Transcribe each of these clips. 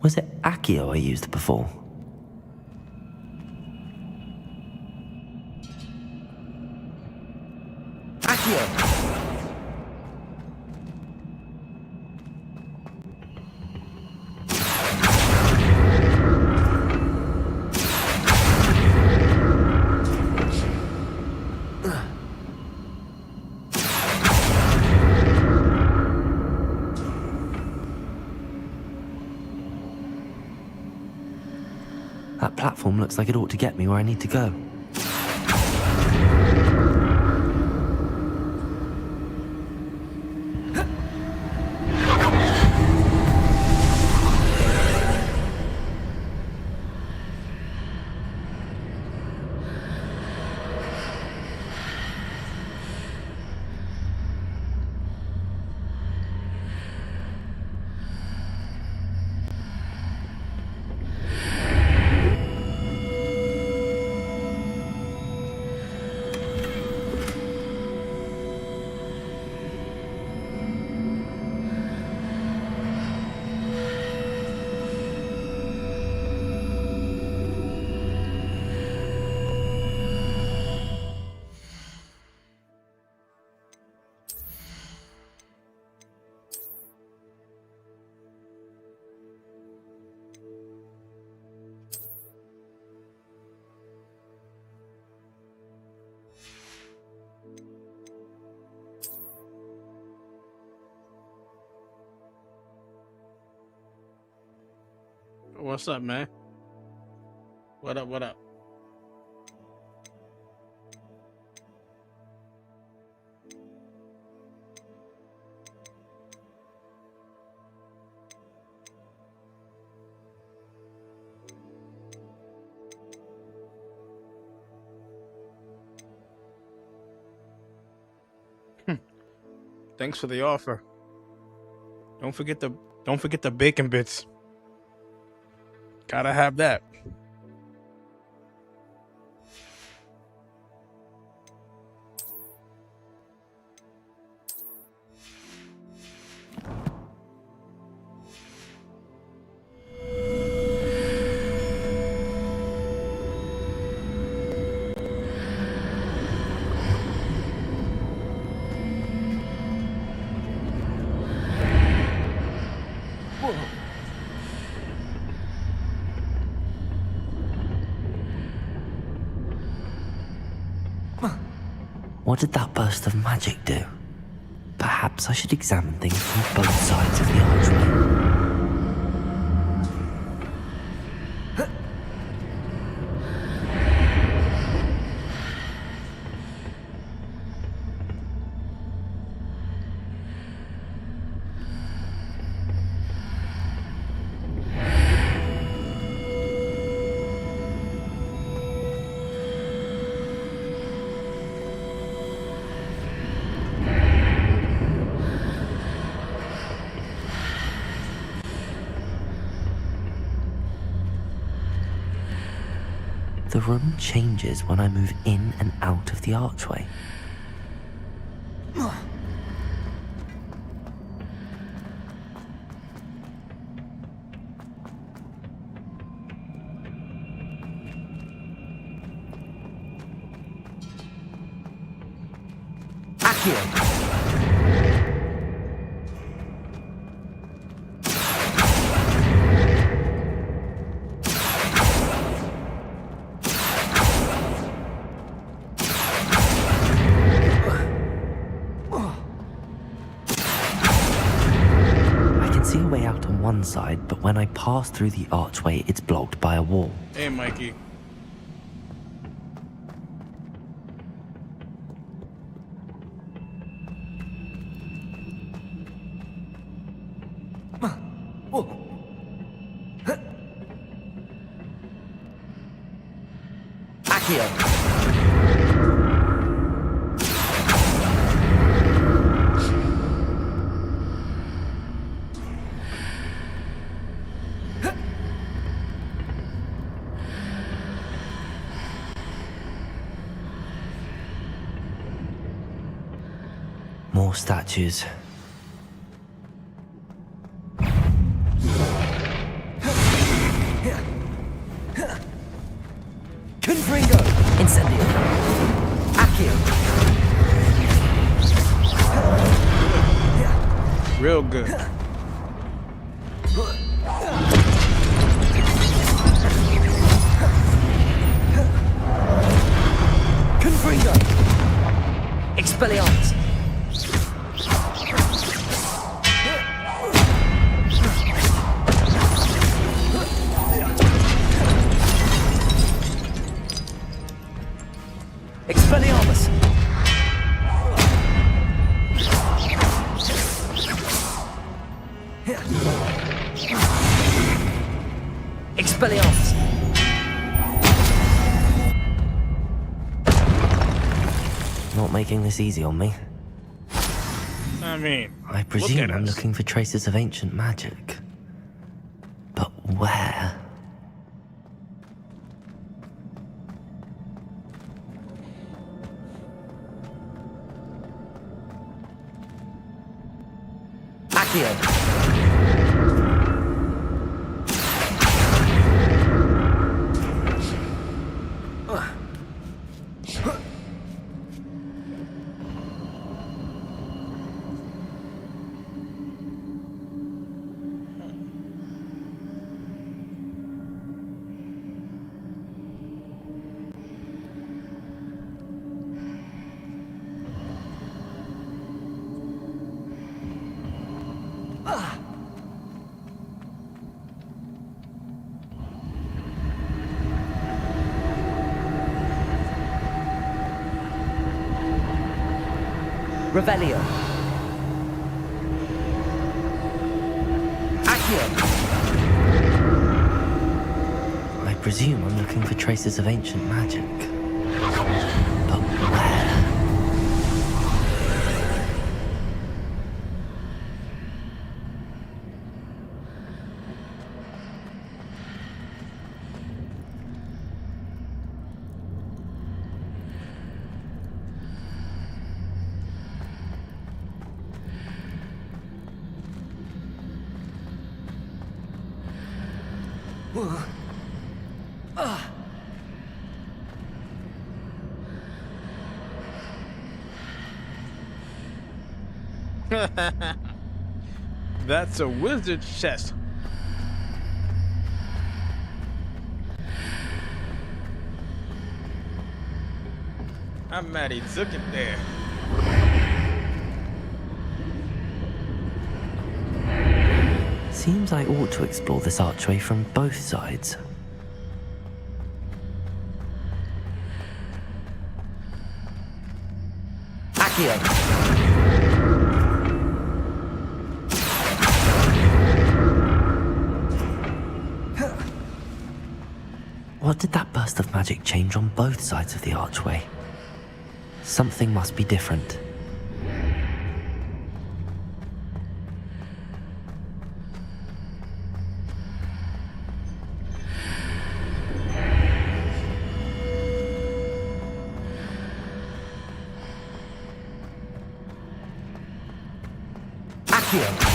Was it Accio I used before? Accio! That platform looks like it ought to get me where I need to go. What's up, man? What up, what up? Thanks for the offer. Don't forget the bacon bits. Gotta have that. What did that burst of magic do? Perhaps I should examine things from both sides of the archway. The room changes when I move in and out of the archway. Accio! One side, but when I pass through the archway, it's blocked by a wall. Hey, Mikey. Accio! More statues. real good. Confringo! Expelliarmus! Expelliarmus! Expelliarmus! Not making this easy on me. I mean, I look presume at I'm us. looking for traces of ancient magic. But where? Accio! Revelio. Accio. I presume I'm looking for traces of ancient magic. But where? That's a wizard's chest. I'm Maddie. Look at there. Seems I ought to explore this archway from both sides. Accio! What did that burst of magic change on both sides of the archway? Something must be different. Accio!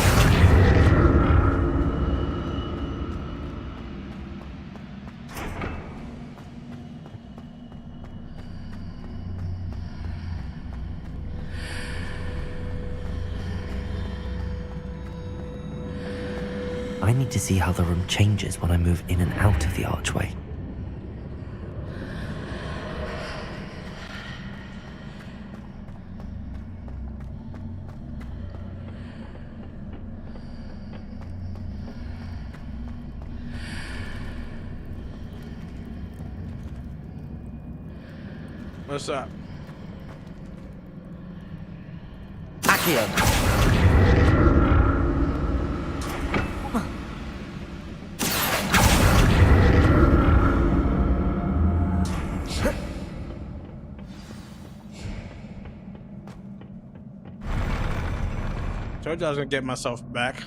I need to see how the room changes when I move in and out of the archway. What's up? Accio! Told you I was gonna get myself back.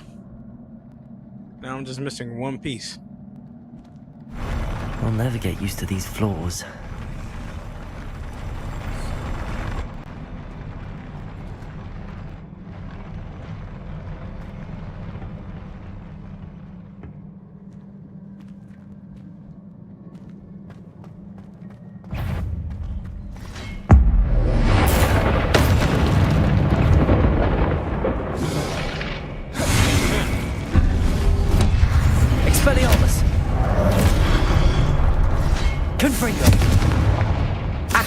Now I'm just missing one piece. I'll never get used to these floors.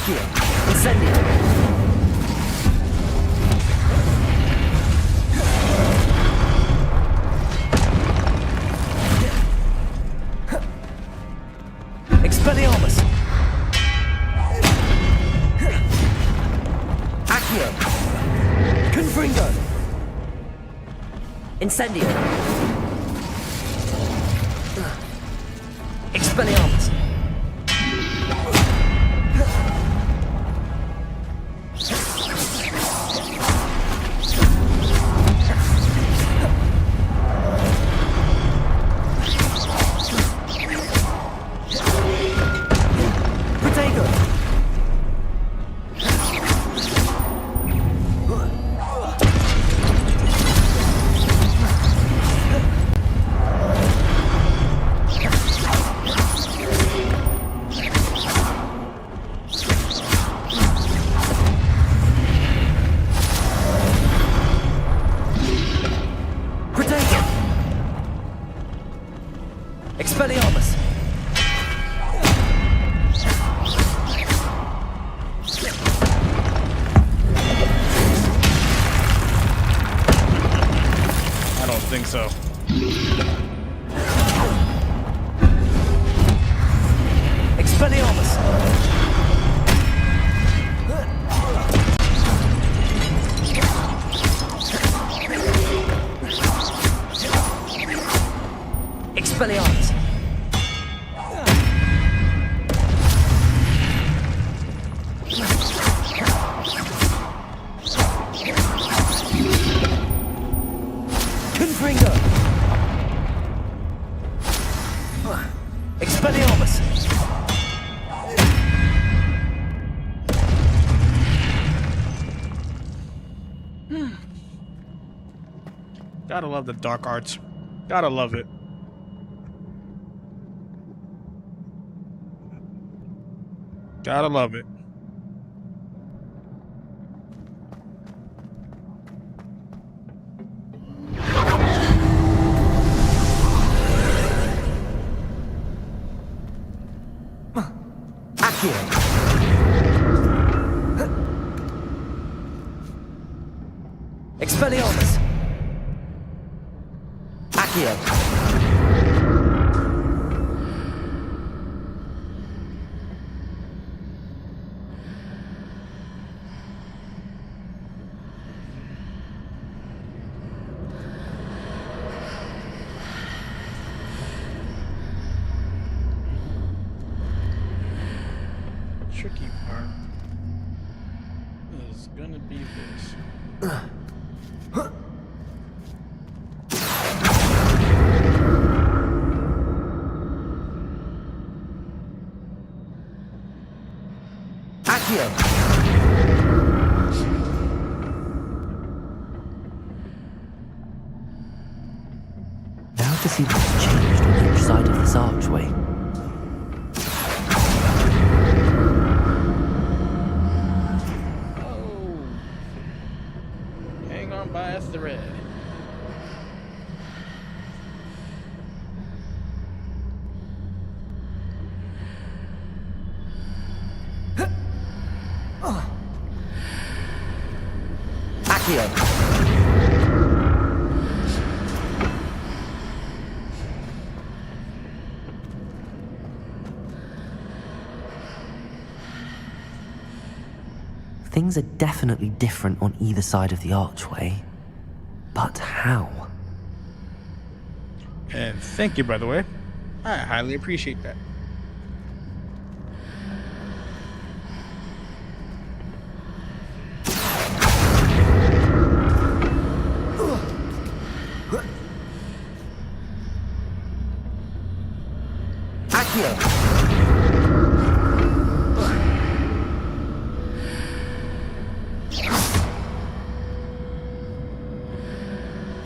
Accio! Incendio! Expelliarmus! Accio! Confringo! Incendio! Expelliarmus! Caretaker! Expelliarmus! I don't think so. Expelliarmus! Expelliarmus! Confringo! Expelliarmus! Gotta love the dark arts. Gotta love it. Gotta love it. Accio! Expelliarmus! Accio! Tricky part is gonna be this. Accio! Now to see what's changed on each side of this archway. Oh, hang on by a thread. Accio! Things are definitely different on either side of the archway. But how? And thank you, by the way. I highly appreciate that. Accio!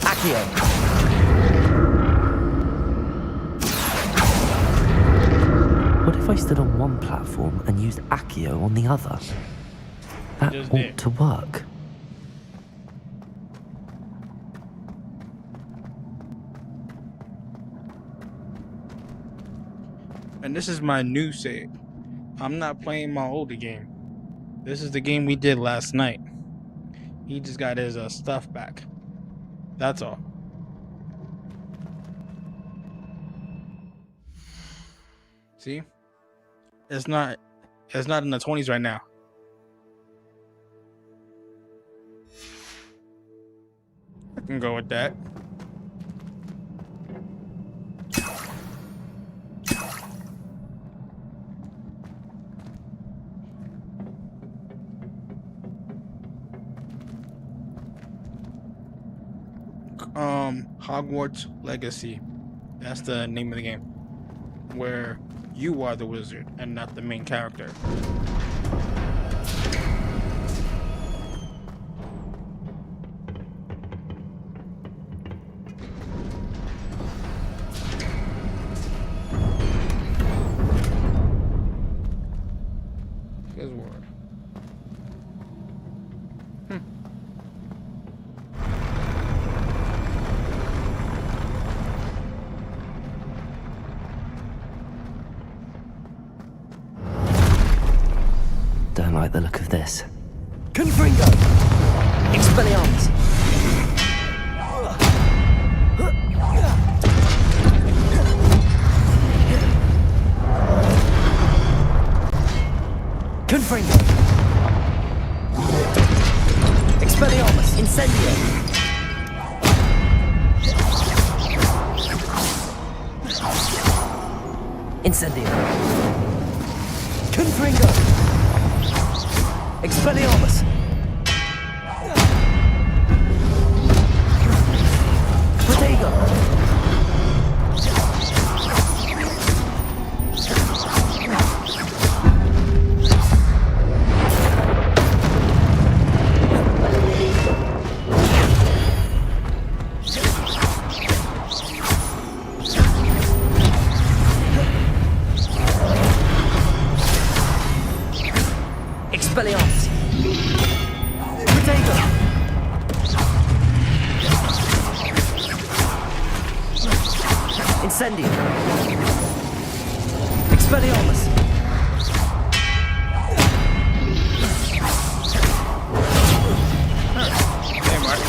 Accio! What if I stood on one platform and used Accio on the other? That Just ought did. to work. And this is my new save. I'm not playing my older game. This is the game we did last night. He just got his stuff back. That's all. See? It's not in the 20s right now. I can go with that. Hogwarts Legacy. That's the name of the game. Where you are the wizard and not the main character. His word. Don't like the look of this. Confringo! Expelliarmus! Confringo! Expelliarmus! Incendio! Incendio! Confringo! Expelliarmus! Protego! Expelliarmus! Protego! Incendio! Expelliarmus! Hey, Mark.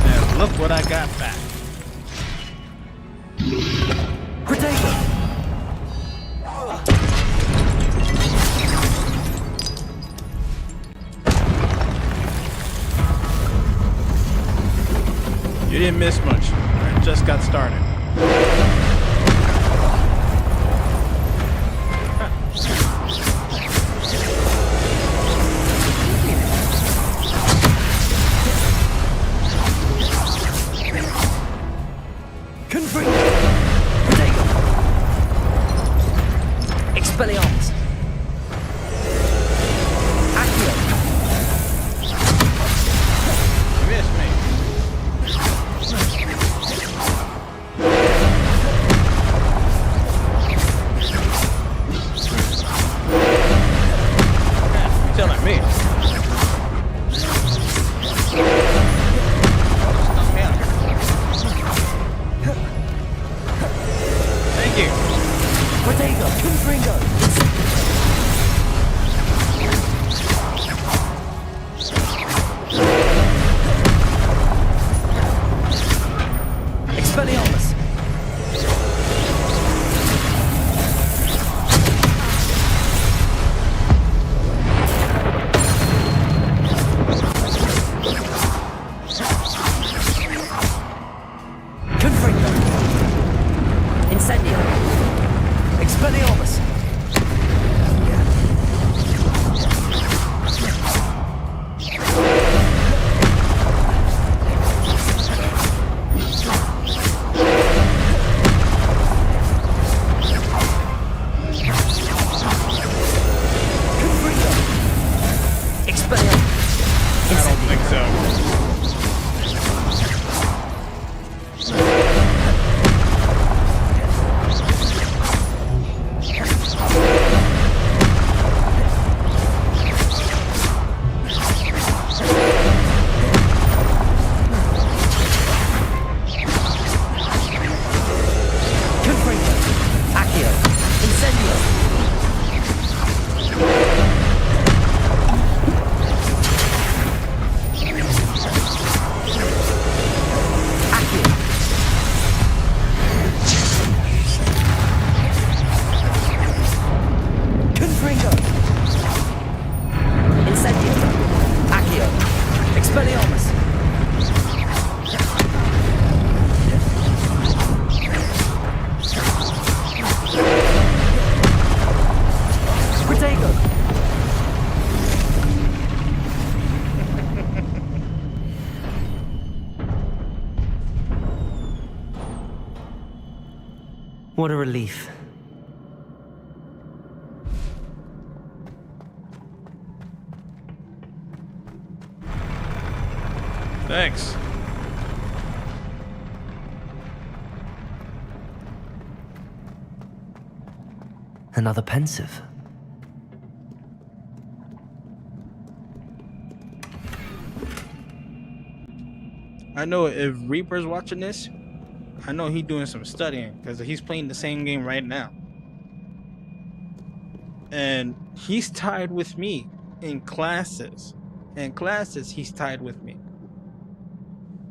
And look what I got back. Protego! You didn't miss much. I just got started. Confringo! Protego! Expelliarmus! Accio! You missed me. What a relief. Thanks. Another pensive. I know if Reaper's watching this, I know he's doing some studying because he's playing the same game right now. And he's tied with me in classes. In classes, he's tied with me.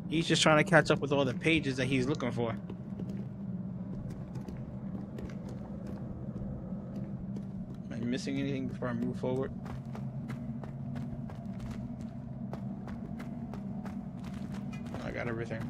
He's just trying to catch up with all the pages that he's looking for. Am I missing anything before I move forward? I got everything.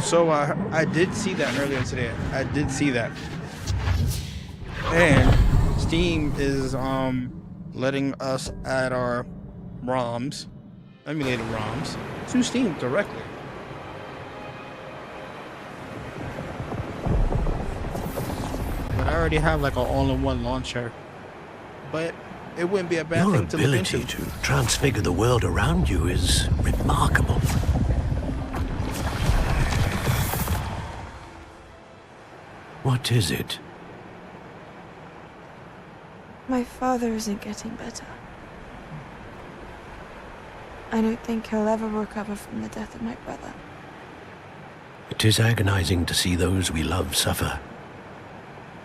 So I did see that earlier today. I did see that. And Steam is letting us add our ROMs, emulated ROMs, to Steam directly. But I already have like an all-in-one launcher. But it wouldn't be a bad Your thing to look into. ability to transfigure the world around you is remarkable. What is it? My father isn't getting better. I don't think he'll ever recover from the death of my brother. It is agonizing to see those we love suffer.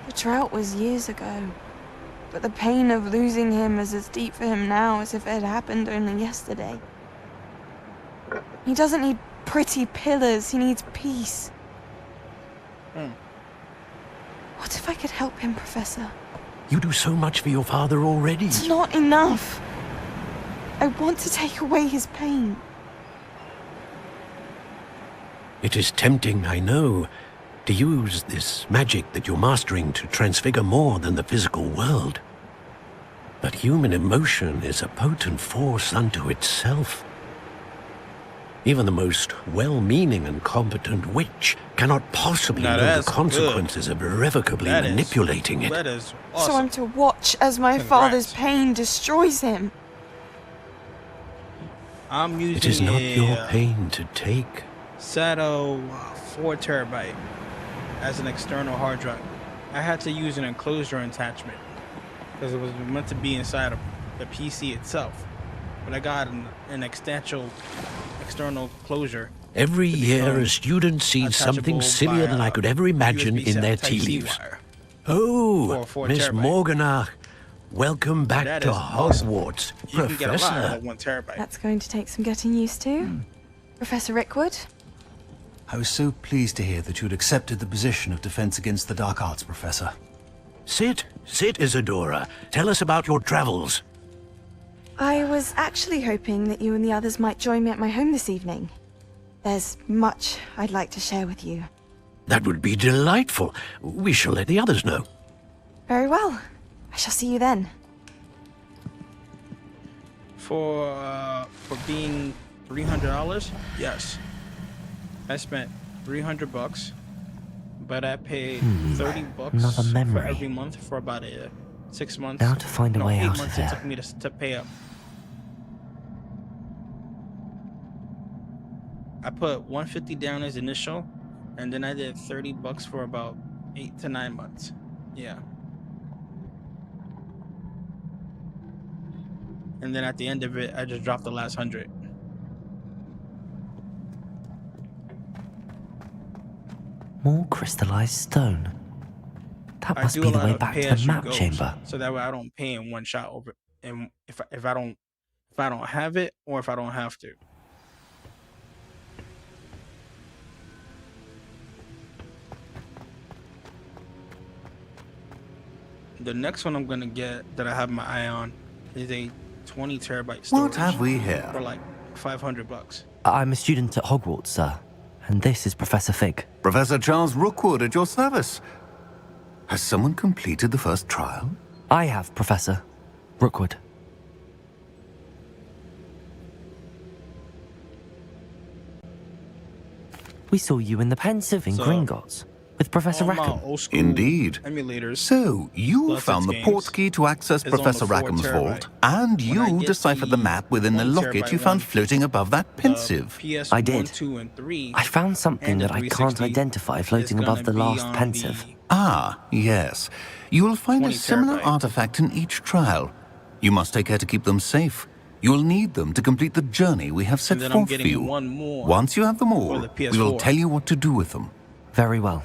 The drought was years ago, but the pain of losing him is as deep for him now as if it had happened only yesterday. He doesn't need pretty pillars, he needs peace. What if I could help him, Professor? You do so much for your father already. It's not enough. I want to take away his pain. It is tempting, I know, to use this magic that you're mastering to transfigure more than the physical world. But human emotion is a potent force unto itself. Even the most well-meaning and competent witch cannot possibly Now know the that's consequences of irrevocably That is- manipulating it. That is awesome. So I'm to watch as my Congrats. father's pain destroys him. I'm using It is not your a pain to take. Sato 4 terabyte as an external hard drive. I had to use an enclosure attachment because it was meant to be inside of the PC itself. But I got an external closure. Every year, become a student sees something attachable sillier than via I could ever imagine USB in their Type tea C leaves. wire. Oh, For Miss 4 terabyte. Morganach, welcome back That to is awesome. Hogwarts, You can get a lot Professor. of 1 terabyte. That's going to take some getting used to. Professor Rickwood? I was so pleased to hear that you'd accepted the position of Defense Against the Dark Arts, Professor. Sit, Isadora. Tell us about your travels. I was actually hoping that you and the others might join me at my home this evening. There's much I'd like to share with you. That would be delightful. We shall let the others know. Very well. I shall see you then. For being $300, yes. I spent $300, but I paid $30 another for memory. every month for about 6 months. Now to find a way 8 out of months here. it took me to pay up. I put $150 down as initial, and then I did $30 for about 8 to 9 months. Yeah. And then at the end of it, I just dropped the last 100. More crystallized stone. That I must do be a the lot way of back pay to as the you map goes, chamber. so that way I don't pay in one shot over. And if I don't have it, or if I don't have to. The next one I'm gonna get that I have my eye on is a 20 terabyte storage. What have we here? For like $500. I'm a student at Hogwarts, sir. And this is Professor Fig. Professor Charles Rookwood at your service. Has someone completed the first trial? I have, Professor Rookwood. We saw you in the Pensive in So, Gringotts with Professor all my Rackham. old school Indeed. emulators. So, you Plus found its the games portkey to access is on the Professor 4 Rackham's terabyte. vault, and When I you get deciphered the the map within the 1 locket you terabyte found one, floating above that pensive. PS1, I did. 2, and 3. I found something and the that I can't 360 identify is floating gonna above the be last on Pensive. the Ah, yes. You will find a 20 similar terabyte. artifact in each trial. You must take care to keep them safe. You'll need them to complete the journey we have set And then I'm forth for getting you. one more Once you have them all, for the we will PS4. tell you what to do with them. Very well.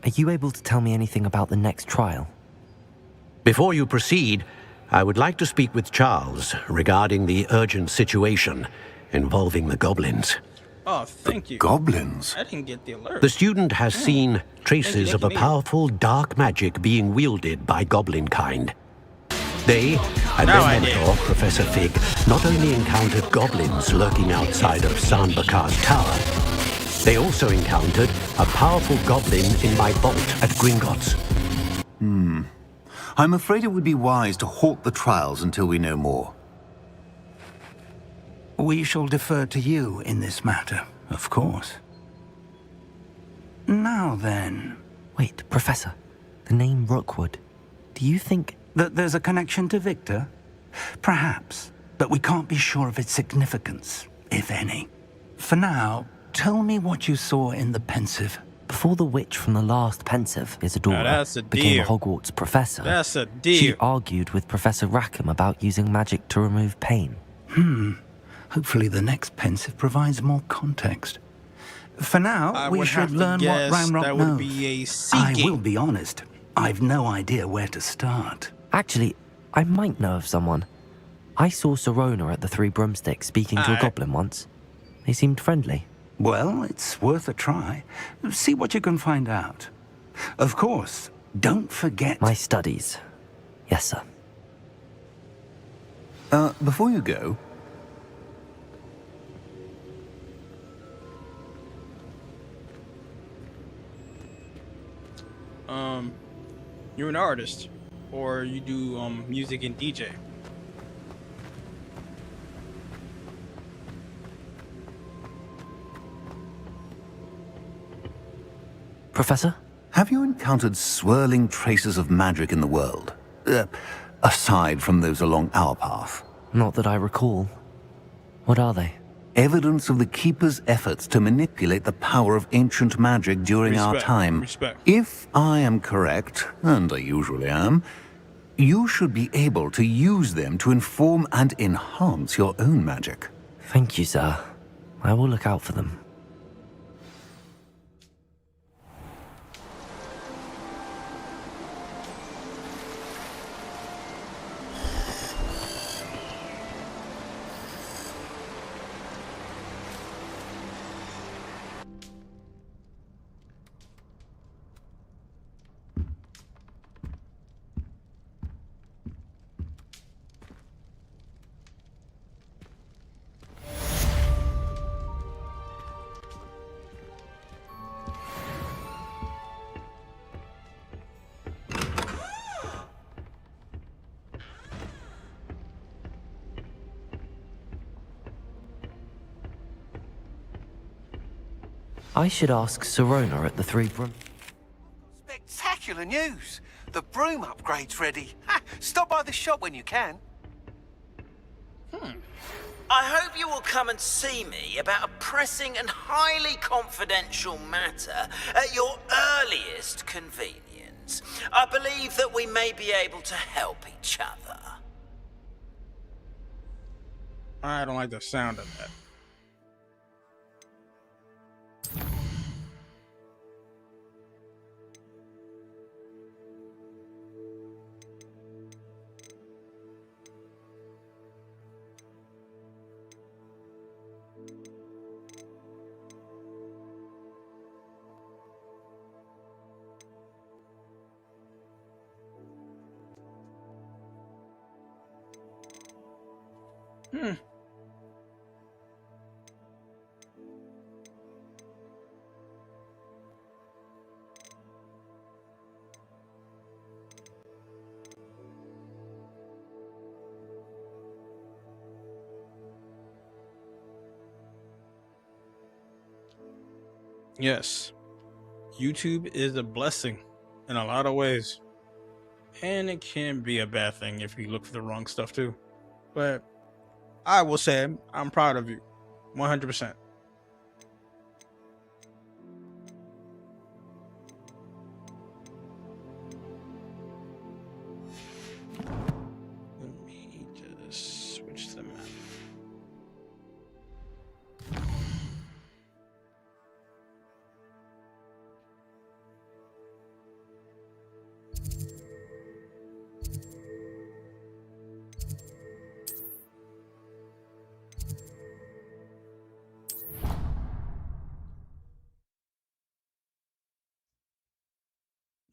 Are you able to tell me anything about the next trial? Before you proceed, I would like to speak with Charles regarding the urgent situation involving the goblins. Oh, thank you. Goblins? I didn't get the alert. The student has seen traces of a thank you. powerful dark magic being wielded by goblin kind. They and Now their I did. mentor, Professor Fig, not only encountered goblins lurking outside of Sanbakar's tower, they also encountered a powerful goblin in my vault at Gringotts. I'm afraid it would be wise to halt the trials until we know more. We shall defer to you in this matter, of course. Now then, Wait, Professor. The name Rookwood. Do you think... that there's a connection to Victor? Perhaps, but we can't be sure of its significance, if any. For now, tell me what you saw in the Pensive. Before the witch from the last Pensive, Isadora, that's a became a deal. Hogwarts professor, That's a she deal. argued with Professor Rackham about using magic to remove pain. Hopefully the next Pensive provides more context. For now, I we would should have to learn what guess Ramrock that would knows. be a I Seagate. will be honest, I've no idea where to start. Actually, I might know of someone. I saw Serona at the Three Broomsticks speaking to a Alright. goblin once. They seemed friendly. Well, it's worth a try. See what you can find out. Of course, don't forget... My studies. Yes, sir. Before you go, You're an artist, or you do music and DJ. Professor? have you encountered swirling traces of magic in the world? Aside from those along our path. Not that I recall. What are they? Evidence of the Keeper's efforts to manipulate the power of ancient magic during our Respect, time. respect. If I am correct, and I usually am, you should be able to use them to inform and enhance your own magic. Thank you, sir. I will look out for them. I should ask Serona at the Three Broom... Spectacular news! The broom upgrade's ready. Ha! Stop by the shop when you can. I hope you will come and see me about a pressing and highly confidential matter at your earliest convenience. I believe that we may be able to help each other. I don't like the sound of that. Hmm. Yes, YouTube is a blessing in a lot of ways. And it can be a bad thing if you look for the wrong stuff too. But I will say I'm proud of you. 100%. Let me just switch the map.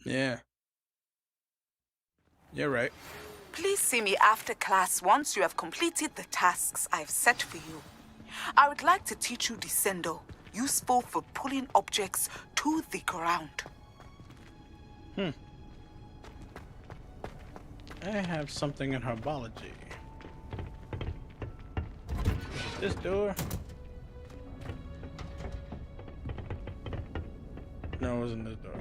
Yeah. You're right. Please see me after class once you have completed the tasks I've set for you. I would like to teach you Descendo, useful for pulling objects to the ground. I have something in herbology. This door? No, it wasn't this door.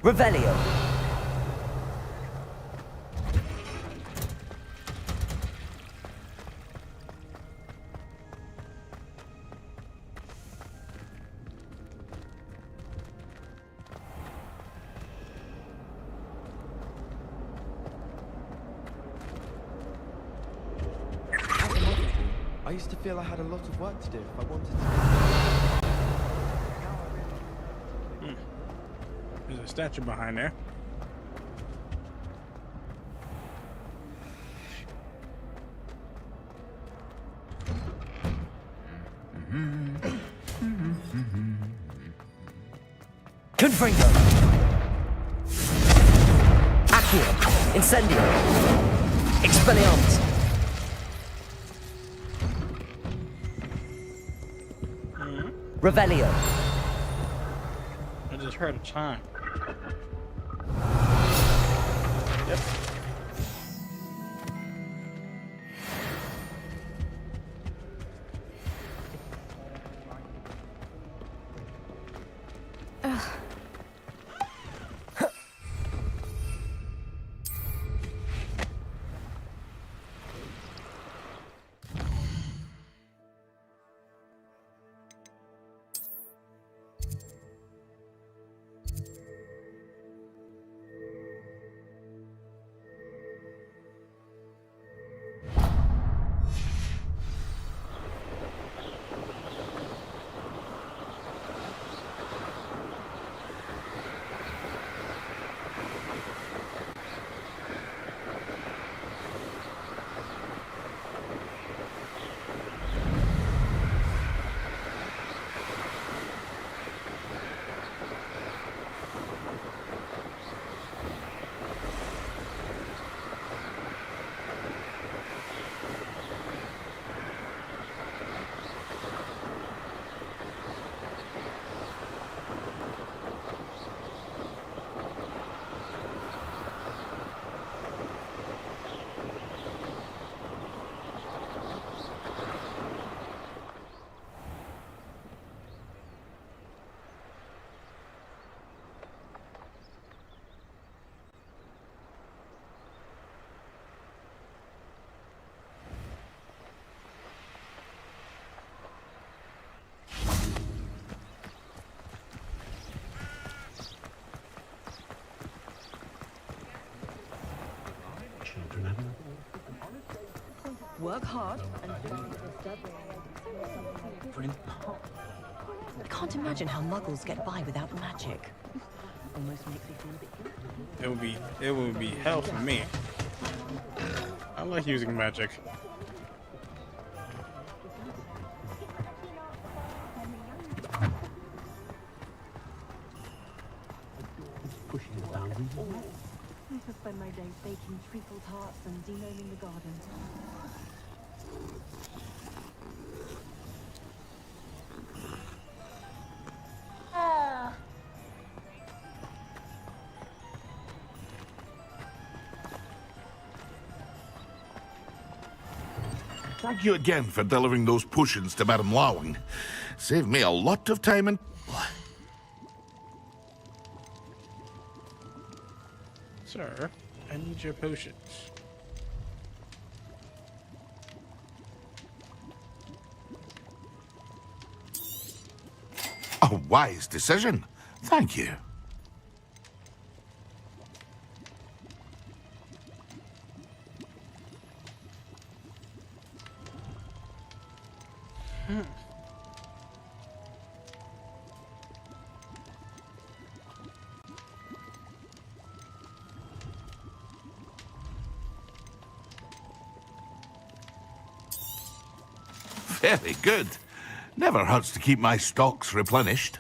Revelio. I used to feel I had a lot of work to do if I wanted to. There's a statue behind there. Confringo. Accio. Incendio. Expelliarmus. Revelio. I just heard a chime. Yep. Work hard and I can't imagine how muggles get by without magic. Almost makes me feel a bit guilty. It would be hell for me. I like using magic. I could spend my days baking treacle tarts and denoming the garden. Thank you again for delivering those potions to Madame Lawing. Saved me a lot of time and... Sir, I need your potions. A wise decision. Thank you. Very good. Never hurts to keep my stocks replenished.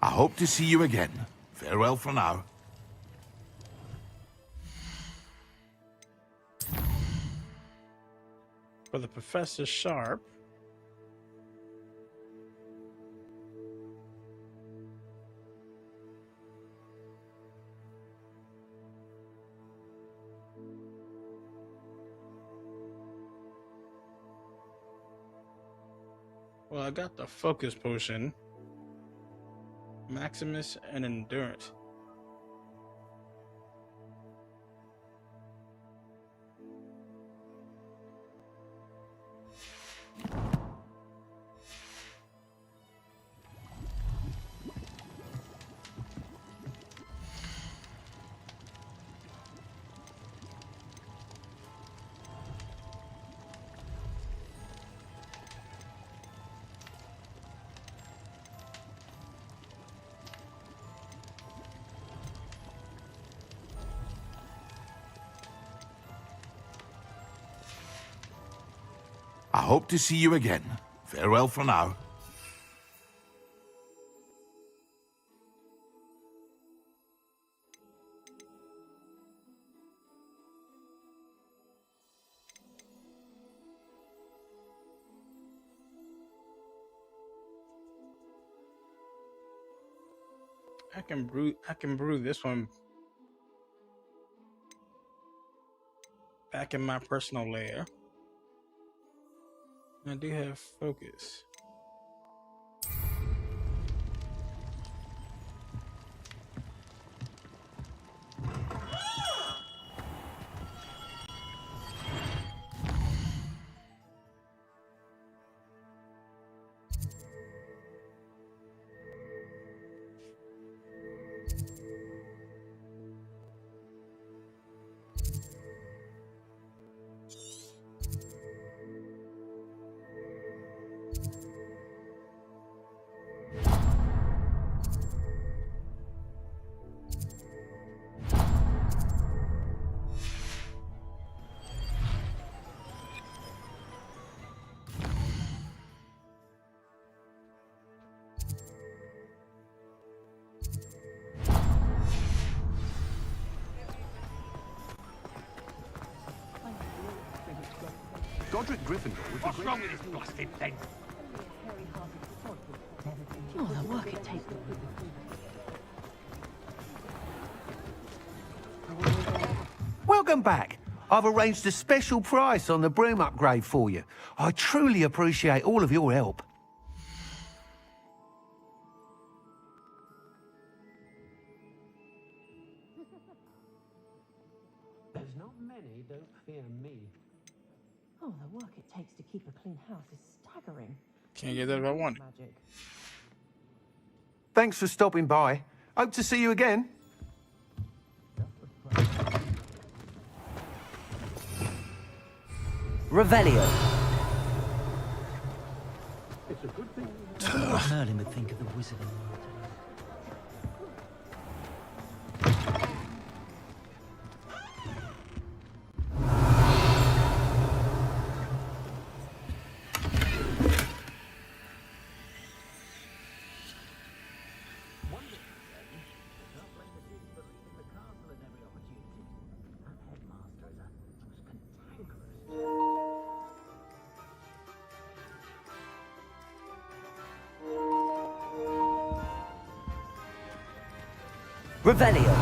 I hope to see you again. Farewell for now. For the Professor Sharp. Well, I got the focus potion. Maximus and endurance. I hope to see you again. Farewell for now. I can brew this one back in my personal lair. I do have focus. Godric Gryffindor would be great. What's wrong with this blasted thing? Oh, the work it takes. Welcome back. I've arranged a special price on the broom upgrade for you. I truly appreciate all of your help. There's not many, don't fear me. Oh, the work it takes to keep a clean house is staggering. Can't get that if I want it. Magic. Thanks for stopping by. Hope to see you again. Revelio. It's a good thing. Merlin would think of the wizard in the Revelio.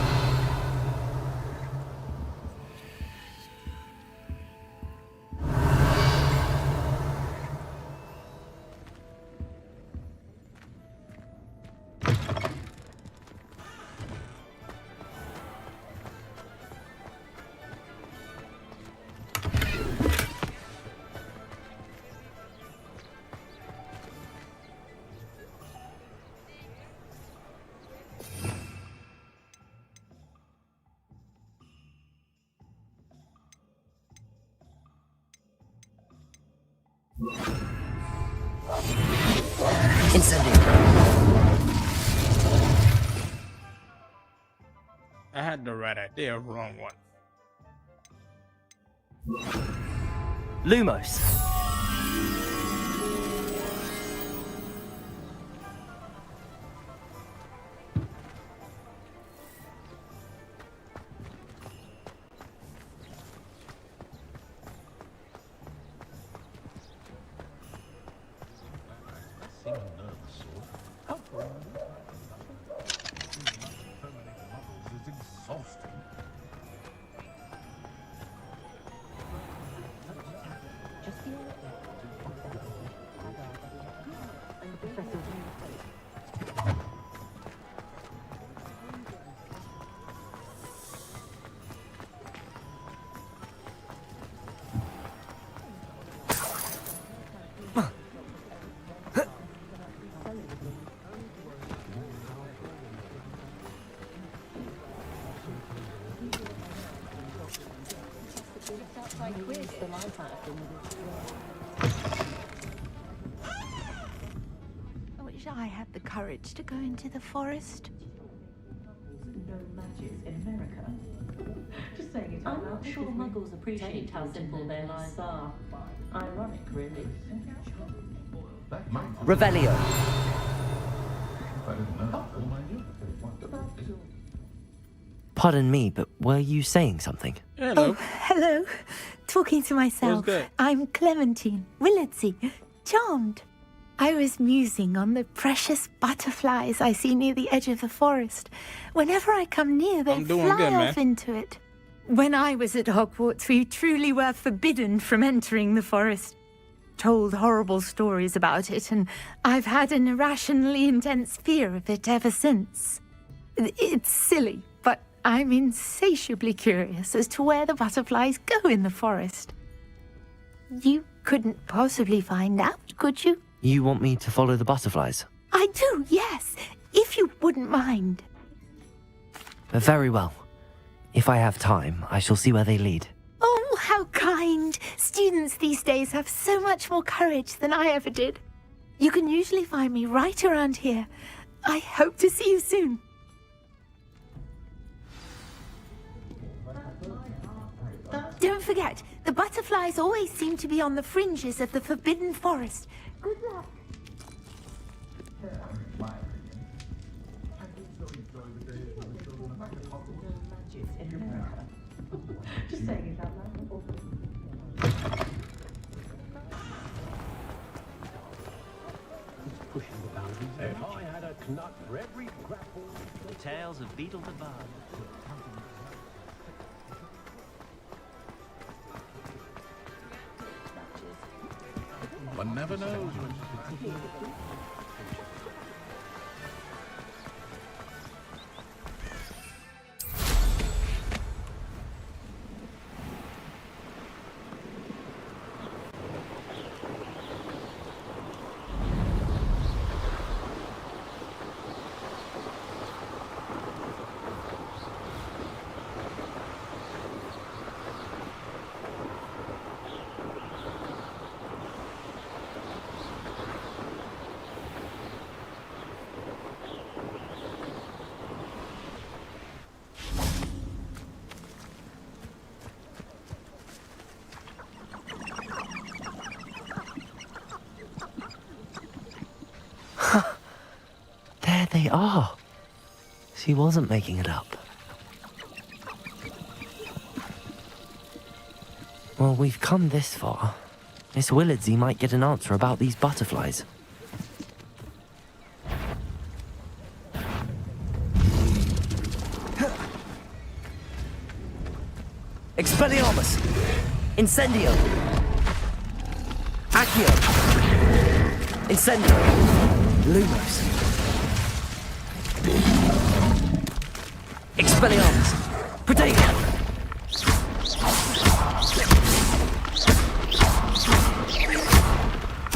I had the right idea, wrong one. Lumos. I wish I had the courage to go into the forest. No magic in America. Just saying it. I'm not sure muggles appreciate how simple their lives are. Ironic, really. Revelio. Pardon me, but were you saying something? Hello. Oh, hello. Talking to myself. What's that? I'm Clementine Willardsey. Charmed. I was musing on the precious butterflies I see near the edge of the forest. Whenever I come near, they I'm doing fly good, off man. into it. When I was at Hogwarts, we truly were forbidden from entering the forest. Told horrible stories about it, and I've had an irrationally intense fear of it ever since. It's silly, but I'm insatiably curious as to where the butterflies go in the forest. You couldn't possibly find out, could you? You want me to follow the butterflies? I do, yes, if you wouldn't mind. Very well. If I have time, I shall see where they lead. Oh, how kind. Students these days have so much more courage than I ever did. You can usually find me right around here. I hope to see you soon. Don't forget, the butterflies always seem to be on the fringes of the Forbidden Forest. Good luck. Just saying it out loud. Pushing the boundaries. If I had a knut for every grapple. The tales of Beetle the Bard. One never knows. There they are. She wasn't making it up. Well, we've come this far. Miss Willardsy might get an answer about these butterflies. Expelliarmus! Incendio! Accio! Incendio! Lumos! Expelliarmus! Caretaker!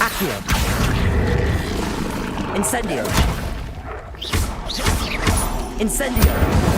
Accio! Incendio! Incendio!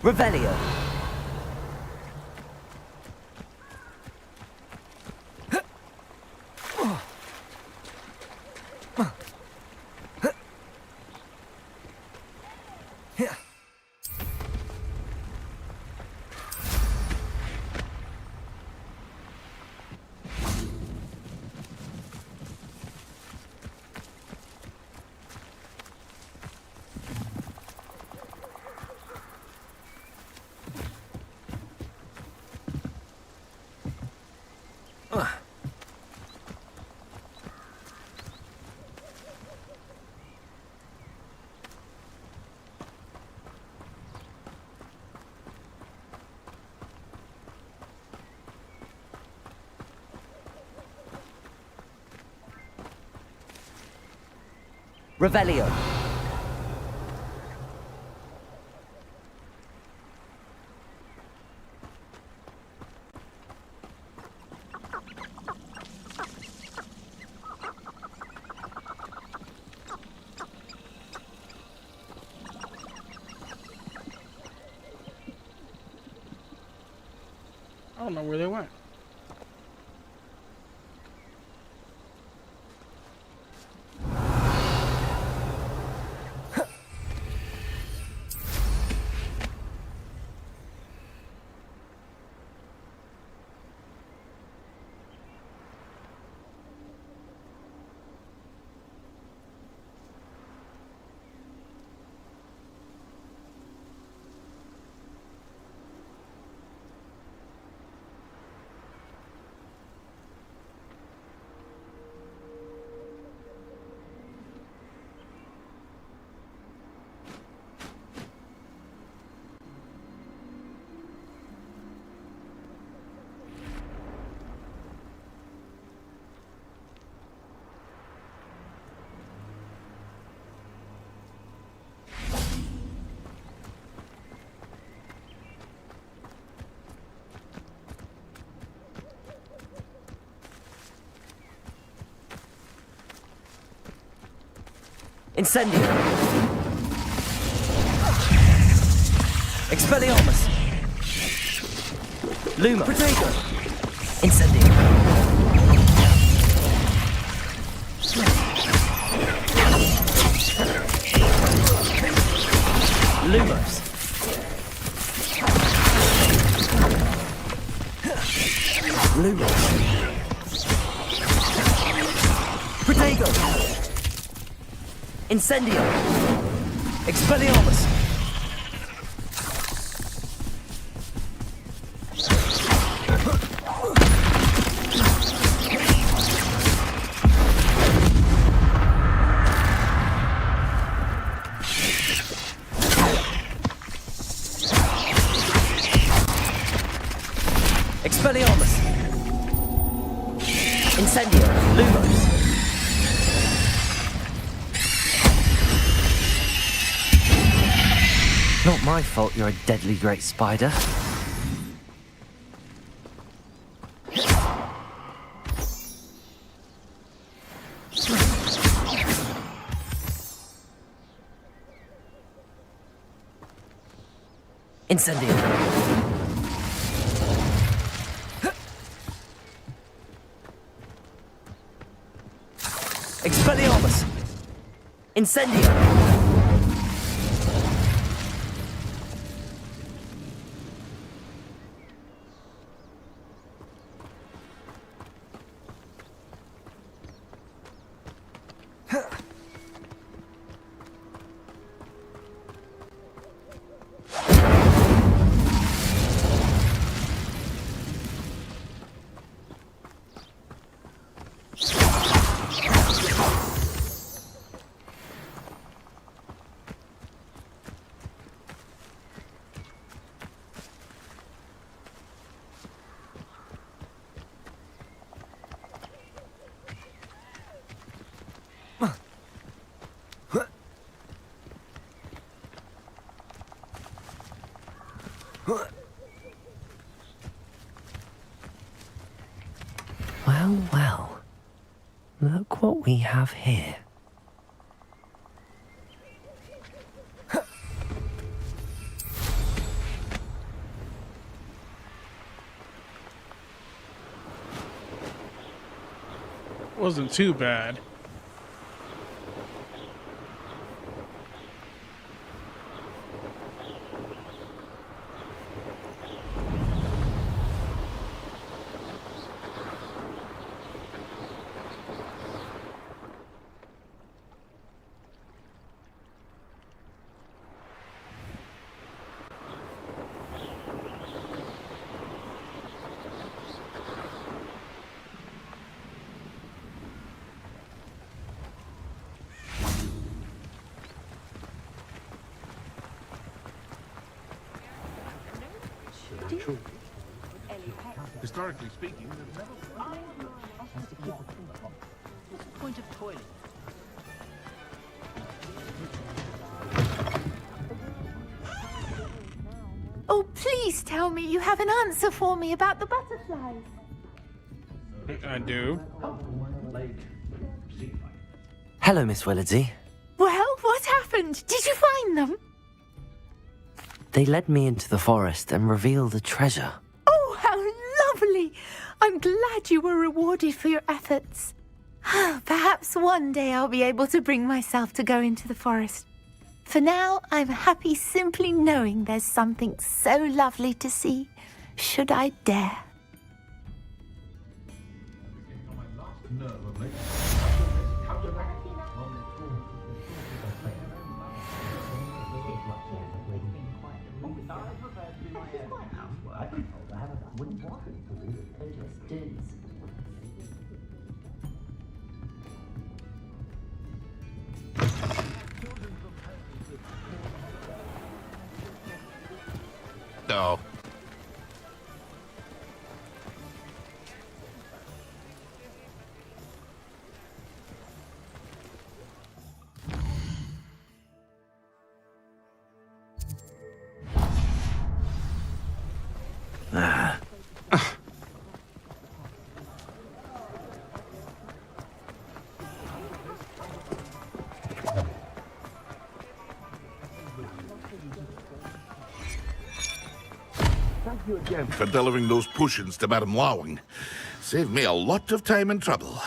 Revelio. Revelio. I don't know where they went. Incendio! Expelliarmus! Luma! Caretaker! Incendio! Lumos. Lumos. Protego. Incendio. Expelliarmus. Expelliarmus. Incendio. Lumos. Not my fault you're a deadly great spider. Incendio. Expelliarmus! Incendio! Well, well. Look what we have here. Wasn't too bad. Historically speaking, Point of toilet. Oh, please tell me you have an answer for me about the butterflies. I do. Hello, Miss Willardsy. Well, what happened? Did you find them? They led me into the forest and revealed a treasure. Oh, how lovely! I'm glad you were rewarded for your efforts. Perhaps one day I'll be able to bring myself to go into the forest. For now, I'm happy simply knowing there's something so lovely to see, should I dare. no. Thank you again for delivering those potions to Madame Lowing. Saved me a lot of time and trouble.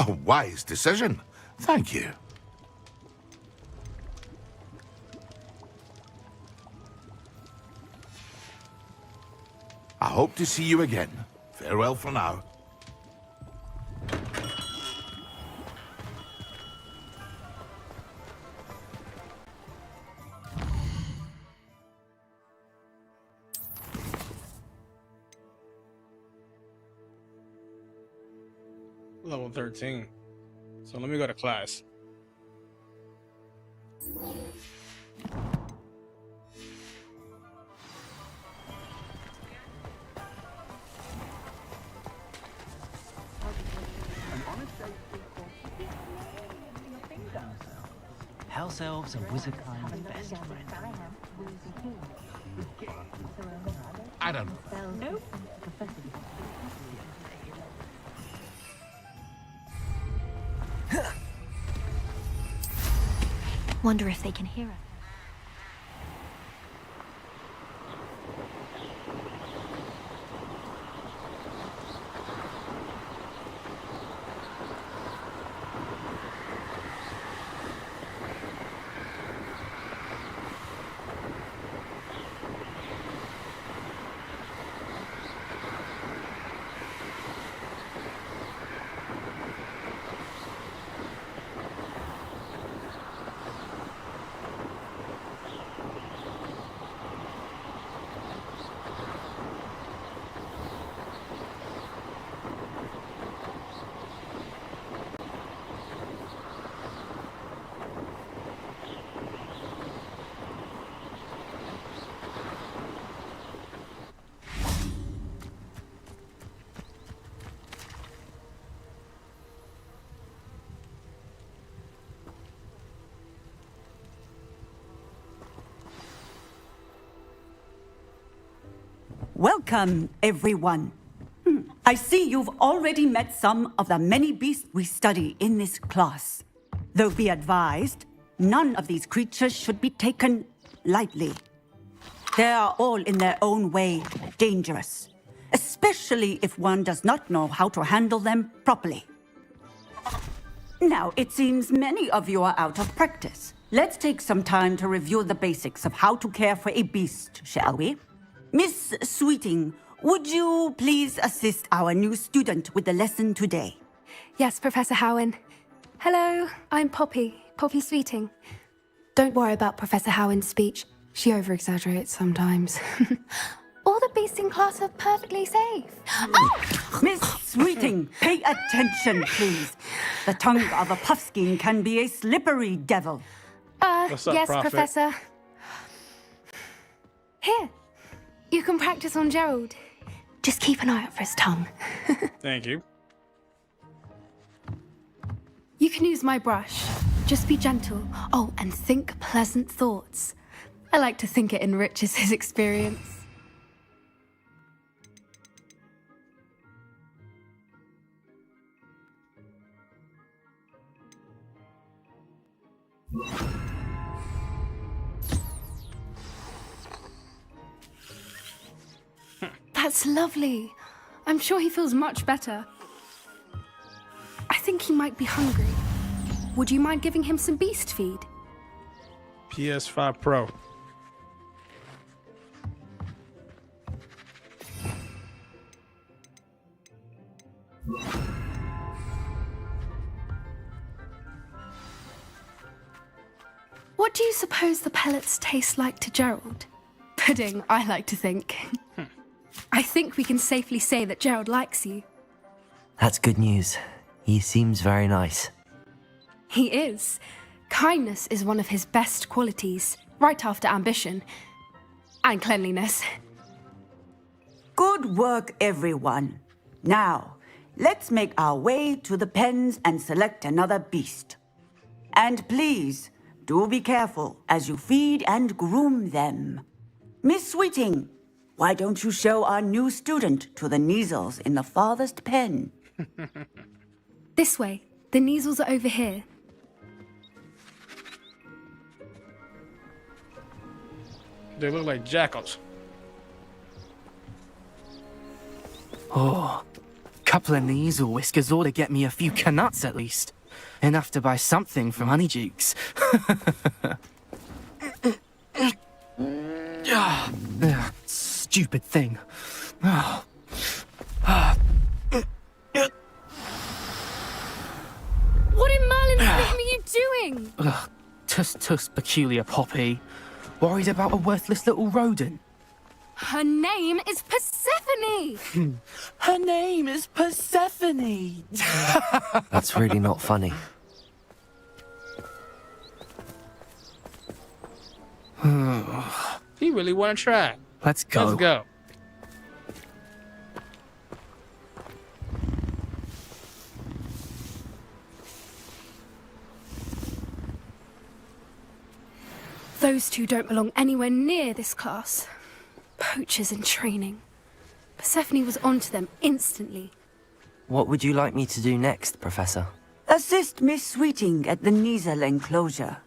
A wise decision. Thank you. I hope to see you again. Farewell for now. Level 13. So let me go to class. House elves and wizardkind's best friend. I don't know. Nope. Wonder if they can hear us. Welcome, everyone. I see you've already met some of the many beasts we study in this class. Though be advised, none of these creatures should be taken lightly. They are all in their own way dangerous, especially if one does not know how to handle them properly. Now, it seems many of you are out of practice. Let's take some time to review the basics of how to care for a beast, shall we? Miss Sweeting, would you please assist our new student with the lesson today? Yes, Professor Howen. Hello, I'm Poppy Sweeting. Don't worry about Professor Howen's speech. She over-exaggerates sometimes. All the beasts in class are perfectly safe. Oh! Miss Sweeting, pay attention, please. The tongue of a puffskein can be a slippery devil. What's up, yes, Prophet? Professor. Here, you can practice on Gerald. Just keep an eye out for his tongue. Thank you. You can use my brush. Just be gentle. Oh, and think pleasant thoughts. I like to think it enriches his experience. That's lovely. I'm sure he feels much better. I think he might be hungry. Would you mind giving him some beast feed? PS5 Pro. What do you suppose the pellets taste like to Gerald? Pudding, I like to think. I think we can safely say that Gerald likes you. That's good news. He seems very nice. He is. Kindness is one of his best qualities, right after ambition. And cleanliness. Good work, everyone. Now, let's make our way to the pens and select another beast. And please, do be careful as you feed and groom them. Miss Sweeting, why don't you show our new student to the Neasels in the farthest pen? This way. The Neasels are over here. They look like jackals. Oh, Couple of Kneasel whiskers ought to get me a few canuts at least. Enough to buy something from Honeydukes. Stupid thing. What in Merlin's name are you doing? Tuss peculiar Poppy. Worried about a worthless little rodent. Her name is Persephone! Her name is Persephone! That's really not funny. You really want to try? Let's go. Let's go. Those two don't belong anywhere near this class. Poachers in training. Persephone was onto them instantly. What would you like me to do next, Professor? Assist Miss Sweeting at the Kneasel enclosure.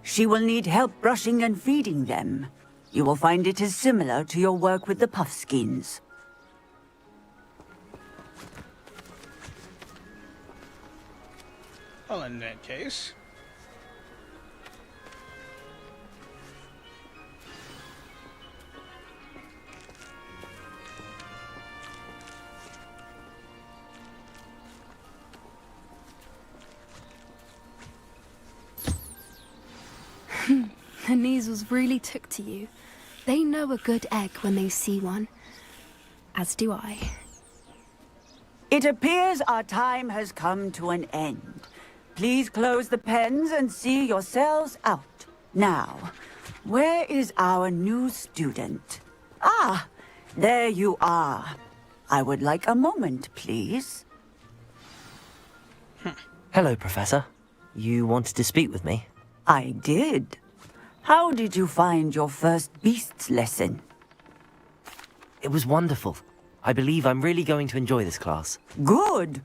She will need help brushing and feeding them. You will find it is similar to your work with the Puffskins. Well, in that case. The Kneasels really took to you. They know a good egg when they see one. As do I. It appears our time has come to an end. Please close the pens and see yourselves out. Now, where is our new student? Ah, there you are. I would like a moment, please. Hello, Professor. You wanted to speak with me? I did. How did you find your first beasts lesson? It was wonderful. I believe I'm really going to enjoy this class. Good.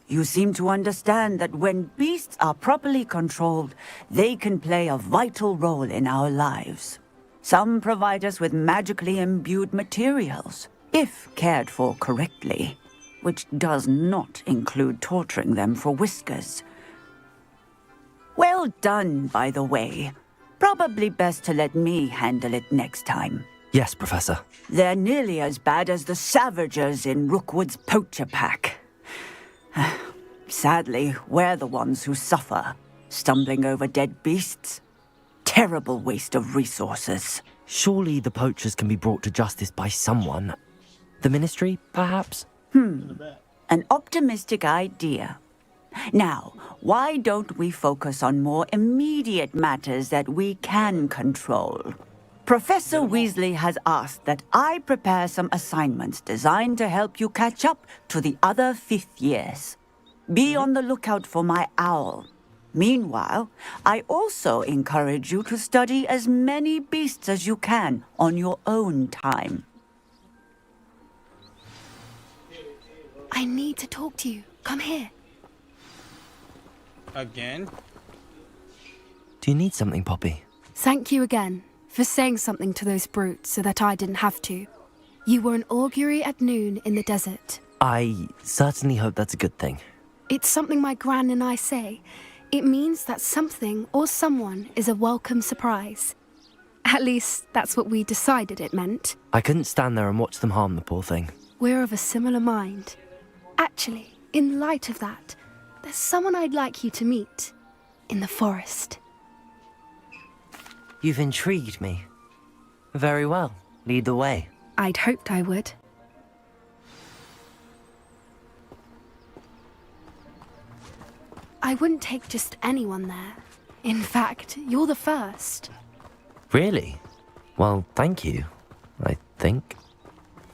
You seem to understand that when beasts are properly controlled, they can play a vital role in our lives. Some provide us with magically imbued materials, if cared for correctly, which does not include torturing them for whiskers. Well done, by the way. Probably best to let me handle it next time. Yes, Professor. They're nearly as bad as the Savagers in Rookwood's poacher pack. Sadly, we're the ones who suffer, stumbling over dead beasts. Terrible waste of resources. Surely the poachers can be brought to justice by someone. The Ministry, perhaps? An optimistic idea. Now, why don't we focus on more immediate matters that we can control? Professor Weasley has asked that I prepare some assignments designed to help you catch up to the other fifth years. Be on the lookout for my owl. Meanwhile, I also encourage you to study as many beasts as you can on your own time. I need to talk to you. Come here. Again? Do you need something, Poppy? Thank you again for saying something to those brutes so that I didn't have to. You were an augury at noon in the desert. I certainly hope that's a good thing. It's something my gran and I say. It means that something or someone is a welcome surprise. At least, that's what we decided it meant. I couldn't stand there and watch them harm the poor thing. We're of a similar mind. Actually, in light of that, there's someone I'd like you to meet. In the forest. You've intrigued me. Very well. Lead the way. I'd hoped I would. I wouldn't take just anyone there. In fact, you're the first. Really? Well, thank you, I think.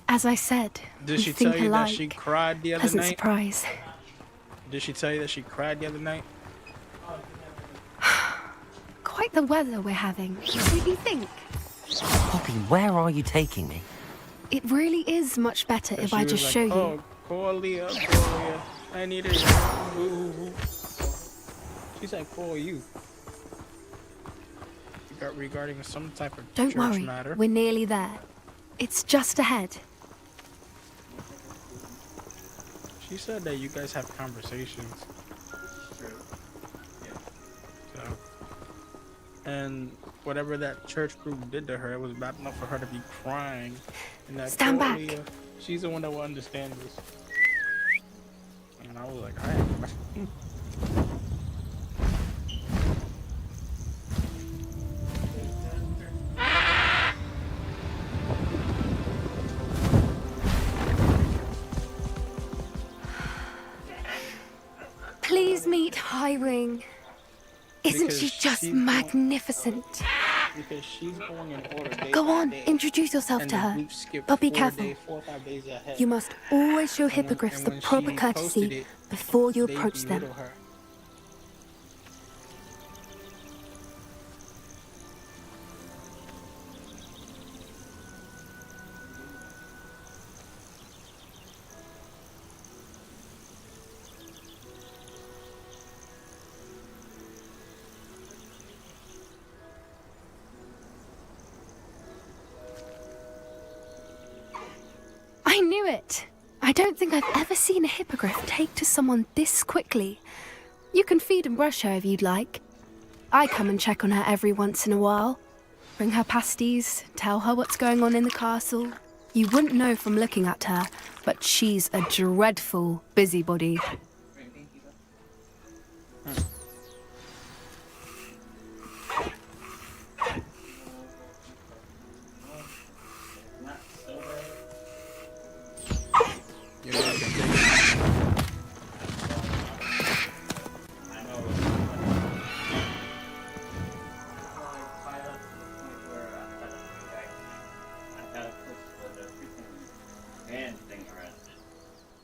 As I said, Did we she think tell you alike. that she cried the other Pleasant night? surprise. Did she tell you that she cried the other night? Quite the weather we're having. What do you think? Poppy, where are you taking me? It really is much better if I just show you. Oh, call Leah, I need her. She said call you. Regarding some type of Don't church worry, matter. we're nearly there. It's just ahead. She said that you guys have conversations. So, and whatever that church group did to her, it was bad enough for her to be crying. And that Stand poor back. Leah, she's the one that will understand this. And I was like, all right. Please meet Highwing. Isn't Because she just she's magnificent? Because she's going in order day Go by on, day, introduce yourself and to the her. group skipped But be 4 careful. days, 4 or 5 days ahead. You must always show And when- hippogriffs and the when proper she posted courtesy it, before you they approach them. belittle her. I knew it. I don't think I've ever seen a hippogriff take to someone this quickly. You can feed and brush her if you'd like. I come and check on her every once in a while. Bring her pasties, tell her what's going on in the castle. You wouldn't know from looking at her, but she's a dreadful busybody.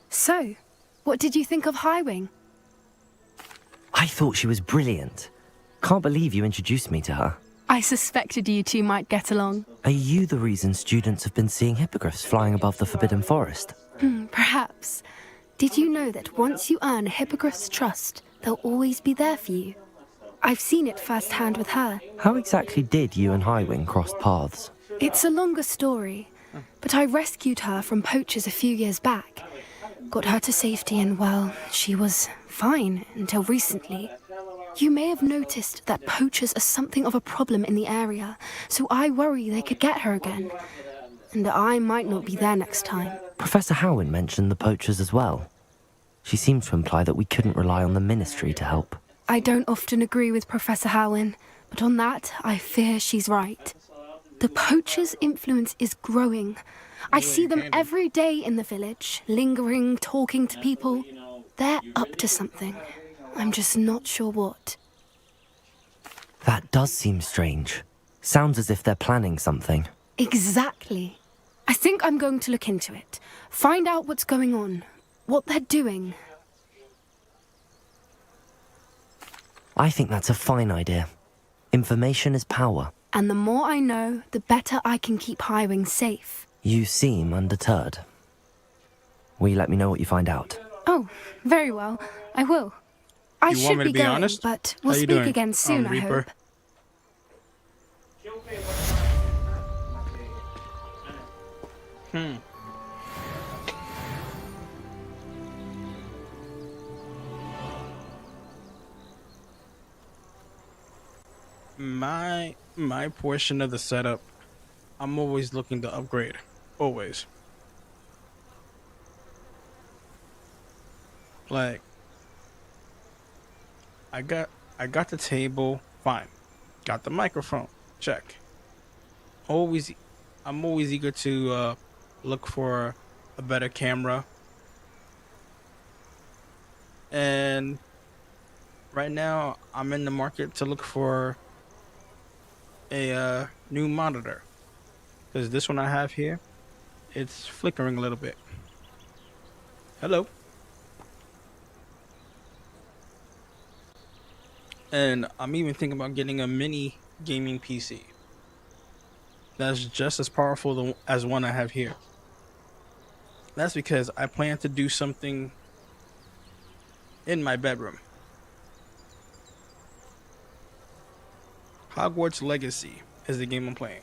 So, what did you think of Highwing? I thought she was brilliant. Can't believe you introduced me to her. I suspected you two might get along. Are you the reason students have been seeing hippogriffs flying above the Forbidden Forest? Perhaps. Did you know that once you earn a hippogriff's trust, they'll always be there for you? I've seen it firsthand with her. How exactly did you and Highwing cross paths? It's a longer story, but I rescued her from poachers a few years back. Got her to safety and, well, she was fine until recently. You may have noticed that poachers are something of a problem in the area, so I worry they could get her again. And I might not be there next time. Professor Howin mentioned the poachers as well. She seemed to imply that we couldn't rely on the ministry to help. I don't often agree with Professor Howin, but on that, I fear she's right. The poachers' influence is growing. I see them every day in the village, lingering, talking to people. They're up to something. I'm just not sure what. That does seem strange. Sounds as if they're planning something. Exactly. I think I'm going to look into it. Find out what's going on, what they're doing. I think that's a fine idea. Information is power. And the more I know, the better I can keep Highwing safe. You seem undeterred. Will you let me know what you find out? Oh, very well. I will. I You want should me to be be going, honest? but we'll How you speak doing, again soon, I Reaper? hope. My portion of the setup, I'm always looking to upgrade. Always. Like, I got the table, fine. Got the microphone, check. I'm always eager to look for a better camera. And right now, I'm in the market to look for a new monitor, because this one I have here, it's flickering a little bit. Hello. And I'm even thinking about getting a mini gaming PC that's just as powerful as one I have here. That's because I plan to do something in my bedroom. Hogwarts Legacy is the game I'm playing.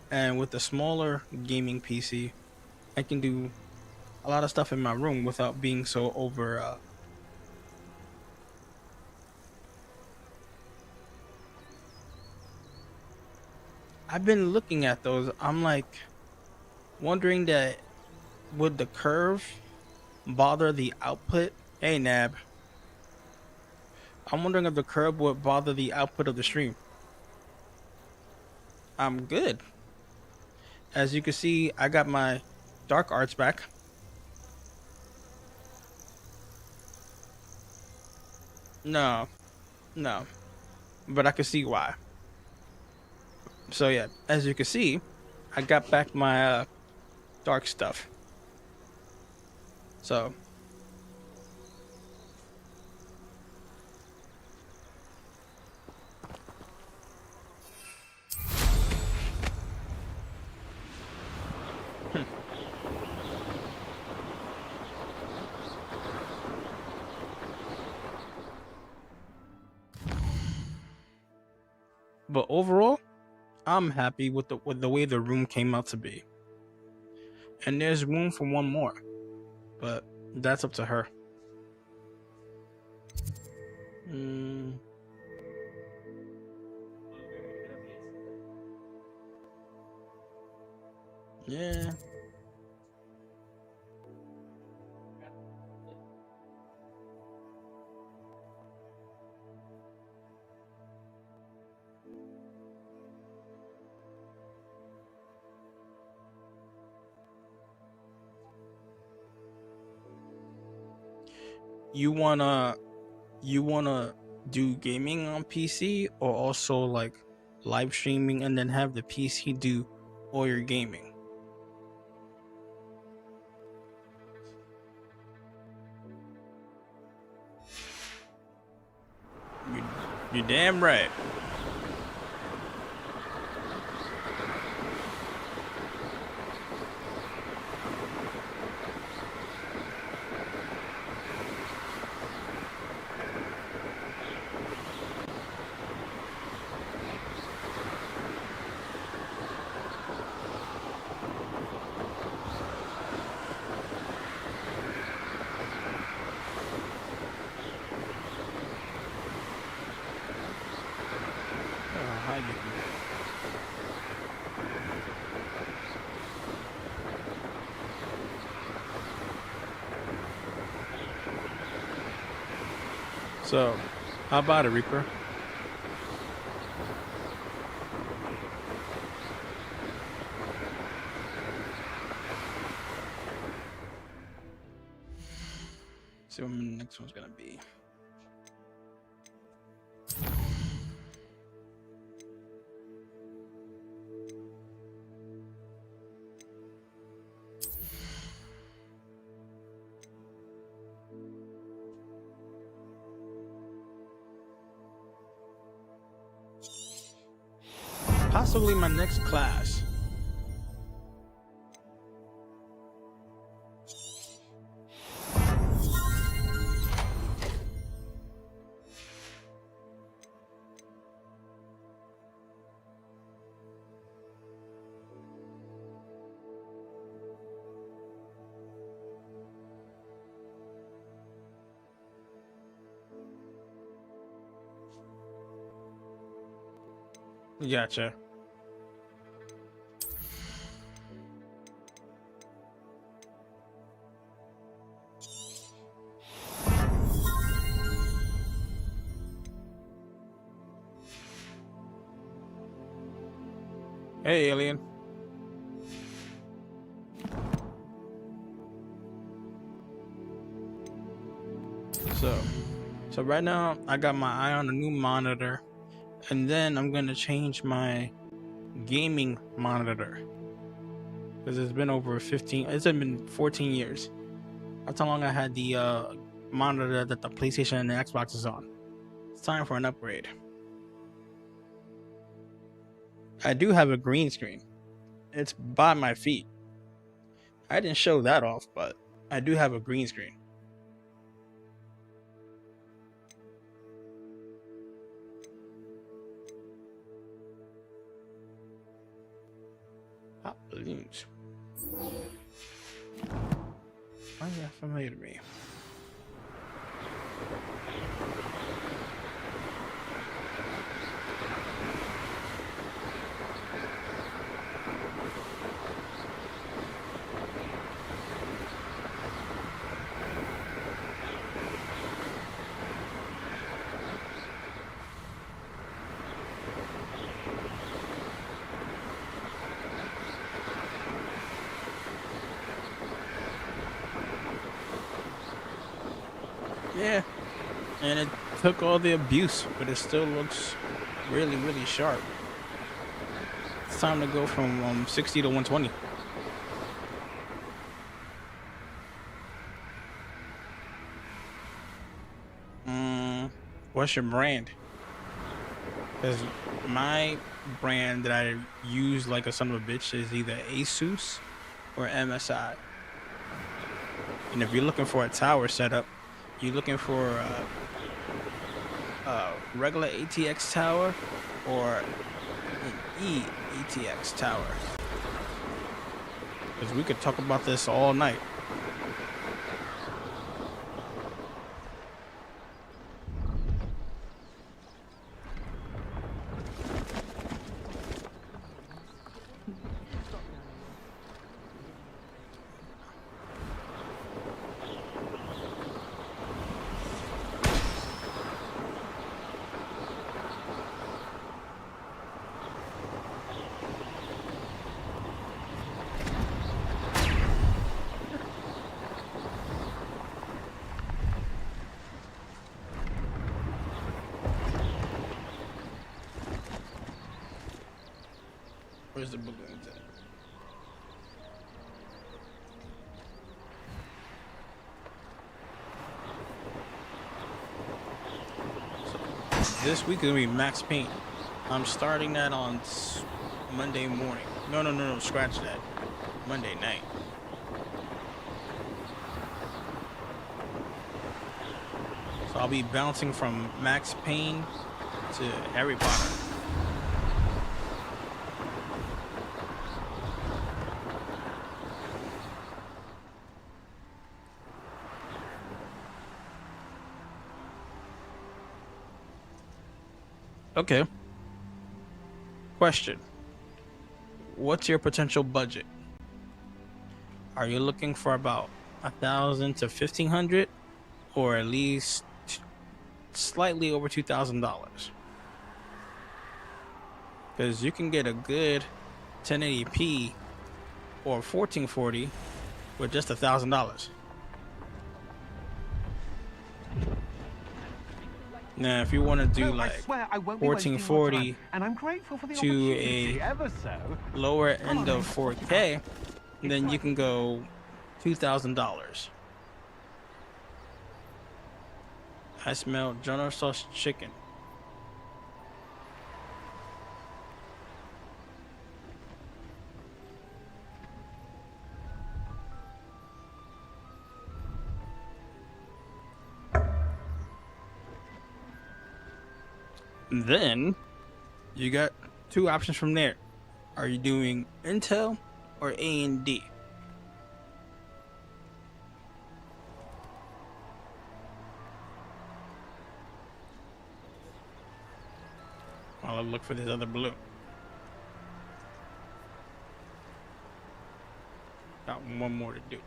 And with the smaller gaming PC, I can do a lot of stuff in my room without being so over. I've been looking at those. I'm like wondering that would the curve bother the output? Hey, Nab. I'm wondering if the curve would bother the output of the stream. I'm good. As you can see, I got my dark arts back. No, no, but I can see why. So yeah, as you can see, I got back my dark stuff. So but overall, I'm happy with the way the room came out to be. And there's room for one more, but that's up to her. Yeah. You wanna do gaming on PC or also like live streaming and then have the PC do all your gaming? You're damn right. So, how about it, Reaper? See what the next one's gonna be. Possibly my next class. Gotcha. Hey, alien. So right now I got my eye on a new monitor, and then I'm gonna change my gaming monitor because it's been over 15. It's been 14 years. That's how long I had the monitor that the PlayStation and the Xbox is on. It's time for an upgrade. I do have a green screen. It's by my feet. I didn't show that off, but I do have a green screen. Balloons. Why is that familiar to me? Yeah, and it took all the abuse, but it still looks really, really sharp. It's time to go from 60 to 120. What's your brand? Because my brand that I use like a son of a bitch is either Asus or MSI. And if you're looking for a tower setup, you're looking for a regular ATX tower or an EATX tower. Because we could talk about this all night. Where's the balloons at? So, this week is gonna be Max Paint. I'm starting that on Monday morning. No, scratch that. Monday night. So I'll be bouncing from Max Payne to Harry Potter. Okay. Question. What's your potential budget? Are you looking for about 1,000 to 1,500, or at least slightly over $2,000? Because you can get a good 1080p or 1440 with just $1,000. Now, if you want to do like 1440 to a lower end of 4K, then you can go $2,000. I smell General Sauce chicken. Then you got two options from there. Are you doing Intel or AMD? While I look for this other blue. Got one more to do.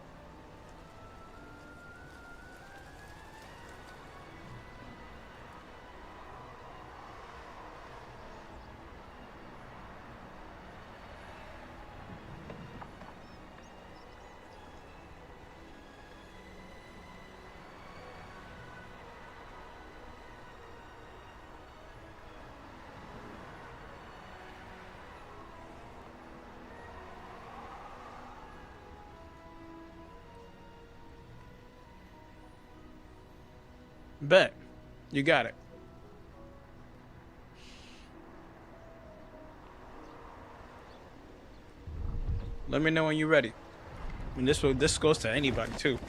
Bet. You got it. Let me know when you're ready. I mean, this goes to anybody too.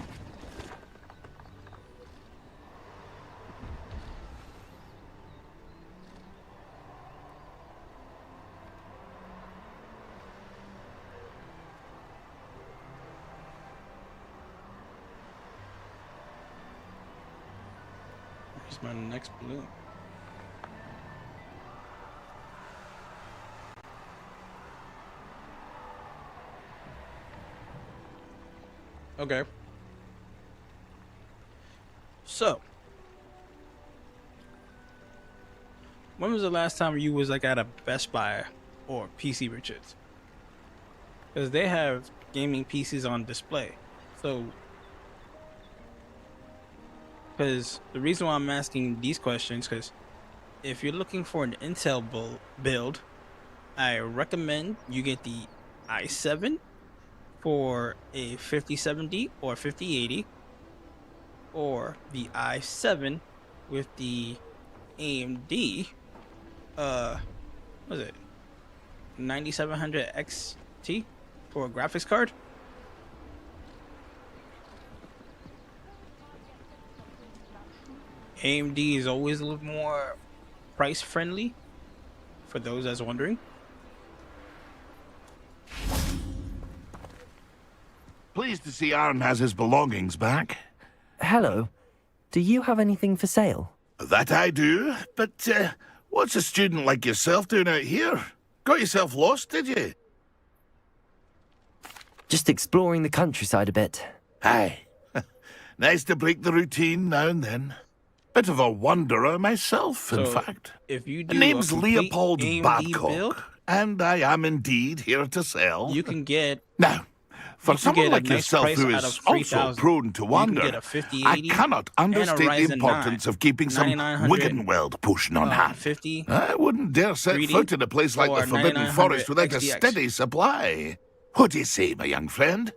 It's my next balloon. Okay. So, when was the last time you was like at a Best Buy or PC Richards? Because they have gaming PCs on display. So, because the reason why I'm asking these questions, because if you're looking for an Intel build, I recommend you get the i7 for a 5070 or 5080, or the i7 with the AMD what is it, 9700 XT for a graphics card. AMD is always a little more price friendly for those that's wondering. Pleased to see Aaron has his belongings back. Hello. Do you have anything for sale? That I do, but what's a student like yourself doing out here? Got yourself lost, did you? Just exploring the countryside a bit. Aye. Nice to break the routine now and then. Bit of a wanderer myself, in fact. If you The do name's a complete Leopold AMD Babcock, build, and I am indeed here to sell. you can get Now, for you can someone get a like nice yourself price who out is of also 3,000. prone to You can wander, get a I 5080 cannot and a understate the Ryzen importance 9, of keeping some 9900, Wiggenweld pushing on hand. 50 I wouldn't dare set 3D foot in a place like or the Forbidden 9900 Forest without a XTX. steady supply. What do you say, my young friend?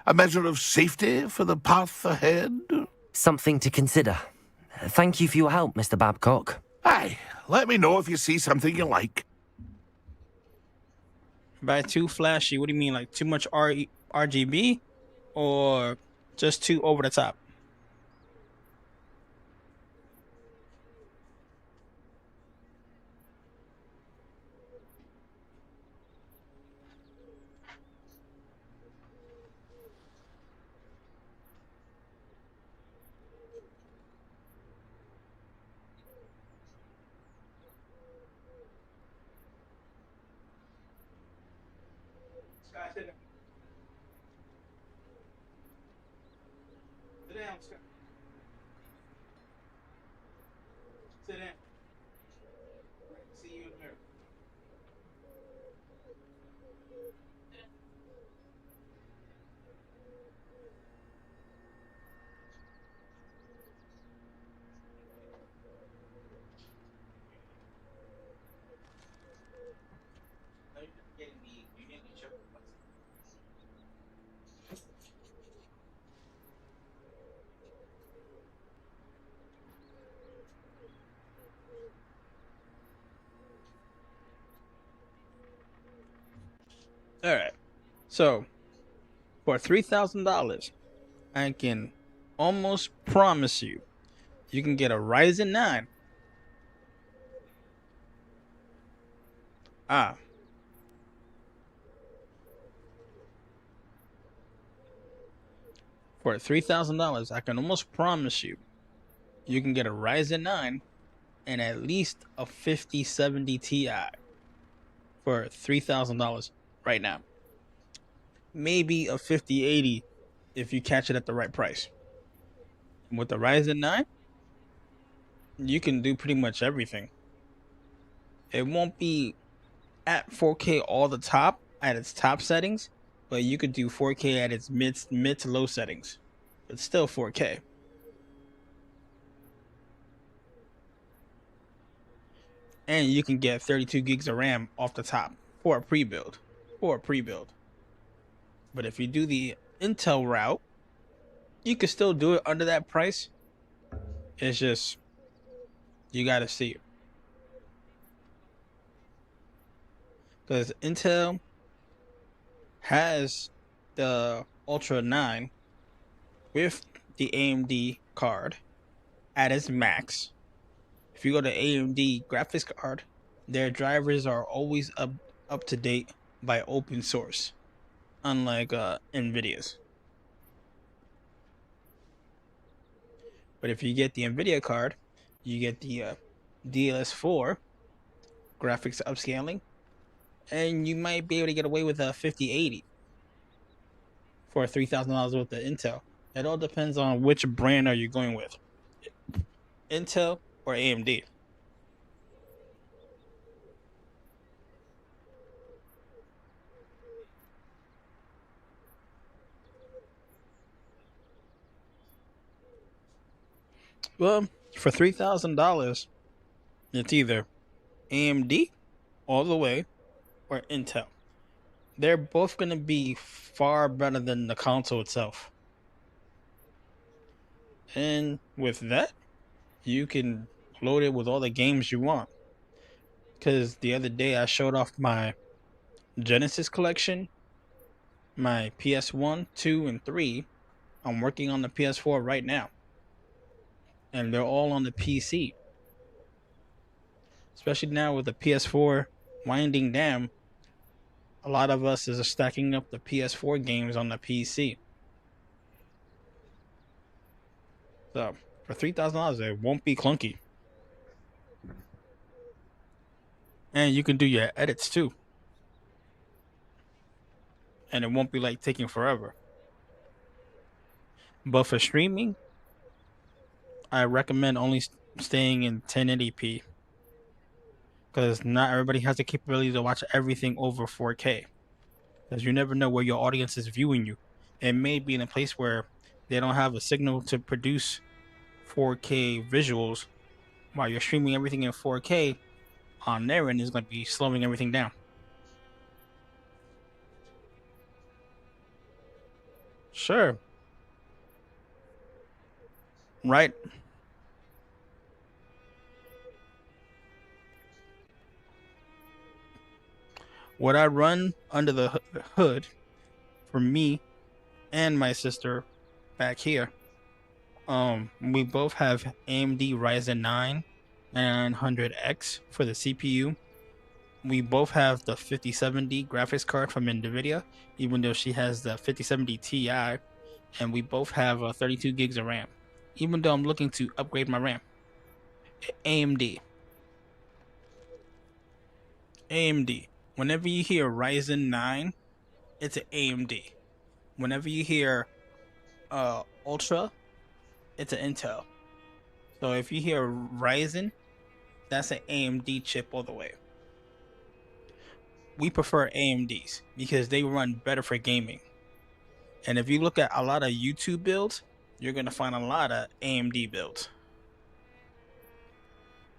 A measure of safety for the path ahead? Something to consider. Thank you for your help, Mr. Babcock. Aye, let me know if you see something you like. By too flashy, what do you mean? Like too much RGB, or just too over the top? Sit down, Scott. Sit down. See you in there. All right. So, for $3,000, I can almost promise you, you can get a Ryzen 9. For $3,000, I can almost promise you, you can get a Ryzen 9 and at least a 5070 Ti for $3,000 right now. Maybe a 5080 if you catch it at the right price. And with the Ryzen 9, you can do pretty much everything. It won't be at 4K all the top at its top settings, but you could do 4K at its mid to low settings. It's still 4K. And you can get 32 gigs of RAM off the top for a pre-build. But if you do the Intel route, you can still do it under that price. It's just, you gotta see it. Because Intel has the Ultra 9 with the AMD card at its max. If you go to AMD graphics card, their drivers are always up to date by open source, unlike NVIDIA's. But if you get the NVIDIA card, you get the DLS4 graphics upscaling, and you might be able to get away with a 5080 for $3,000 worth of Intel. It all depends on which brand are you going with, Intel or AMD. Well, for $3,000, it's either AMD all the way or Intel. They're both going to be far better than the console itself. And with that, you can load it with all the games you want. Because the other day I showed off my Genesis collection, my PS1, 2, and 3. I'm working on the PS4 right now. And they're all on the PC. Especially now with the PS4 winding down, a lot of us is stacking up the PS4 games on the PC. So for $3,000, it won't be clunky. And you can do your edits too. And it won't be like taking forever. But for streaming, I recommend only staying in 1080p. Because not everybody has the capability to watch everything over 4K. Because you never know where your audience is viewing you. It may be in a place where they don't have a signal to produce 4K visuals, while you're streaming everything in 4K on their end is going to be slowing everything down. Sure. Right. What I run under the hood for me and my sister back here, we both have AMD Ryzen 9 900X for the CPU. We both have the 5070 graphics card from NVIDIA, even though she has the 5070 Ti, and we both have 32 gigs of RAM, even though I'm looking to upgrade my RAM. AMD. Whenever you hear Ryzen 9, it's an AMD. Whenever you hear Ultra, it's an Intel. So if you hear Ryzen, that's an AMD chip all the way. We prefer AMDs because they run better for gaming. And if you look at a lot of YouTube builds, you're going to find a lot of AMD builds.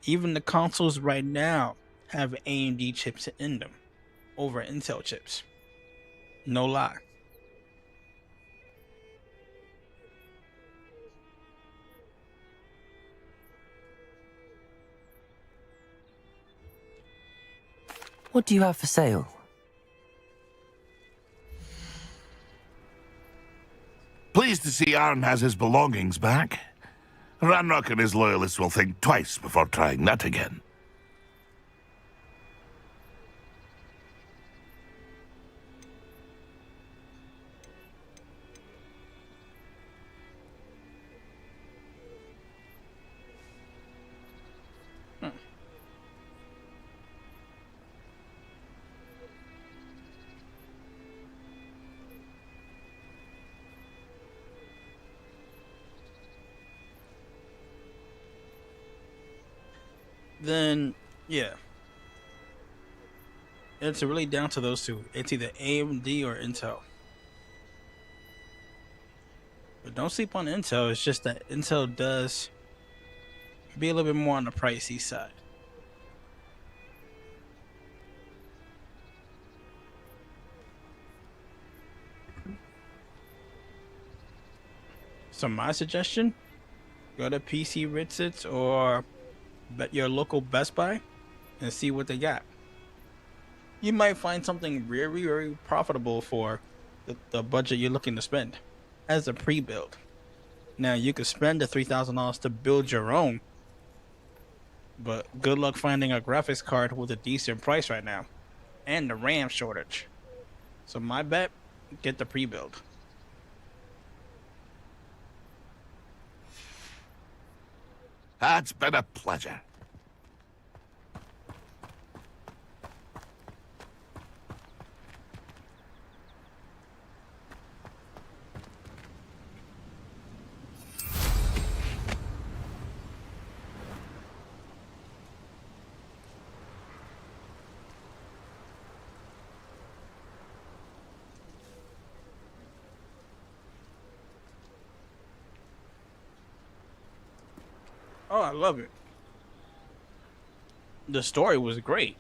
Even the consoles right now have AMD chips in them over Intel chips. No lie. What do you have for sale? Pleased to see Arn has his belongings back. Ranrock and his loyalists will think twice before trying that again. Then, yeah. It's really down to those two. It's either AMD or Intel. But don't sleep on Intel. It's just that Intel does be a little bit more on the pricey side. So my suggestion, go to PC Ritzits or your local Best Buy and see what they got. You might find something very, very profitable for the budget you're looking to spend as a pre-build. Now you could spend the $3,000 to build your own, but good luck finding a graphics card with a decent price right now and the RAM shortage. So my bet, get the pre-build. It's been a pleasure. Oh, I love it. The story was great.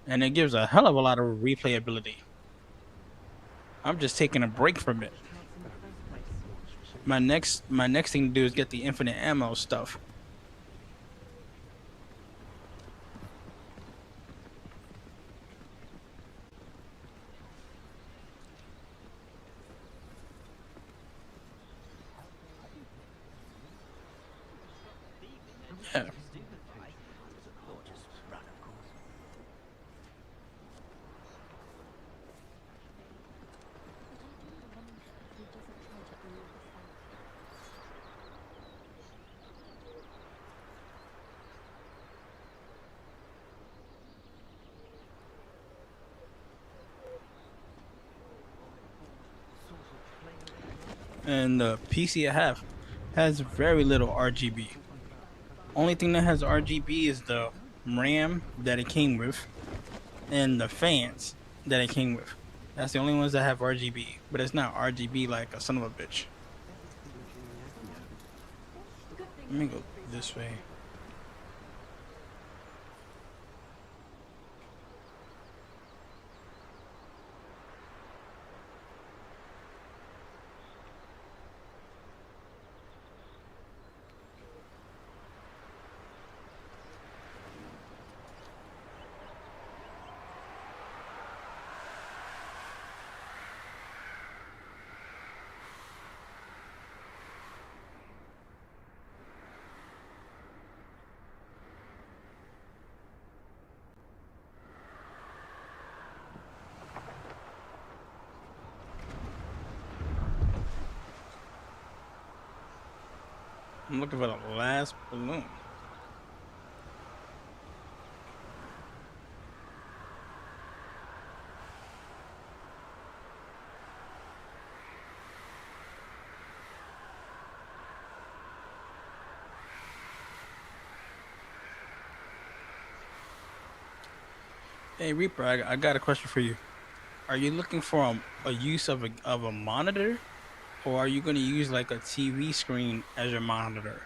And it gives a hell of a lot of replayability. I'm just taking a break from it. My next thing to do is get the infinite ammo stuff. Yeah. And the PC I have has very little RGB. Only thing that has RGB is the RAM that it came with and the fans that it came with. That's the only ones that have RGB, but it's not RGB like a son of a bitch. Let me go this way. I'm looking for the last balloon. Hey Reaper, I got a question for you. Are you looking for a use of a monitor? Or are you going to use like a TV screen as your monitor?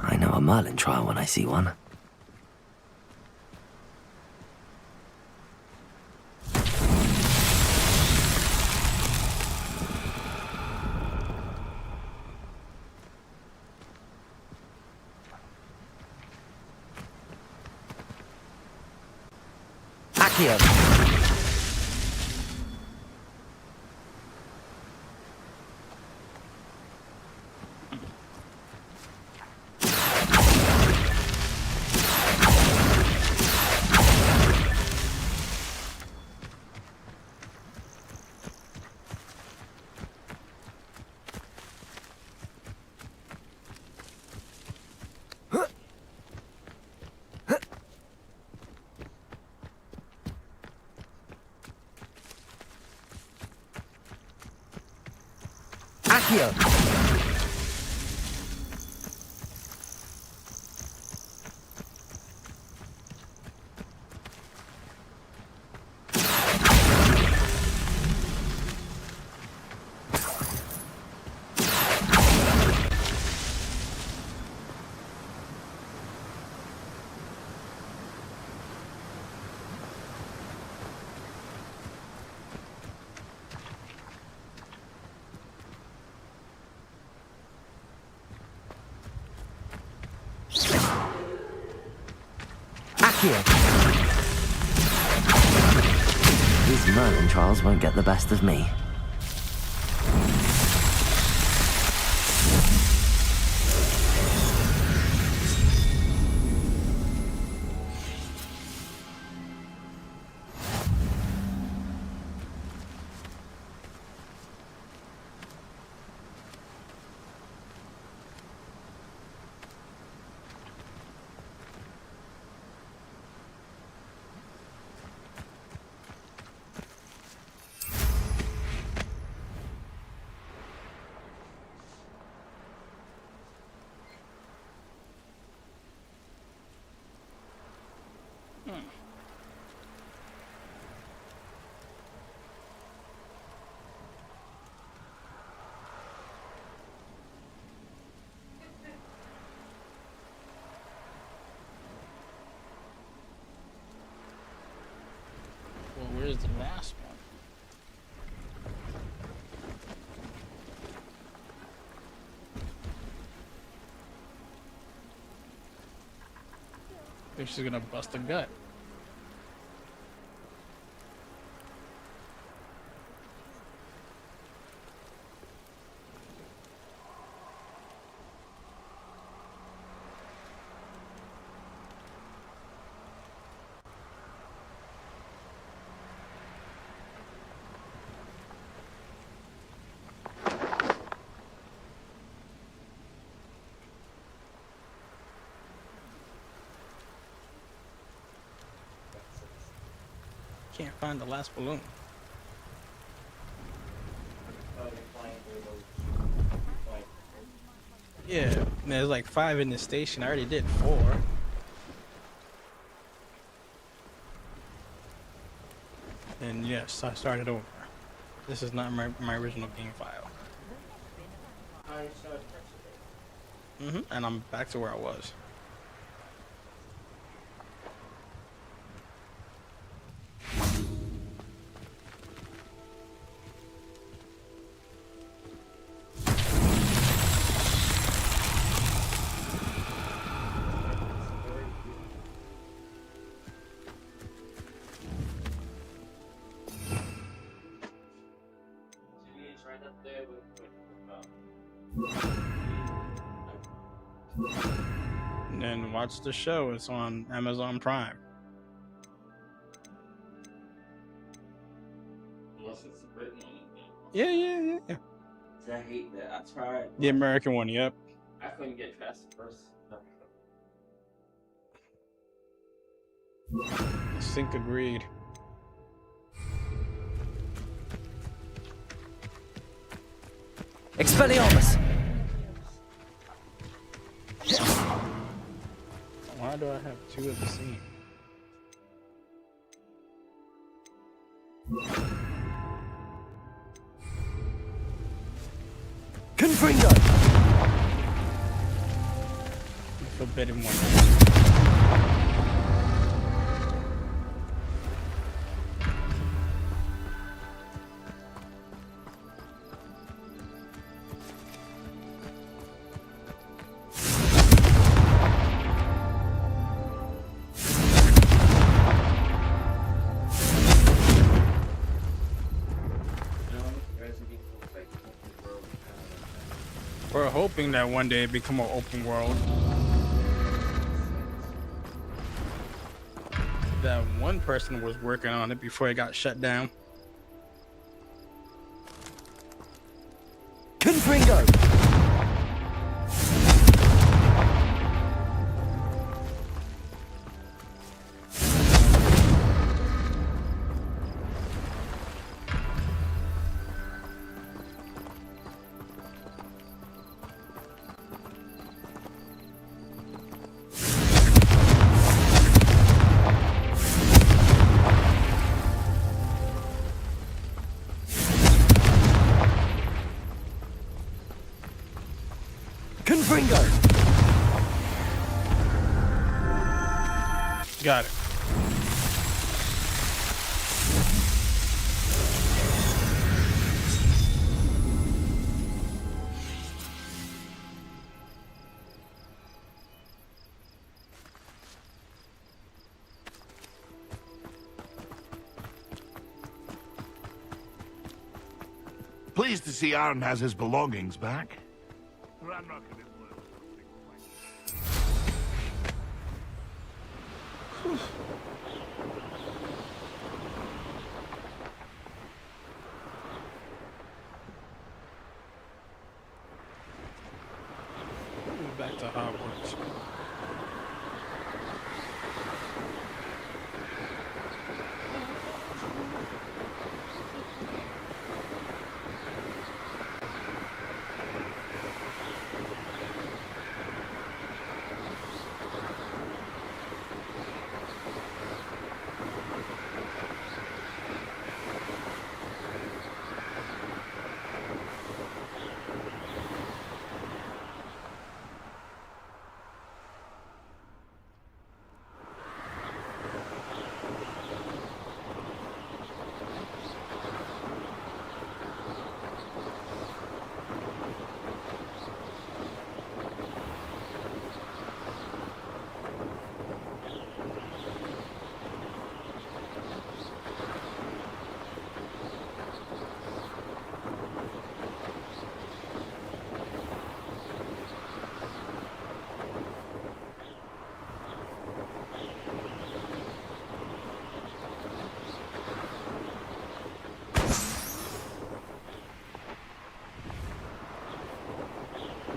I know a Merlin trial when I see one. Accio! Accio! These Merlin trials won't get the best of me. Well, where's the last one? I think she's gonna bust a gut. Can't find the last balloon. Yeah, there's like 5 in the station. I already did 4. And yes, I started over. This is not my original game file. And I'm back to where I was. And then watch the show. It's on Amazon Prime. Unless it's the Britain one. Yeah. I hate that. I tried. The American one, yep. I couldn't get past the first. Sync agreed. Expelliarmus! Why do I have 2 of the same? Confringo! Forbidden one. We're hoping that one day it become an open world. That one person was working on it before it got shut down. Confringo! Confringo! Got it. Pleased to see Arn has his belongings back. Ranrock and his Back to Hogwarts.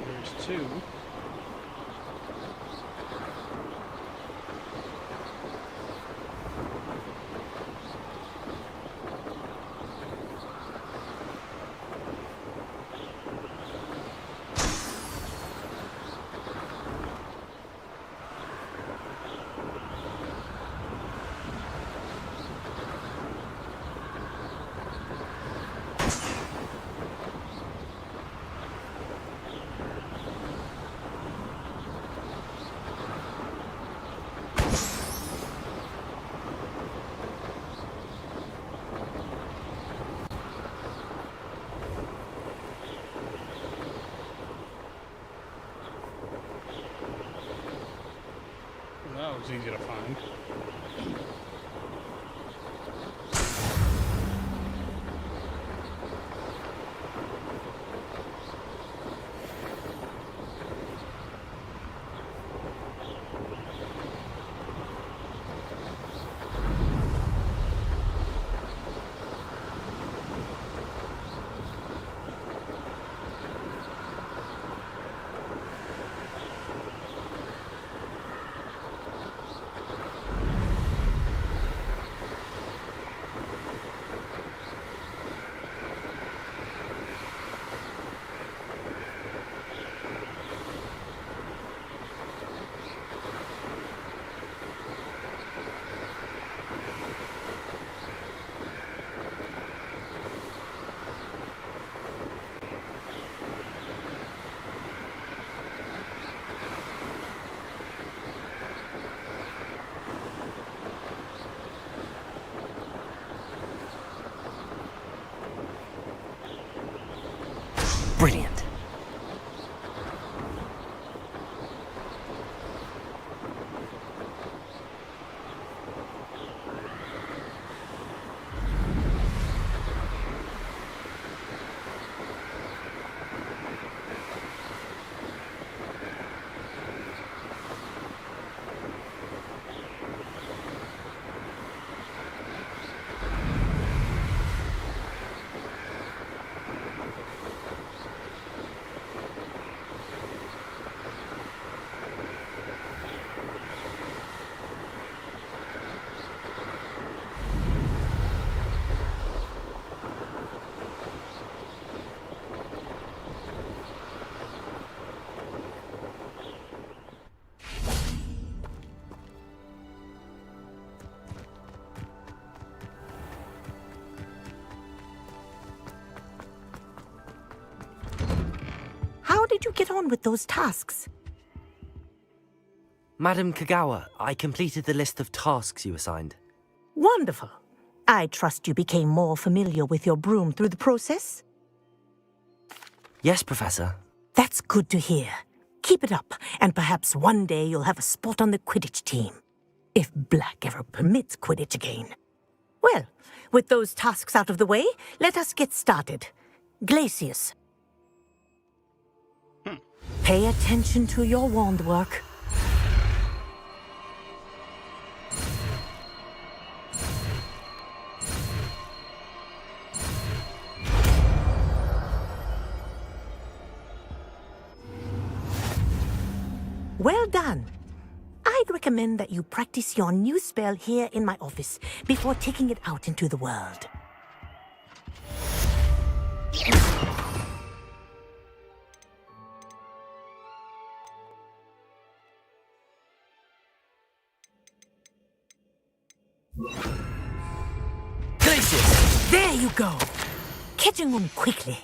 There's two. That was easy to find. Brilliant. How did you get on with those tasks? Madam Kagawa, I completed the list of tasks you assigned. Wonderful. I trust you became more familiar with your broom through the process? Yes, Professor. That's good to hear. Keep it up, and perhaps one day you'll have a spot on the Quidditch team. If Black ever permits Quidditch again. Well, with those tasks out of the way, let us get started. Glacius. Pay attention to your wand work. Well done. I'd recommend that you practice your new spell here in my office before taking it out into the world. Glacius! There you go! Catching on quickly.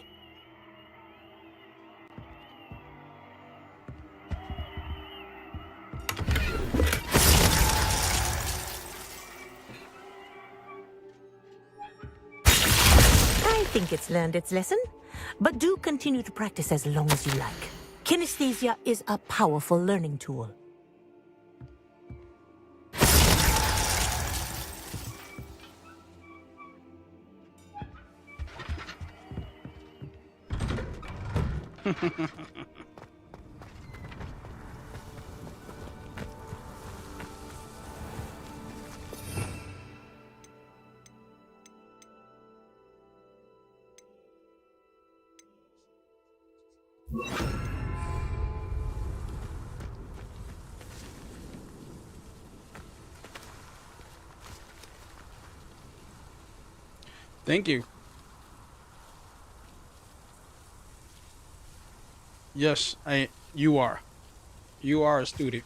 I think it's learned its lesson, but do continue to practice as long as you like. Kinesthesia is a powerful learning tool. Thank you. Yes, you are. You are a student.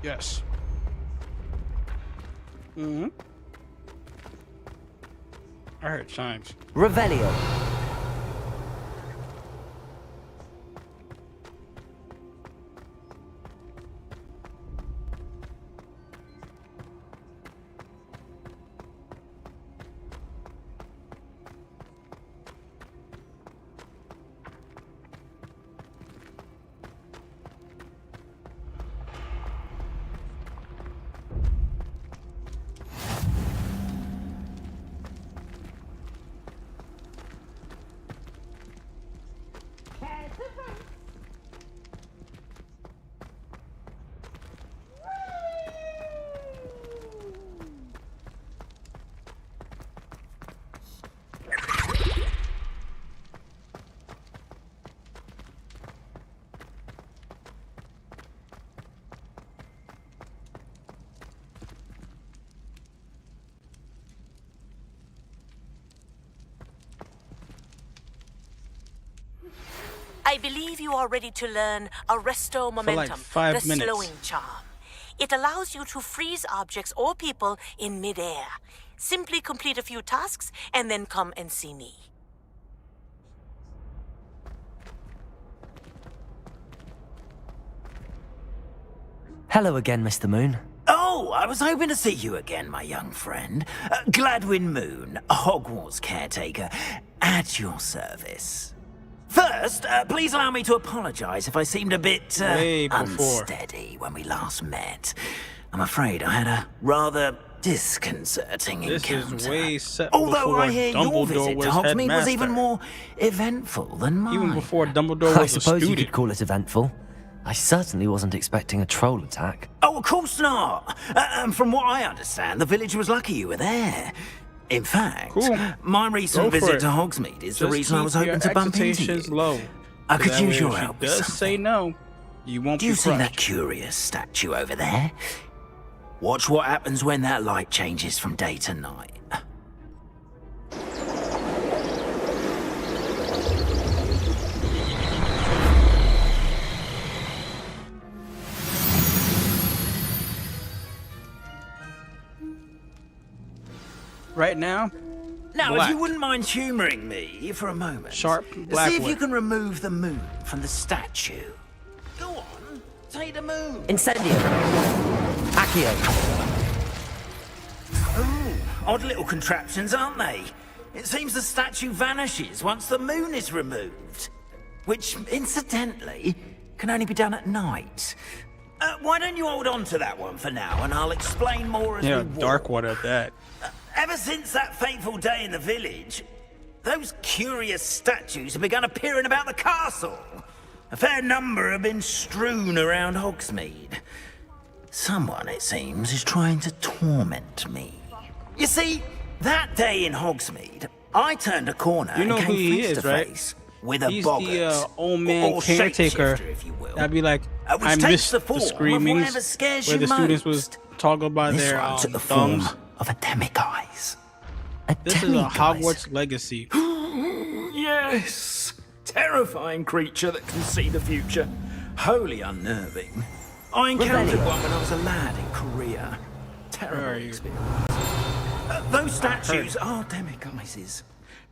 Yes. Mm-hmm. I heard chimes. Revelio. I believe you are ready to learn Arresto Momentum, like 5 the minutes. slowing charm. It allows you to freeze objects or people in midair. Simply complete a few tasks and then come and see me. Hello again, Mr. Moon. Oh, I was hoping to see you again, my young friend. Gladwin Moon, Hogwarts Caretaker, at your service. First, please allow me to apologize if I seemed a bit unsteady when we last met. I'm afraid I had a rather disconcerting encounter. This is way set Although before I hear your Dumbledore visit was to Hogsmeade was headmaster. even more eventful than mine. Even before Dumbledore I was a suppose you student. could call it eventful. I certainly wasn't expecting a troll attack. Oh, of course not. From what I understand, the village was lucky you were there. In fact, my recent visit to Hogsmeade is the reason I was hoping to bump into you. Low, I could That use way your if she help with does something. say no, you won't Do be you see crushed. that curious statue over there? Watch what happens when that light changes from day to night. Right now, Now, black. if you wouldn't mind humouring me for a moment. Sharp black See if you wood. can remove the moon from the statue. Go on, take the moon. Incendio. Accio. Ooh, odd little contraptions, aren't they? It seems the statue vanishes once the moon is removed. Which, incidentally, can only be done at night. Why don't you hold on to that one for now, and I'll explain more as we Yeah, walk. dark water at that. Ever since that fateful day in the village, those curious statues have begun appearing about the castle. A fair number have been strewn around Hogsmeade. Someone, it seems, is trying to torment me. You see, that day in Hogsmeade, I turned a corner You know and who came he face is, to right? face with a He's boggart, the old man or caretaker. shapeshifter, if you will. That'd be like, Which I takes missed the the form of screamings whatever scares where you the students most. was toggled by This their one took the form thumbs. of a demiguise. This is a Hogwarts legacy. Yes! Terrifying creature that can see the future. Wholly unnerving. I encountered one when I was a lad in Korea. Terrible experience. Those statues are demiguises.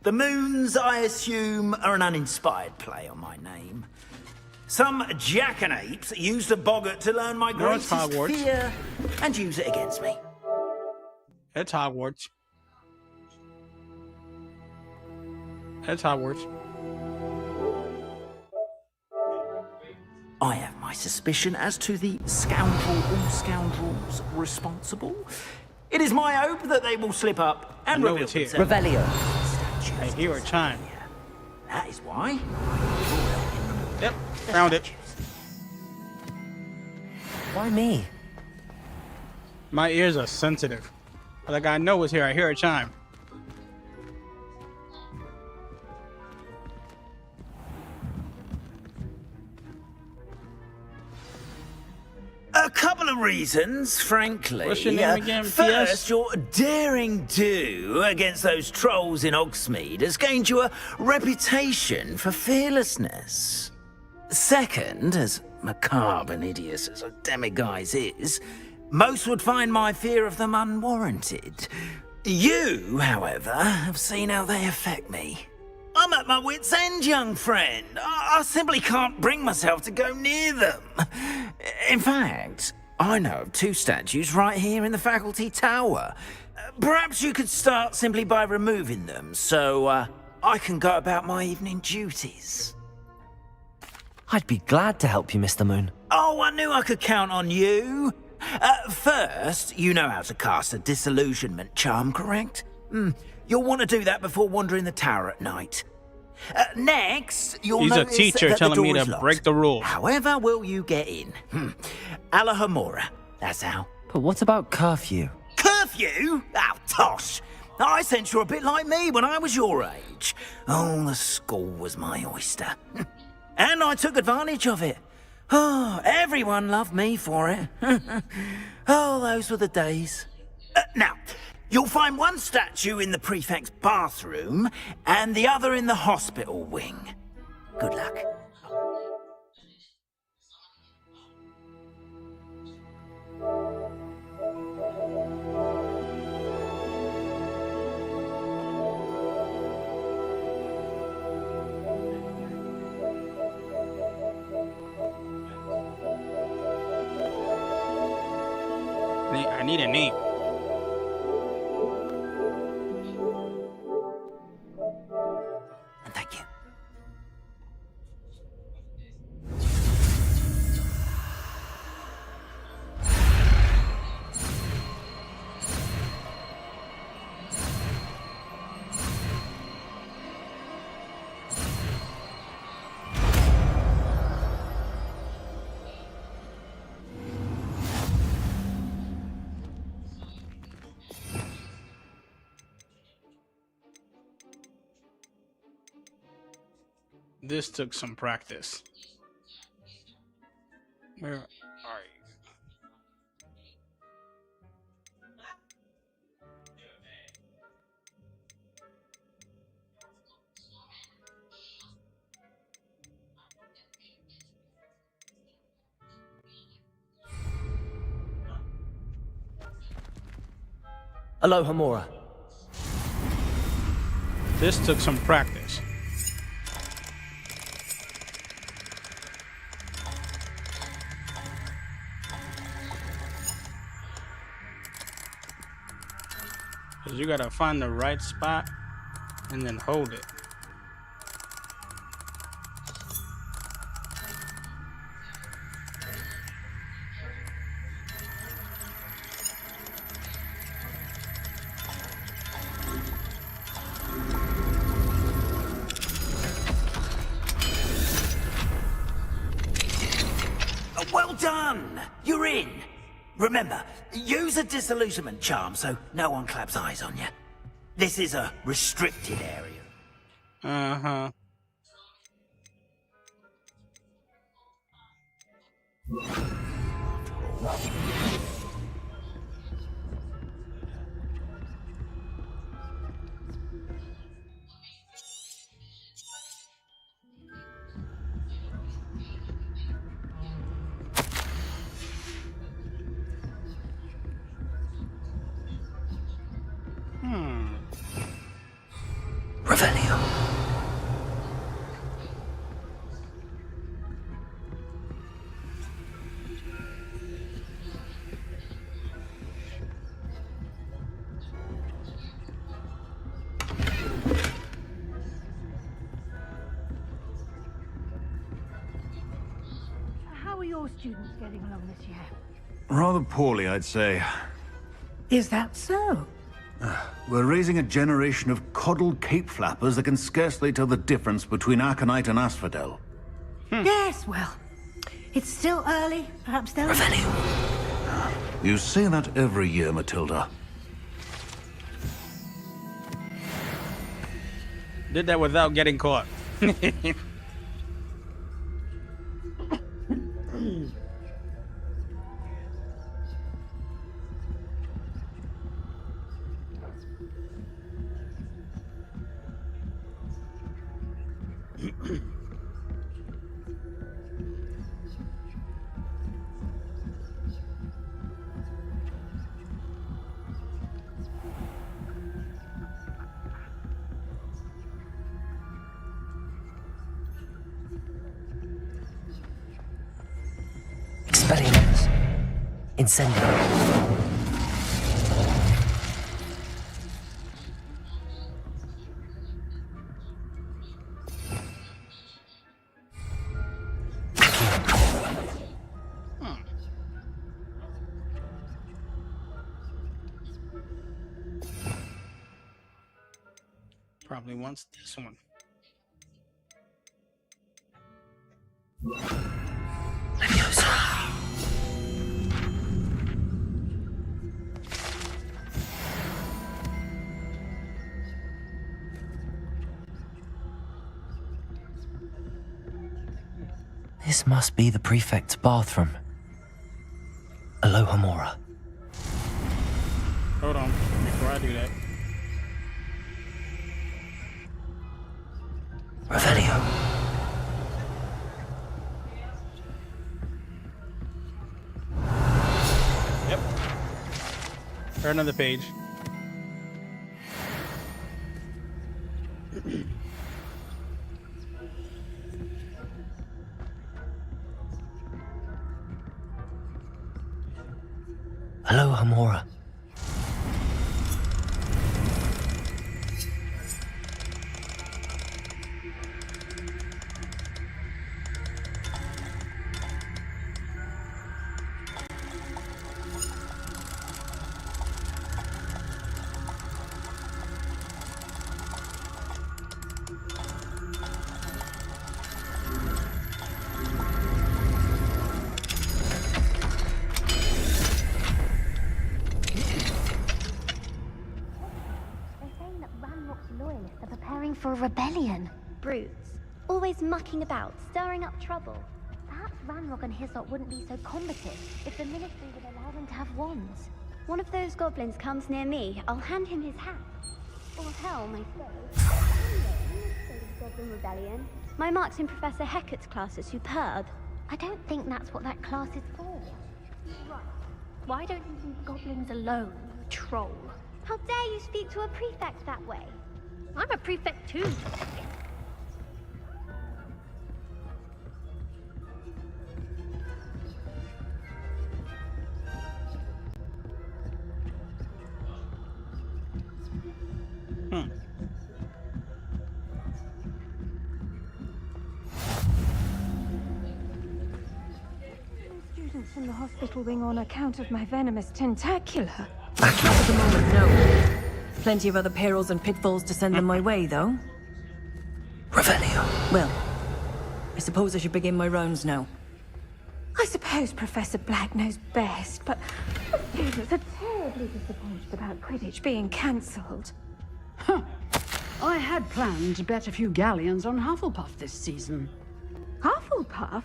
The moons, I assume, are an uninspired play on my name. Some jackanapes used a boggart to learn my No, it's greatest Hogwarts. fear and use it against me. It's Hogwarts. It's Hogwarts. I have my suspicion as to the scoundrel or scoundrels responsible. It is my hope that they will slip up and I know reveal it's here. themselves. Revelio. I hear a chime. That is why. Yep, found it. Why me? My ears are sensitive. Like I know it's here. I hear a chime. A couple of reasons, frankly. What's your name again, First, PS? your daring do against those trolls in Hogsmeade has gained you a reputation for fearlessness. Second, as macabre and hideous as a demiguise is, most would find my fear of them unwarranted. You, however, have seen how they affect me. I'm at my wit's end, young friend. I simply can't bring myself to go near them. In fact, I know of two statues right here in the faculty tower. Perhaps you could start simply by removing them, so I can go about my evening duties. I'd be glad to help you, Mr. Moon. Oh, I knew I could count on you. First, you know how to cast a disillusionment charm, correct? You'll want to do that before wandering the tower at night. Next, you'll He's a notice teacher that telling the me door to is locked. break the rules. However will you get in? Alahomora, that's how. But what about curfew? Curfew? Oh, tosh. I sense you're a bit like me when I was your age. Oh, the school was my oyster. And I took advantage of it. Oh, everyone loved me for it. Oh, those were the days. Now, you'll find one statue in the prefect's bathroom and the other in the hospital wing. Good luck. I need a name. Thank you. This took some practice. Where are you? Alohomora. This took some practice. Because you gotta find the right spot and then hold it. Well done! You're in! Remember, use a disillusionment charm so no one claps eyes on you. This is a restricted area. Uh-huh. Revelio. How are your students getting along this year? Rather poorly, I'd say. Is that so? We're raising a generation of coddled cape flappers that can scarcely tell the difference between aconite and asphodel. Yes, well, it's still early. Perhaps they'll... You say that every year, Matilda. Did that without getting caught. Expelliarmus. Incendio. Probably wants this one. This must be the prefect's bathroom. Alohomora. Hold on, before I do that. Revelio. Yep. Or another page. Alohomora. For a rebellion. Brutes. Always mucking about, stirring up trouble. Perhaps Ranrock and his lot wouldn't be so combative if the ministry would allow them to have wands. One of those goblins comes near me, I'll hand him his hat. Or hell, my Goblin Rebellion. My marks in Professor Hecat's class are superb. I don't think that's what that class is for. Right. Why don't you leave goblins alone, troll? How dare you speak to a prefect that way? I'm a prefect too. Students in the hospital wing on account of my venomous tentacular. At the moment, no. Plenty of other perils and pitfalls to send them my way, though. Revelio. Well, I suppose I should begin my rounds now. I suppose Professor Black knows best, but the students are terribly disappointed about Quidditch being cancelled. Huh. I had planned to bet a few galleons on Hufflepuff this season. Hufflepuff?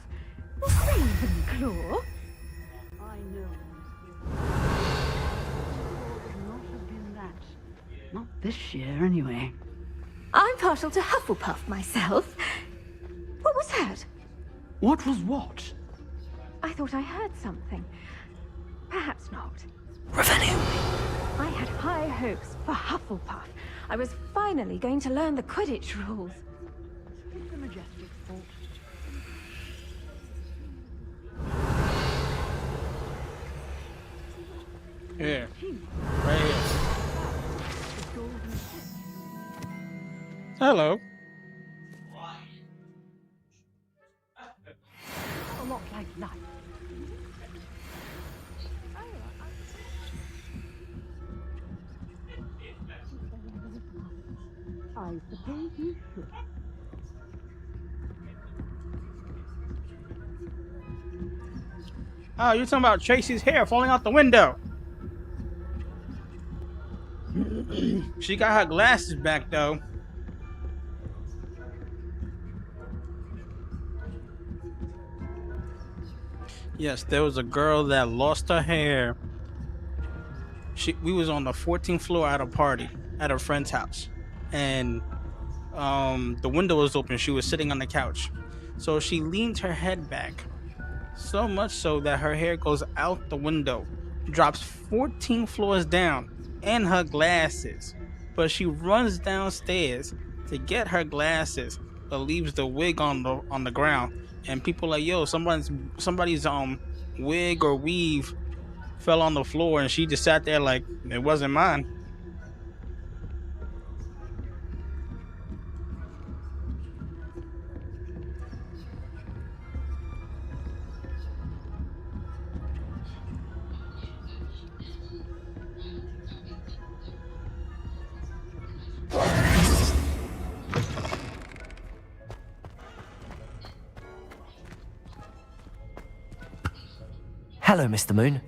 Ravenclaw? I know. Would not have been that. Not this year, anyway. I'm partial to Hufflepuff myself. What was that? What was what? I thought I heard something. Perhaps not. Revelio. I had high hopes for Hufflepuff. I was finally going to learn the Quidditch rules. It's a majestic thought. Here. Right here. Hello. A lot like life. I suppose you should. Oh, you're talking about Tracy's hair falling out the window. She got her glasses back though. Yes, there was a girl that lost her hair. We was on the 14th floor at a party at a friend's house, and the window was open. She was sitting on the couch, so she leaned her head back, so much so that her hair goes out the window, drops 14 floors down, and her glasses. But she runs downstairs to get her glasses, but leaves the wig on the ground. And people are like, yo, somebody's wig or weave fell on the floor, and she just sat there like it wasn't mine. Hello, Mr. Moon.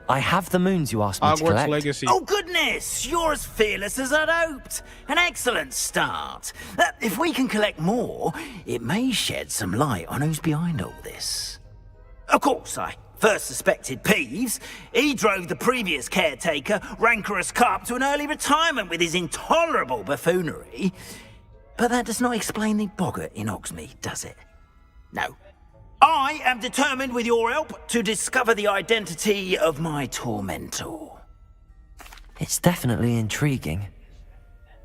I have the moons you asked me to collect. Hogwarts Legacy. Oh, goodness! You're as fearless as I'd hoped. An excellent start. If we can collect more, it may shed some light on who's behind all this. Of course, I first suspected Peeves. He drove the previous caretaker, Rancorous Carp, to an early retirement with his intolerable buffoonery. But that does not explain the boggart in Hogsmeade, does it? No. I am determined, with your help, to discover the identity of my tormentor. It's definitely intriguing.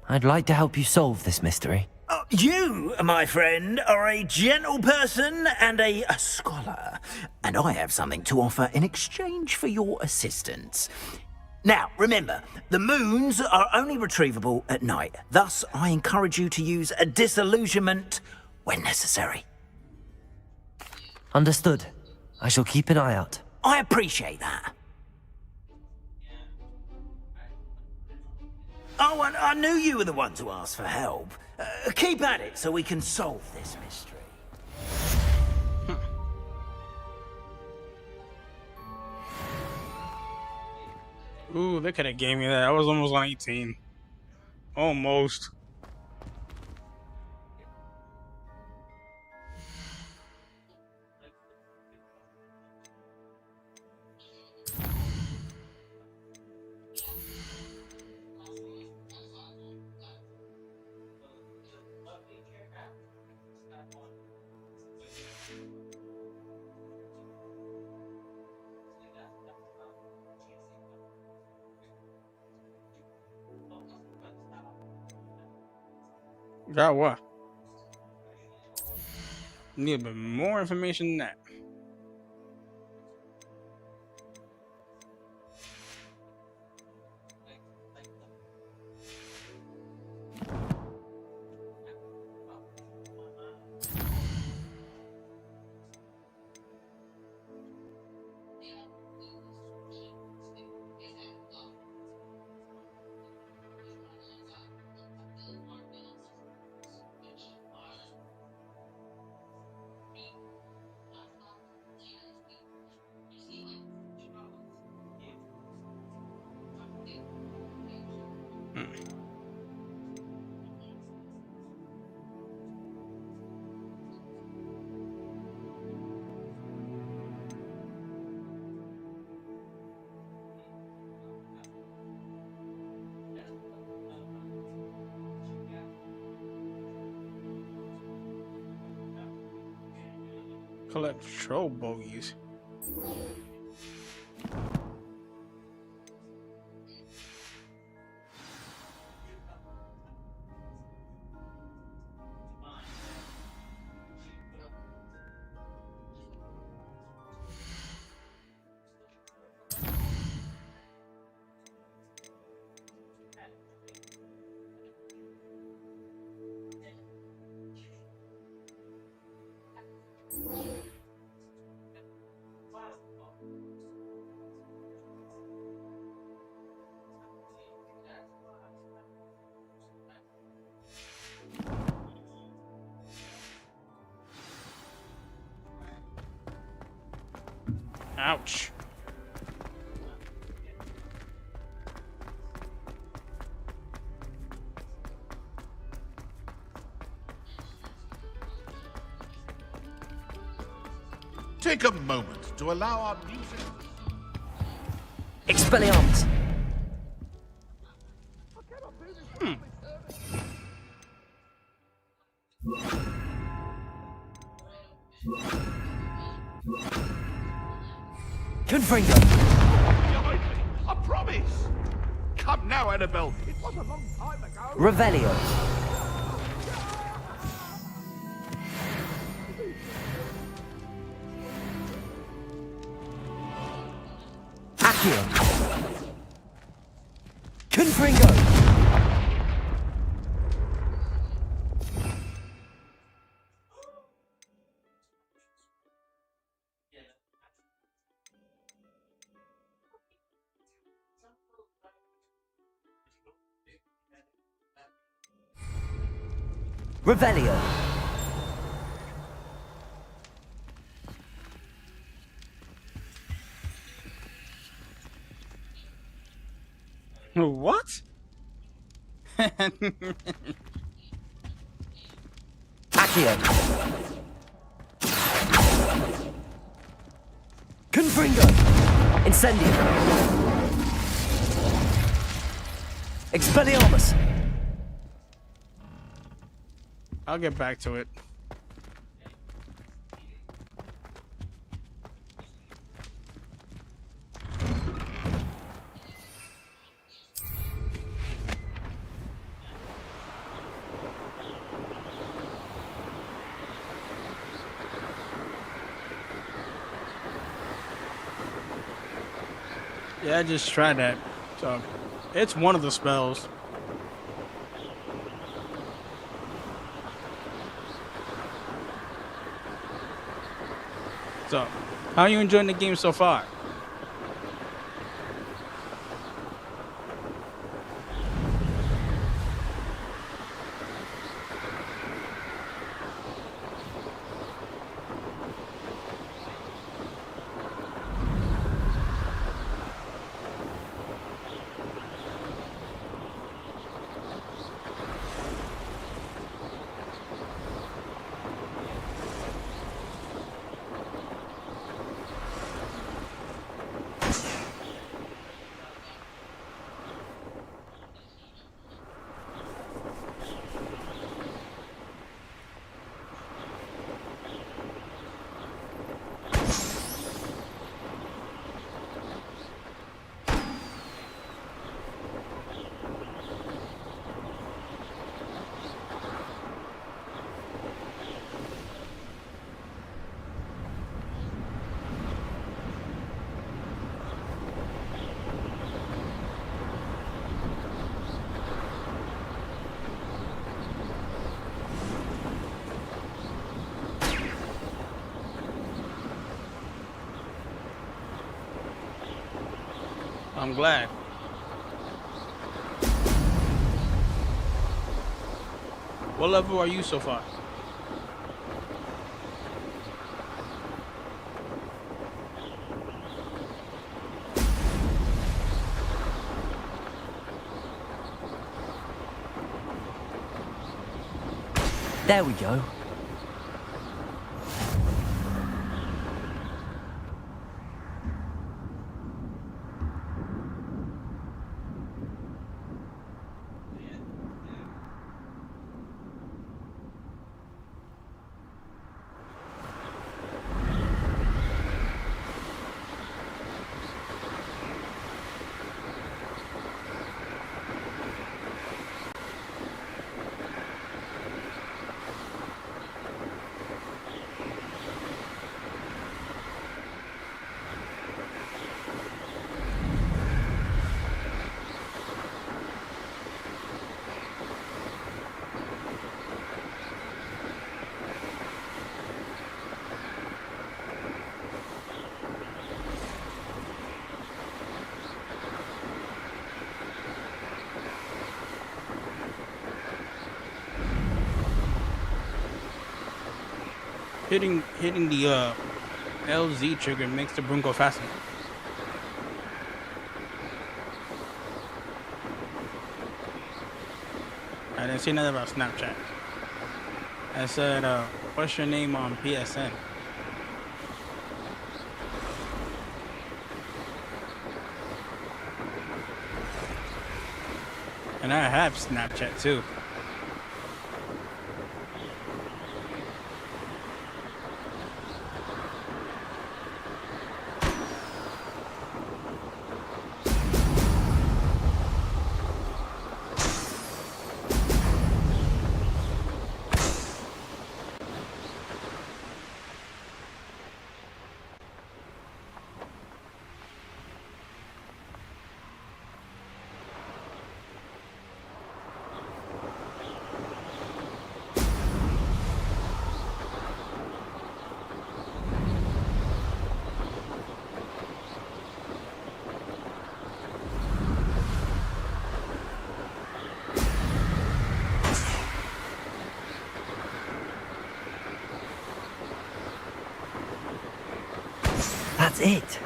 I'd like to help you solve this mystery. You, my friend, are a gentle person and a scholar, and I have something to offer in exchange for your assistance. Now, remember, the moons are only retrievable at night. Thus, I encourage you to use a disillusionment when necessary. Understood. I shall keep an eye out. I appreciate that. Oh, and I knew you were the one to ask for help. Keep at it so we can solve this mystery. Ooh, they could have gave me that. I was almost on 18. Almost. Got what? Need a bit more information than that. Collect patrol bogies. Ouch. Take a moment to allow our music. Expelliarmus! Confringo! Behind me, I promise! Come now, Annabelle. It was a long time ago. Revelio! Accio! Confringo! Revelio! What? Accio! Confringo! Incendio! Expelliarmus! I'll get back to it. Yeah, I just tried that. So, it's one of the spells. So, how are you enjoying the game so far? I'm glad. What level are you so far? There we go. Hitting the LZ trigger makes the broom go faster. I didn't say nothing about Snapchat. I said, what's your name on PSN? And I have Snapchat too. That's it.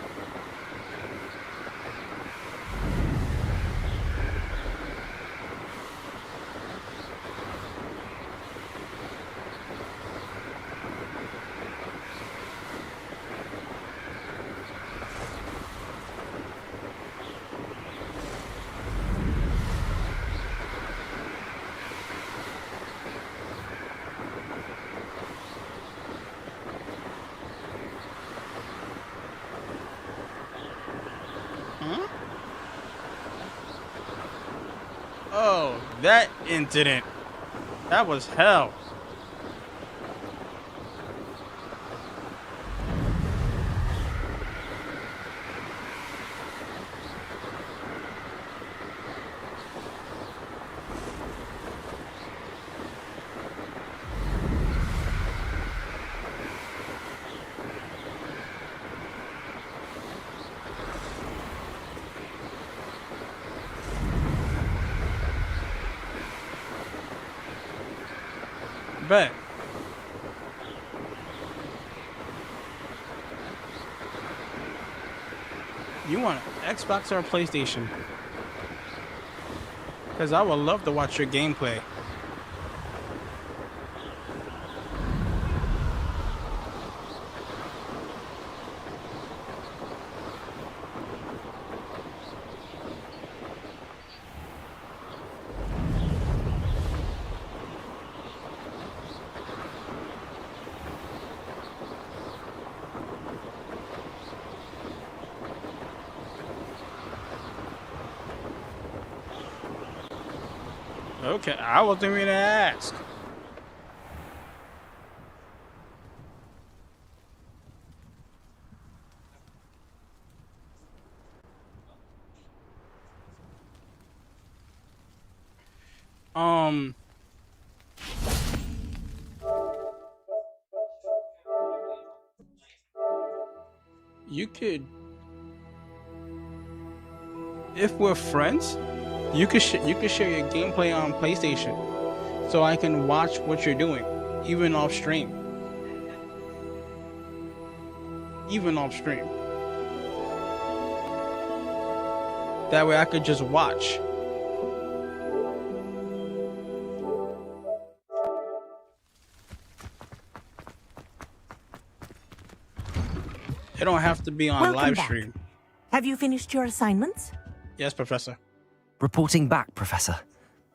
Oh, that incident. That was hell. Bet. You want an Xbox or a PlayStation? Because I would love to watch your gameplay. Okay, I wasn't even gonna ask. You could If we're friends, you could share your gameplay on PlayStation, so I can watch what you're doing, even off stream. That way I could just watch. It don't have to be on Welcome live back. stream. Have you finished your assignments? Yes, Professor. Reporting back, Professor.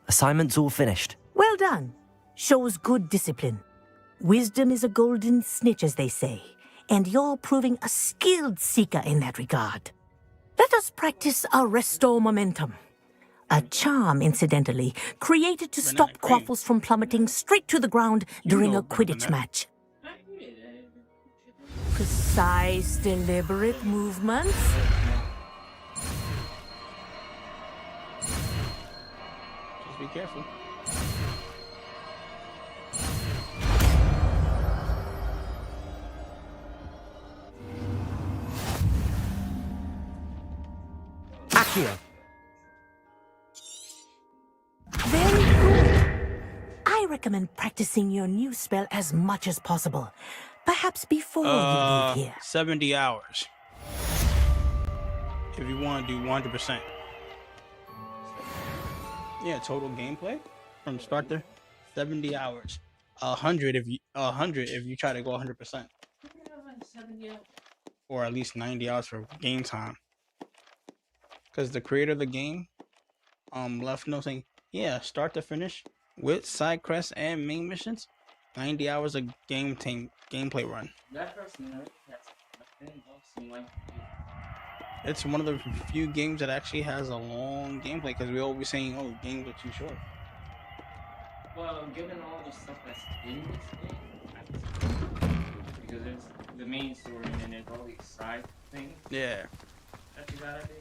Assignment's all finished. Well done. Shows good discipline. Wisdom is a golden snitch, as they say, and you're proving a skilled seeker in that regard. Let us practice our restore momentum. A charm, incidentally, created to stop quaffles from plummeting straight to the ground during a Quidditch match. Precise, deliberate movements. Just be careful. Accio. Very good. I recommend practicing your new spell as much as possible. Perhaps before you leave here. 70 hours. If you want to do 100%. Yeah, total gameplay from start to 70 hours. 100 if you try to go 100%. Or at least 90 hours for game time. Because the creator of the game left note saying, yeah, start to finish with side quests and main missions, 90 hours of gameplay run. That person don't seem like It's one of the few games that actually has a long gameplay, because we always saying, oh, games are too short. well, given all the stuff that's in this game, because there's the main story and then there's all these side things. Yeah. That's you gotta do.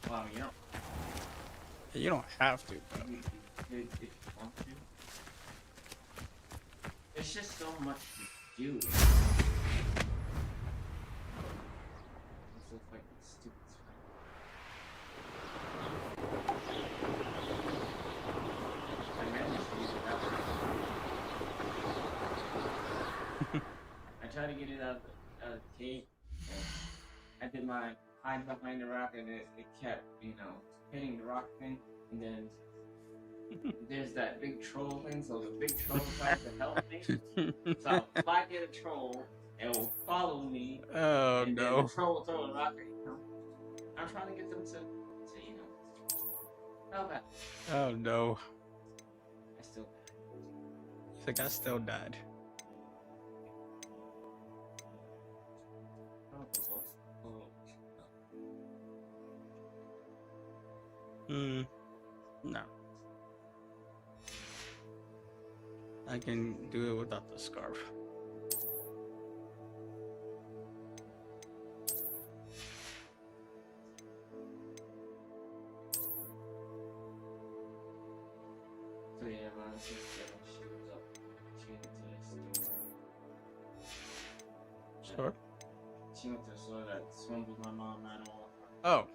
Well, You don't have to. But... if you want to. It's just so much to do. It's like stupid stuff. I managed to use it that way. I tried to get it out of the cave. I did my hide behind the rock and it kept, hitting the rock thing, and then there's that big troll thing, so the big troll tries to help me. So I'll fly at a troll, and will follow me. Oh, and no. Then the troll will throw a rock at you. I'm trying to get them to help out. Oh, no. I still died. It's like I still died. No. I can do it without the scarf. So yeah, my sister, she was up. She went to the store. Store? She went to the store that swindled my mom out of all Oh.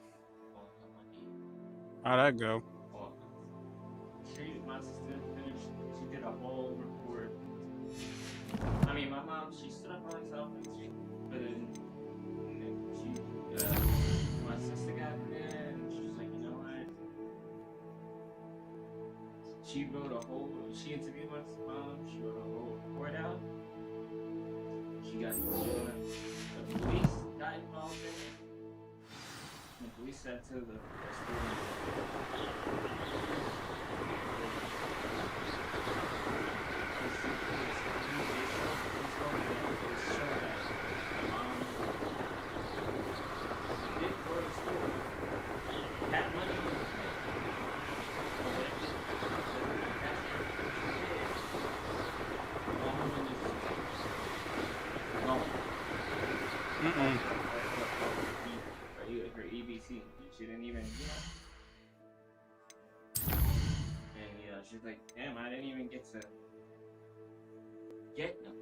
How'd that go? My sister finished. She did a whole report. I mean, my mom, she stood up for herself, but then my sister got in there, and she was like, you know what? She wrote a whole. She interviewed my mom. She wrote a whole report out. She got the police got involved in it. The police said to the her EBC. She didn't even, and she's like, damn, I didn't even get to get them.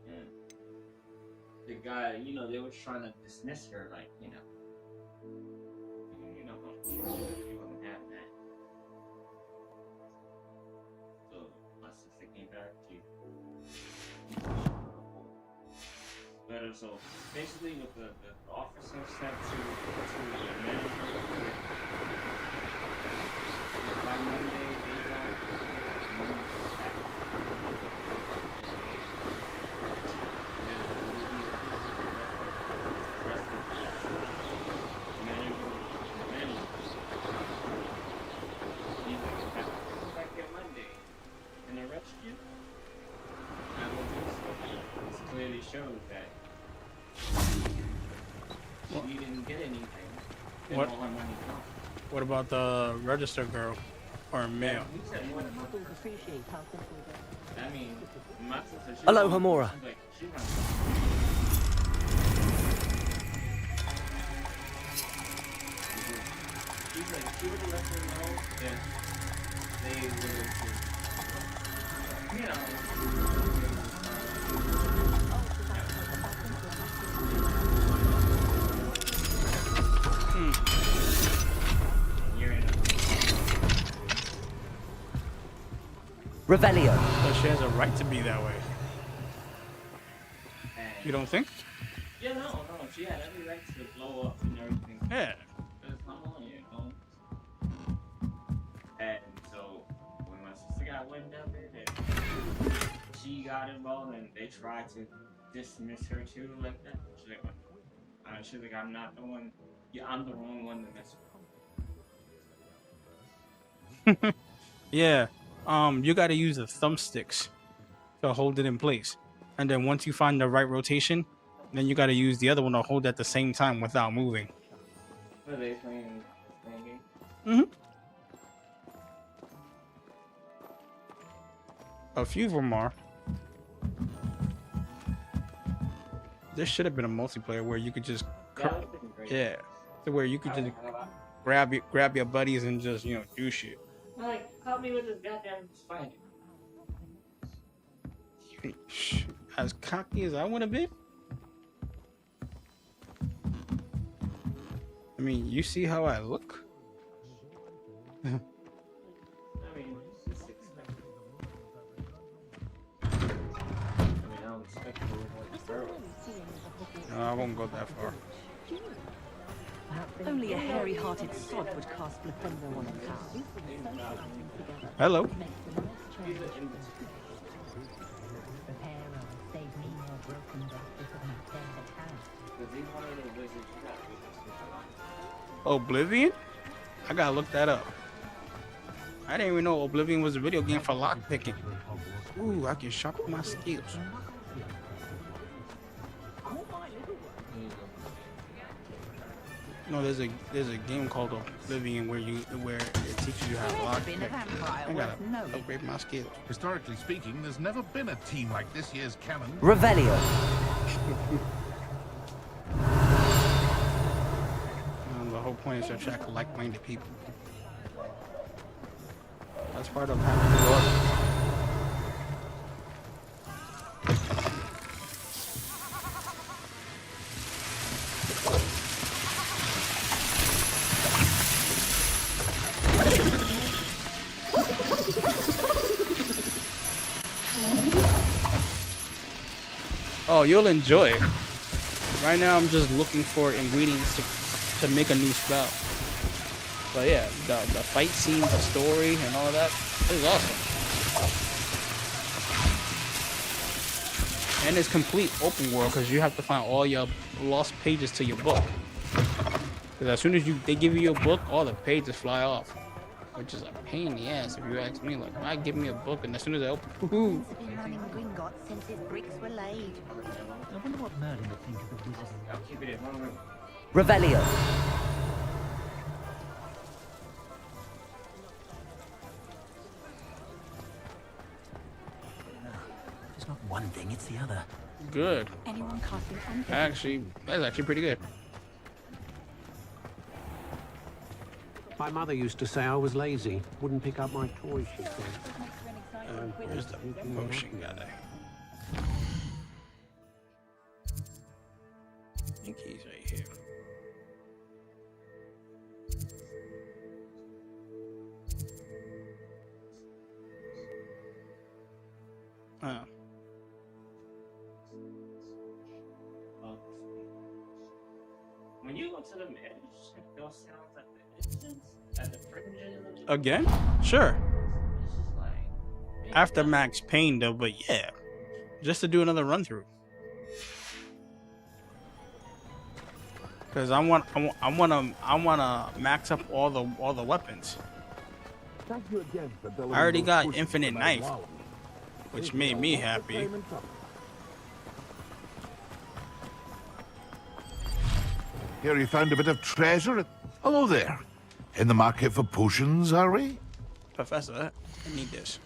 And the guy, they were trying to dismiss her, like, You won't have that. So let's just thinking back to. But so basically, what the officer said to the manager, by Monday they don't move back. Clearly shows that she didn't get anything. What? All her money gone. What about the register girl or male? I mean, my sister, she Hello, was- Hamura. she's like, she would have let her know that they would have, Revelio. But she has a right to be that way. You don't think? Yeah, no, she had every right to blow up and everything. Yeah. It's not on you, know? And so, when my sister got wind of it, and she got involved, and they tried to dismiss her too, like that. She's like, I'm not the one. Yeah, I'm the wrong one to mess with. Yeah. You got to use the thumbsticks to hold it in place, and then once you find the right rotation, then you got to use the other one to hold at the same time without moving. Are they playing game? Mm-hmm. A few of them are. There should have been a multiplayer where you could just, yeah, to where you could just grab your buddies and just do shit. Like, help me with this goddamn spider. As cocky as I want to be. I mean, you see how I look? I mean, it's just expected. I don't expect you to avoid the girl. No, I won't go that far. Only a hairy-hearted sod would cast Blefendo on a cow. Hello. Oblivion? I gotta look that up. I didn't even know Oblivion was a video game for lockpicking. Ooh, I can sharpen my skills. No, there's a game called Oblivion where it teaches you how to lockpick. I gotta upgrade my skills. Historically speaking, there's never been a team like this year's canon. Revelio. The whole point is to attract like-minded people. That's part of having a daughter. Oh, you'll enjoy it. Right now, I'm just looking for ingredients to make a new spell. But yeah, the fight scene, the story, and all that is awesome. And it's complete open world because you have to find all your lost pages to your book. Because as soon as they give you your book, all the pages fly off, which is a pain in the ass if you ask me. Like, why give me a book and as soon as I open, woohoo! Gringotts since his bricks were laid. I wonder what Merlin would think of the wizard. I'll keep it in one room. Revelio. It's not one thing, it's the other. Good. Anyone casting Actually, that's actually pretty good. My mother used to say I was lazy, wouldn't pick up my toys, she said. Where's the potion guy? I think he's right here. to the edge? It still sounds like the distance at the fringes. Again? Sure. It's just like After Max Payne, though, but yeah. Just to do another run through. Because I wanna max up all the weapons. Thank you again for building I already those got bushes infinite for my knife, wallet. which made me happy. Here you found a bit of treasure. Hello there. In the market for potions, are we? Professor, I need this.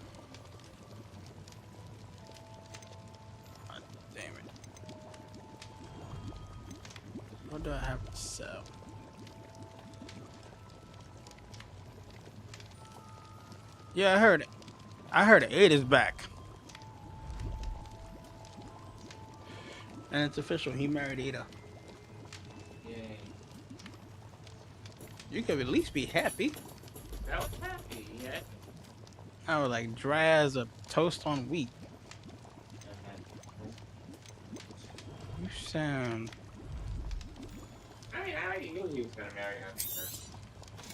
God damn it. What do I have to sell? Yeah, I heard it. I heard Ada's back. And it's official, he married Ada. Yay. You could at least be happy. I was happy, yeah. I was like dry as a toast on wheat. You sound... I mean, I already knew he was gonna marry her.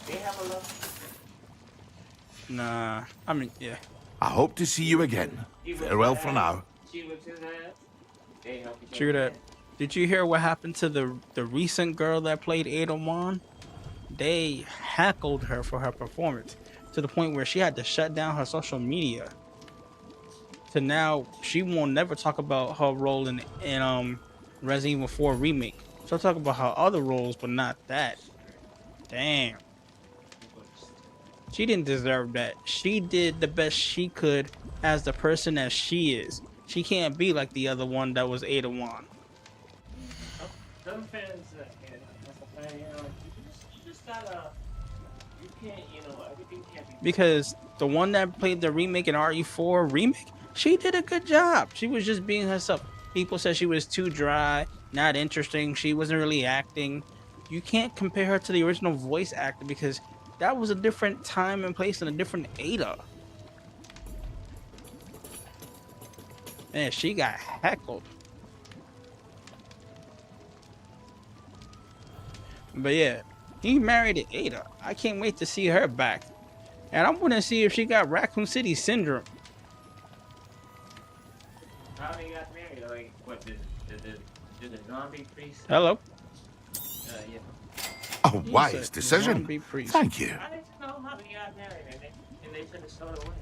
They have a love. Nah, I mean, yeah. I hope to see you again. Farewell for now. She whips his ass. They help each True other. that. Did you hear what happened to the recent girl that played Ada Wong? They heckled her for her performance to the point where she had to shut down her social media. To now, she will never talk about her role in Resident Evil 4 remake. She'll talk about her other roles, but not that. Damn. She didn't deserve that. She did the best she could as the person that she is. She can't be like the other one that was Ada Wong. Some fans, that's a fan, you know, you just gotta, you can't, you know, everything can't be. Because the one that played the remake in RE4 remake, she did a good job. She was just being herself. People said she was too dry, not interesting. She wasn't really acting. You can't compare her to the original voice actor because that was a different time and place and a different Ada. Man, she got heckled. But yeah, he married Ada. I can't wait to see her back. And I want to see if she got Raccoon City syndrome. How they got married? Like, what, did the zombie priest? Hello? Yeah. A wise decision. Thank you. I didn't know how they got married and they took it so away.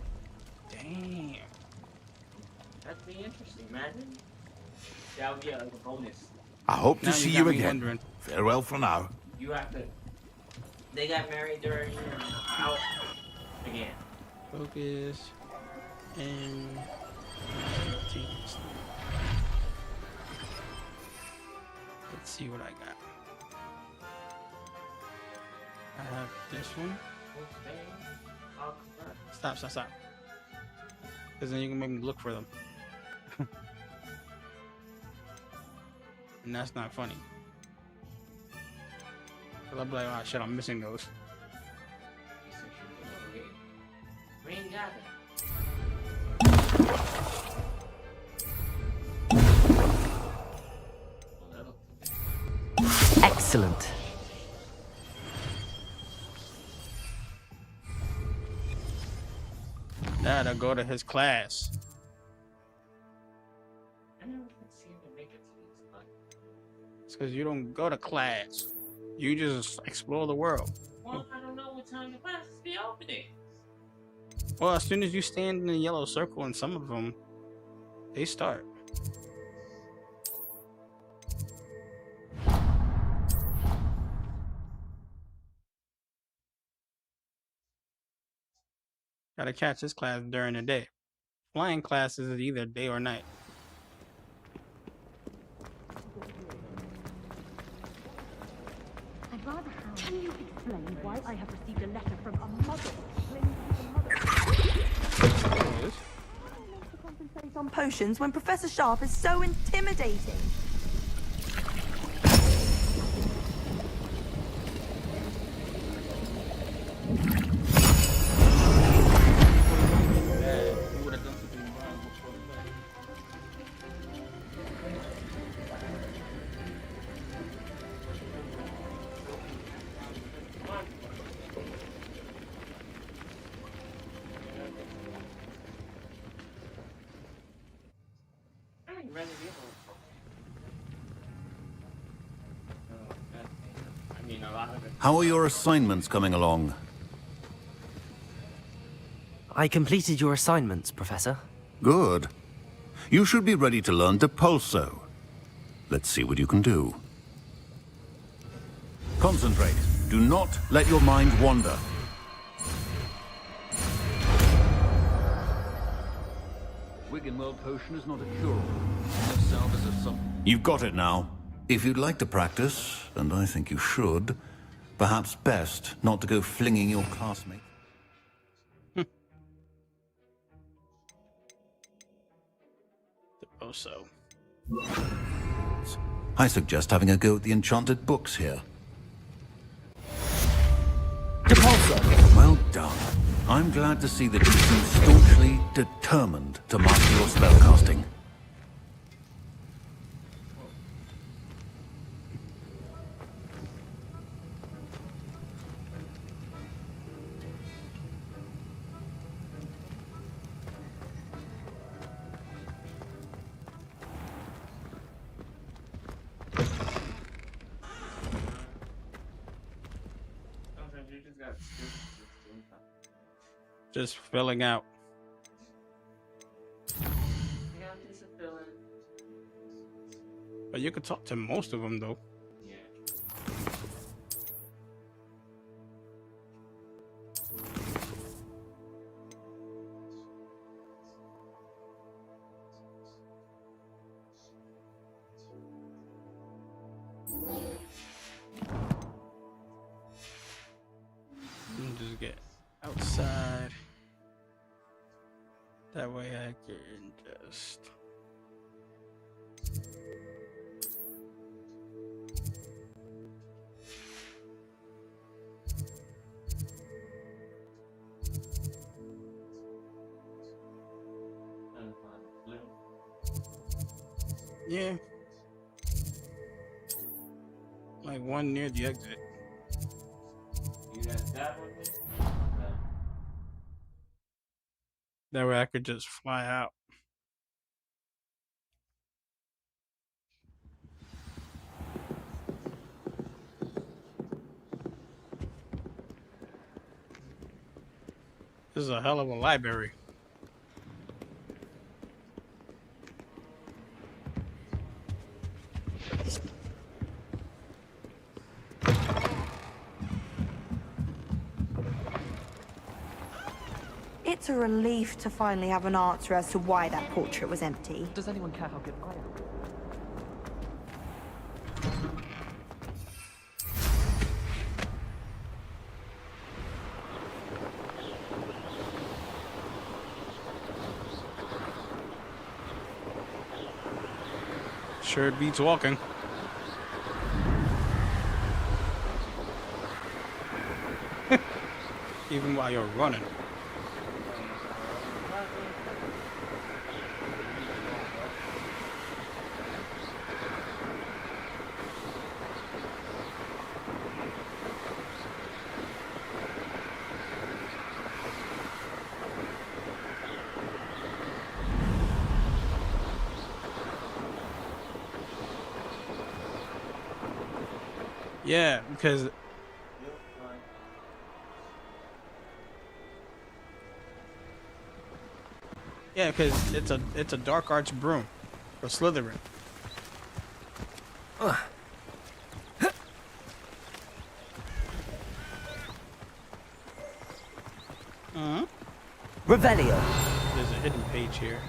Damn. That'd be interesting, imagine. That would be like a bonus. I hope to Now see you you got me again. wondering. Farewell for now. You have to. They got married during out again. Focus and let's see what I got. I have this one. Stop. Because then you can make me look for them. And that's not funny. Because I'll be like, oh shit, I'm missing those. We ain't got it. Excellent. That'll go to his class. I never seem to make it to this class. It's because you don't go to class. You just explore the world. Well, I don't know what time the classes be opening. Well, as soon as you stand in the yellow circle in some of them, they start. Gotta catch this class during the day. Flying classes is either day or night. I'd rather have... Can you explain why I have received a letter from a mother claiming to be the mother? Concentrate on potions when Professor Sharp is so intimidating. Resident Evil. I mean, a lot of it. How are your assignments coming along? I completed your assignments, Professor. Good. You should be ready to learn Depulso. Let's see what you can do. Concentrate. Do not let your mind wander. Wiggenweld potion is not a cure. You've got it now. If you'd like to practice, and I think you should, perhaps best not to go flinging your classmate. Also, I suggest having a go at the enchanted books here. Well done. I'm glad to see that you seem staunchly determined to master your spellcasting. just filling out. But you could talk to most of them, though. Just get outside. That way I can just... Yeah. Like one near the exit. You got that one? That way I could just fly out. This is a hell of a library. It's a relief to finally have an answer as to why that portrait was empty. Does anyone care how good I am? Sure beats walking. Even while you're running. Yeah, because it's a dark arts broom for Slytherin. Revelio. There's a hidden page here.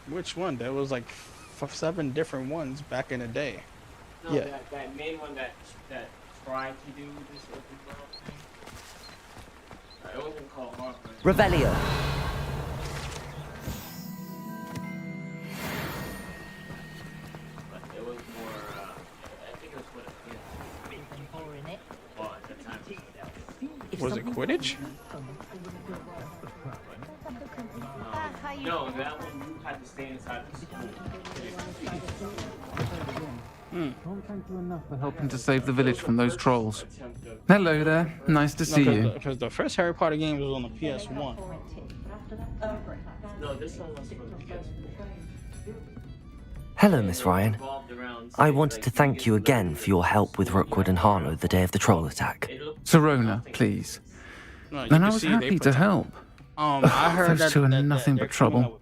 Which one? There was like 7 different ones back in the day. No, yeah. That main one that tried to do this open world thing. It wasn't called Hogwarts. Revelio. But it was more. I think it was what it is. More in it. Was it Quidditch? No, that one you had to stay inside the school. Can't do enough for helping to save the village from those trolls. Hello there. Nice to see you. Because the first Harry Potter game was on the PS1. No, this one was for the PS4. Hello, Miss Ryan. I wanted to thank you again for your help with Rookwood and Harlow the day of the troll attack. Serona, please. And I was happy to help. I heard those two are nothing but trouble.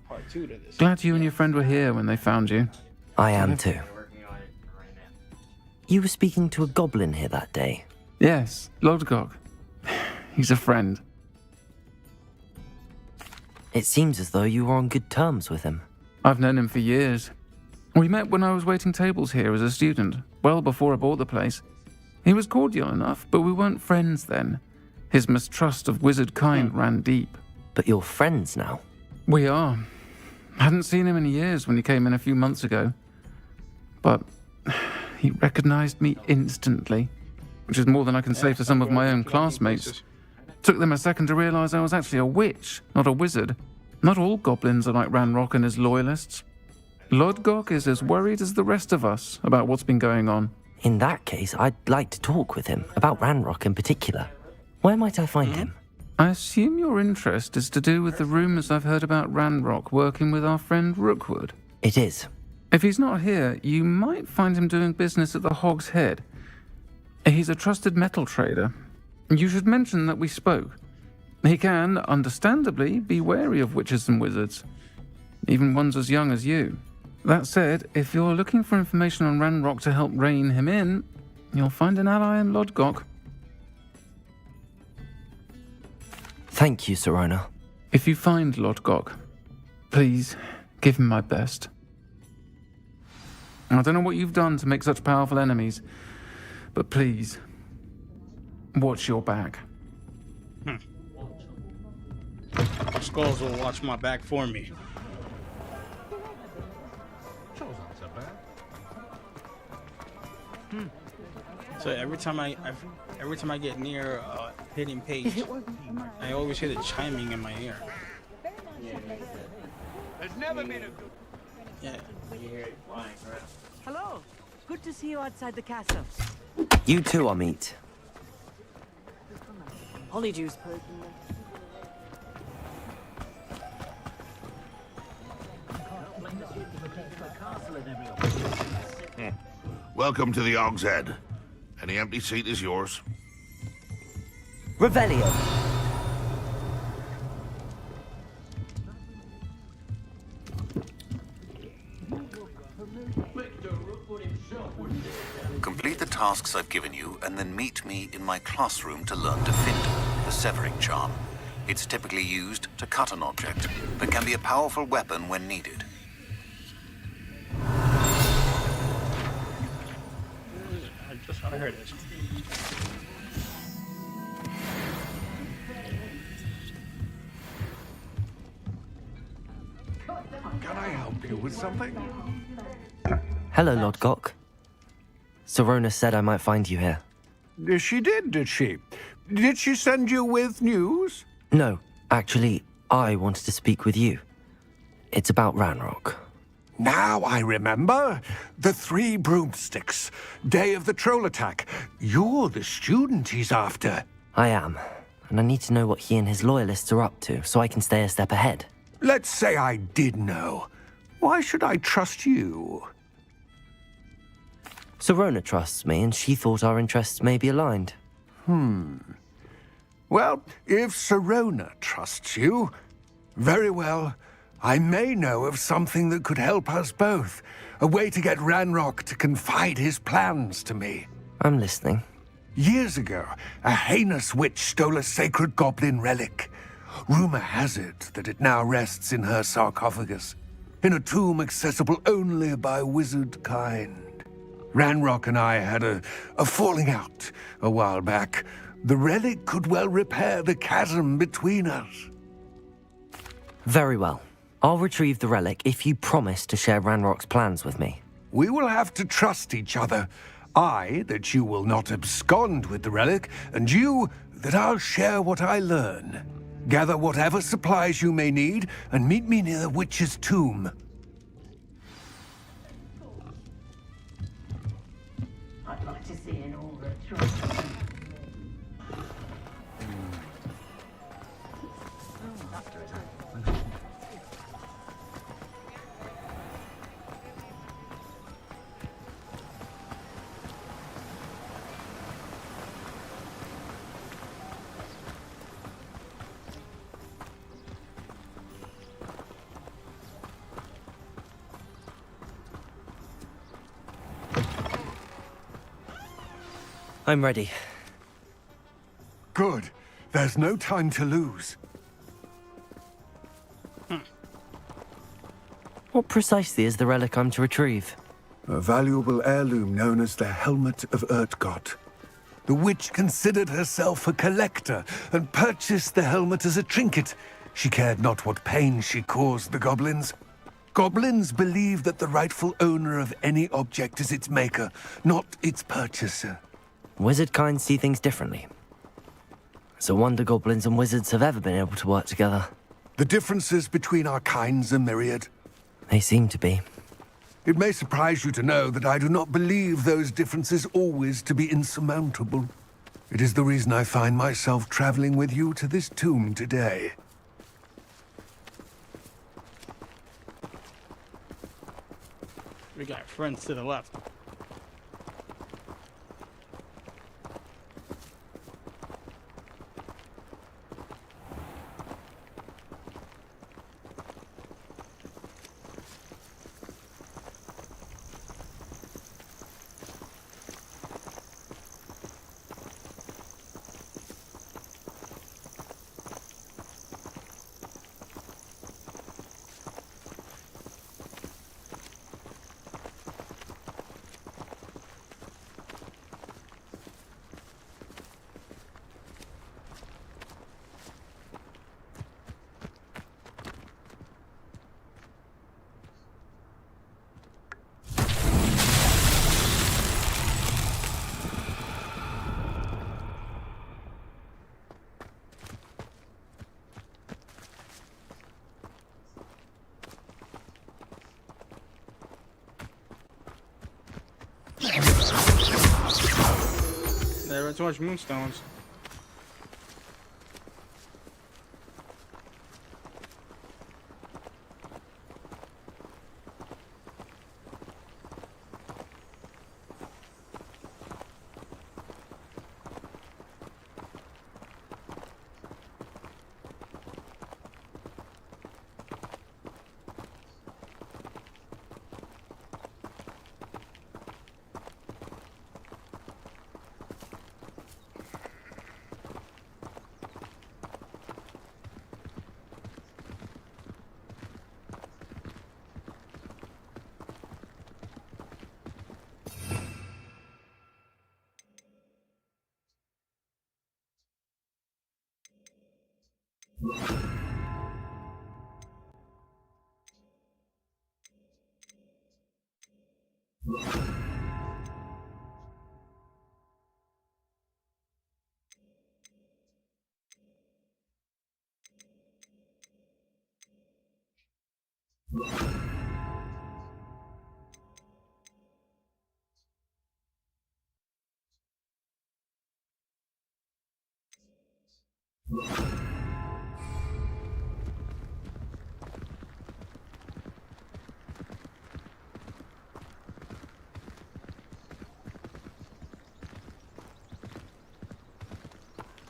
Glad you and your friend were here when they found you. I am too. You were speaking to a goblin here that day. Yes, Lodgok. He's a friend. It seems as though you were on good terms with him. I've known him for years. We met when I was waiting tables here as a student, well before I bought the place. He was cordial enough, but we weren't friends then. His mistrust of wizard kind ran deep. But you're friends now? We are. Hadn't seen him in years when he came in a few months ago. But he recognized me instantly, which is more than I can say for some of my own classmates. Took them a second to realize I was actually a witch, not a wizard. Not all goblins are like Ranrock and his loyalists. Lodgok is as worried as the rest of us about what's been going on. In that case, I'd like to talk with him, about Ranrock in particular. Where might I find him? I assume your interest is to do with the rumors I've heard about Ranrock working with our friend Rookwood. It is. If he's not here, you might find him doing business at the Hog's Head. He's a trusted metal trader. You should mention that we spoke. He can, understandably, be wary of witches and wizards, even ones as young as you. That said, if you're looking for information on Ranrock to help rein him in, you'll find an ally in Lodgok. Thank you, Serona. If you find Lodgok, please give him my best. I don't know what you've done to make such powerful enemies, but please, watch your back. Skulls will watch my back for me. So every time I get near a hidden page, I always hear the chiming in my ear. There's never been a good. Yeah. You hear it flying around. Hello. Good to see you outside the castle. You too, Amit. Honeydews. Welcome to the Hog's Head. Any empty seat is yours. Revelio. Complete the tasks I've given you, and then meet me in my classroom to learn Defindo, the severing charm. It's typically used to cut an object, but can be a powerful weapon when needed. I heard this. Can I help you with something? Hello, Lodgok. Serona said I might find you here. She did she? Did she send you with news? No, actually, I wanted to speak with you. It's about Ranrock. Now I remember. The 3 broomsticks. Day of the troll attack. You're the student he's after. I am, and I need to know what he and his loyalists are up to so I can stay a step ahead. Let's say I did know. Why should I trust you? Serona trusts me, and she thought our interests may be aligned. Well, if Serona trusts you, very well. I may know of something that could help us both. A way to get Ranrock to confide his plans to me. I'm listening. Years ago, a heinous witch stole a sacred goblin relic. Rumor has it that it now rests in her sarcophagus, in a tomb accessible only by wizard kind. Ranrock and I had a falling out a while back. The relic could well repair the chasm between us. Very well. I'll retrieve the relic if you promise to share Ranrock's plans with me. We will have to trust each other. I, that you will not abscond with the relic, and you, that I'll share what I learn. Gather whatever supplies you may need, and meet me near the witch's tomb. I'd like to see an aura. I'm ready. Good. There's no time to lose. What precisely is the relic I'm to retrieve? A valuable heirloom known as the Helmet of Urtgott. The witch considered herself a collector and purchased the helmet as a trinket. She cared not what pain she caused the goblins. Goblins believe that the rightful owner of any object is its maker, not its purchaser. Wizard kind see things differently. It's a wonder goblins and wizards have ever been able to work together. The differences between our kinds are myriad. They seem to be. It may surprise you to know that I do not believe those differences always to be insurmountable. It is the reason I find myself traveling with you to this tomb today. We got friends to the left. There are too much moonstones.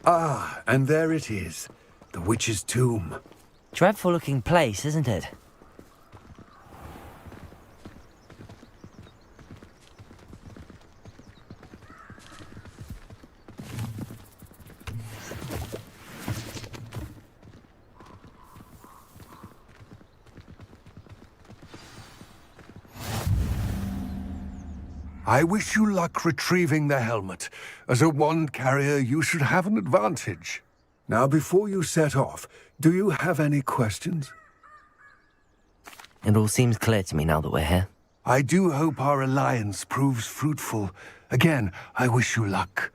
Ah, and there it is. The witch's tomb. Dreadful looking place, isn't it? I wish you luck retrieving the helmet. As a wand carrier, you should have an advantage. Now, before you set off, do you have any questions? It all seems clear to me now that we're here. I do hope our alliance proves fruitful. Again, I wish you luck.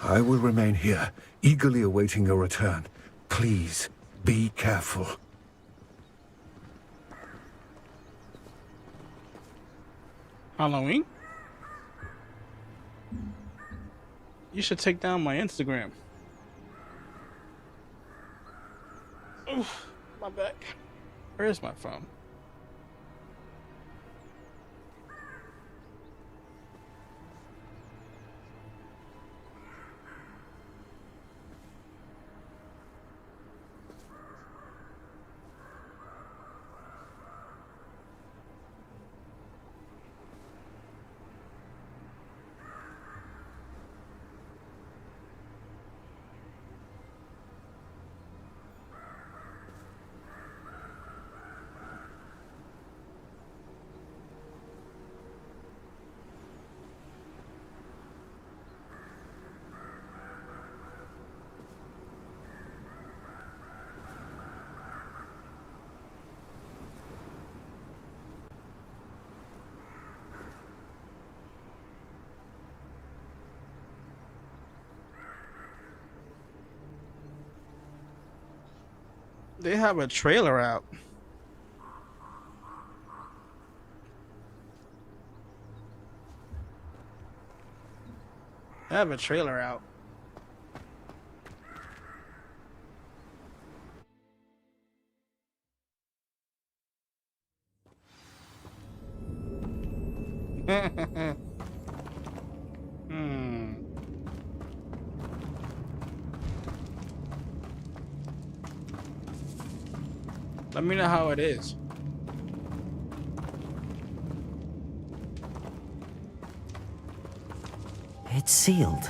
I will remain here, eagerly awaiting your return. Please, be careful. Halloween? You should take down my Instagram. Oof, my back. Where's my phone? They have a trailer out. They have a trailer out. Let me know how it is. It's sealed.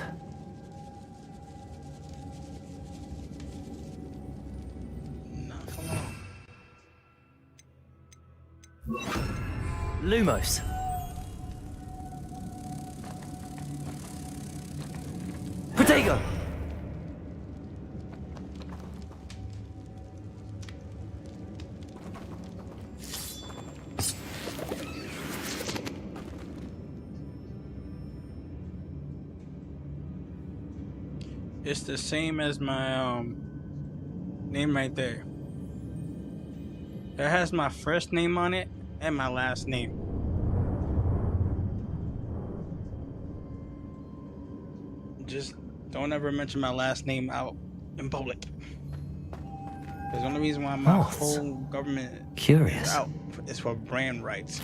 Lumos. Potato. It's the same as my name right there. It has my first name on it and my last name. Just don't ever mention my last name out in public. Because the only reason why my whole government Curious. is out is for brand rights.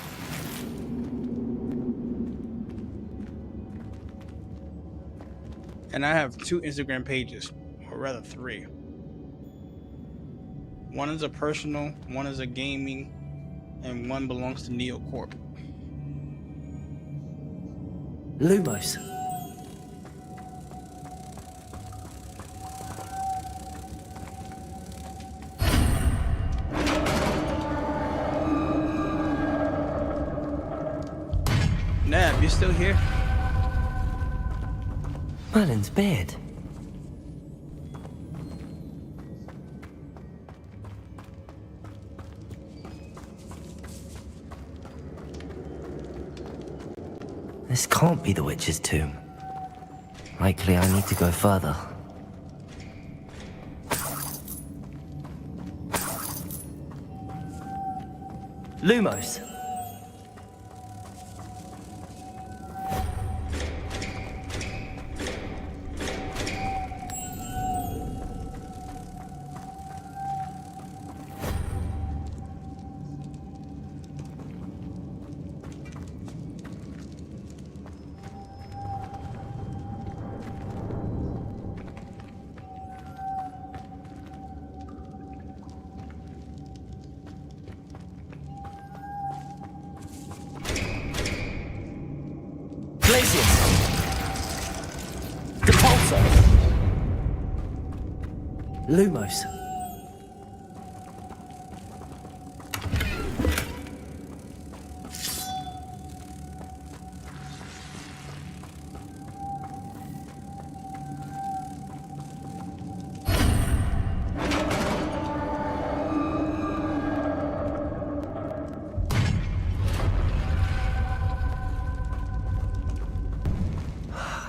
And I have 2 Instagram pages, or rather 3. One is a personal, one is a gaming, and one belongs to NeoCorp. Lumos. Nab, you still here? Merlin's beard. This can't be the witch's tomb. Likely I need to go further. Lumos. Lumos.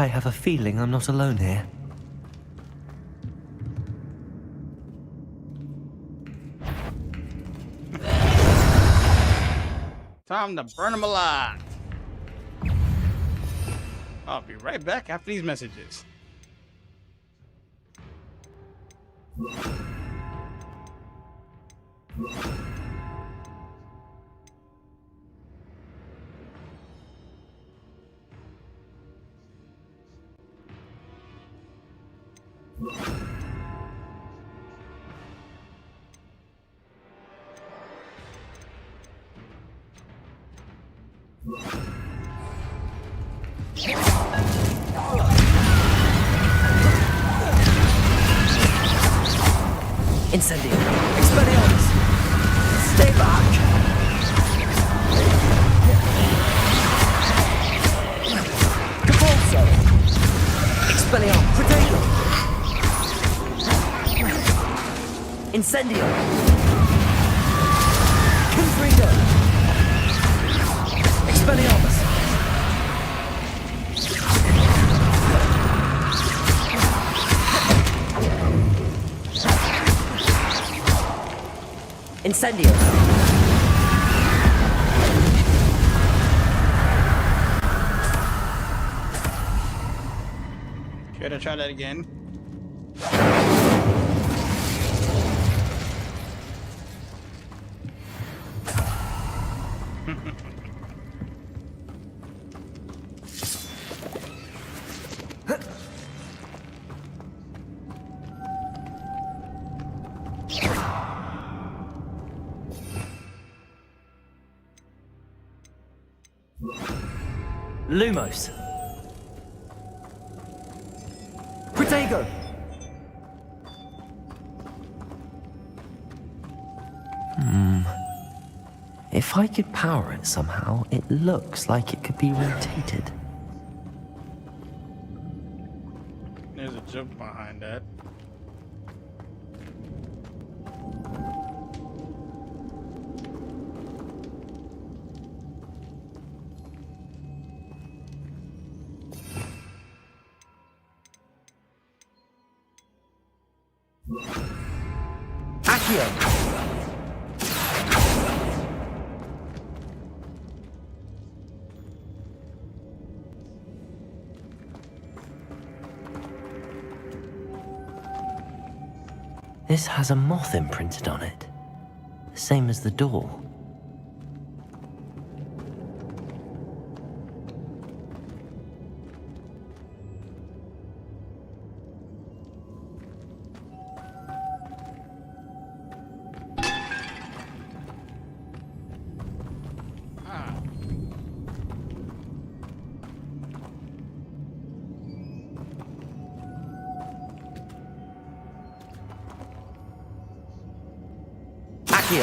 I have a feeling I'm not alone here. Time to burn them alive. I'll be right back after these messages. Incendio! Expelliarmus! Stay back! Cavalso! Expelliarmus! Protego! Incendio! Confringo! Expelliarmus! Incendio! Should I try that again? Lumos! Protego! If I could power it somehow, it looks like it could be rotated. There's a joke behind that. Accio! This has a moth imprinted on it, the same as the door. Accio!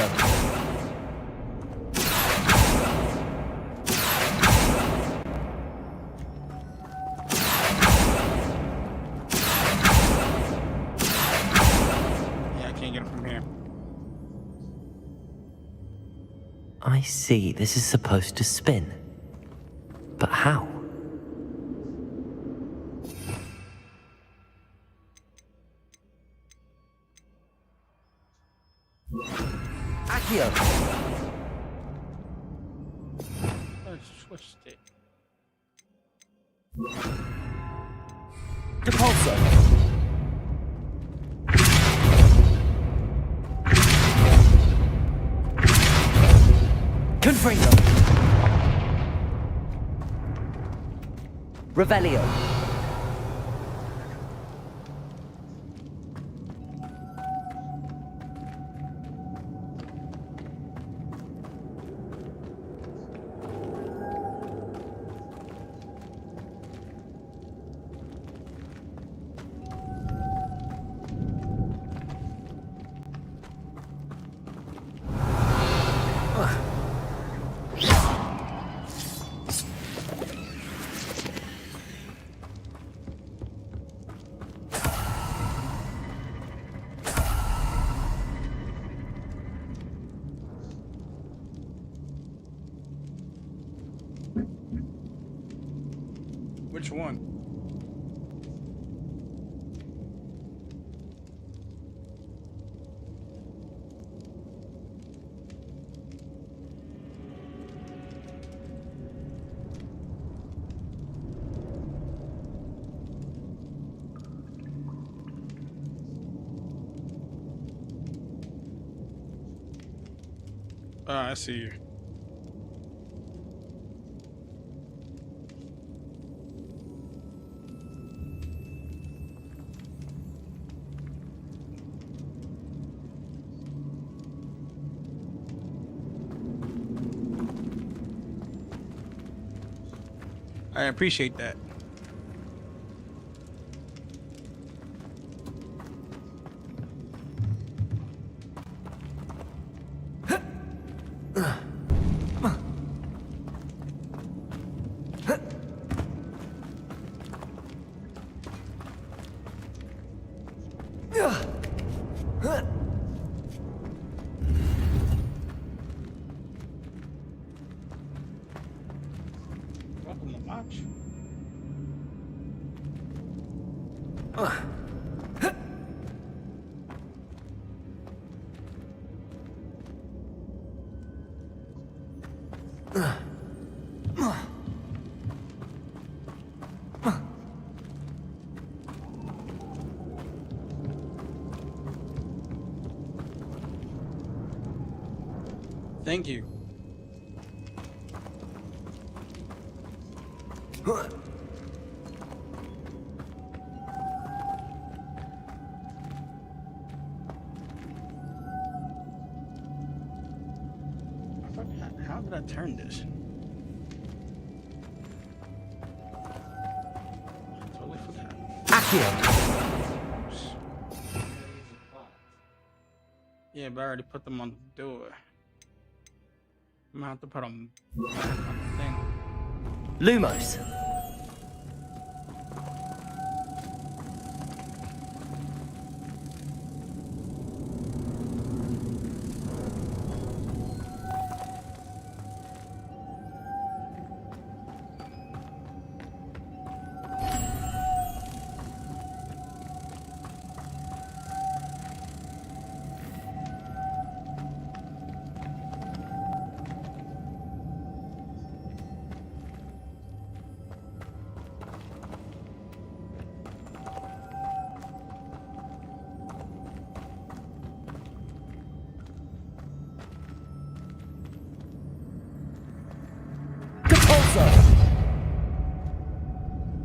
Yeah, I can't get it from here. I see, this is supposed to spin. But how? Accio! Let's switch it. Depulso! Confringo! Revelio! Which one? I see you. I appreciate that. Welcome to March. Thank you. How did I turn this? I totally forgot. Yeah, but I already put them on the door. I'm gonna have to put them back on the thing. Lumos.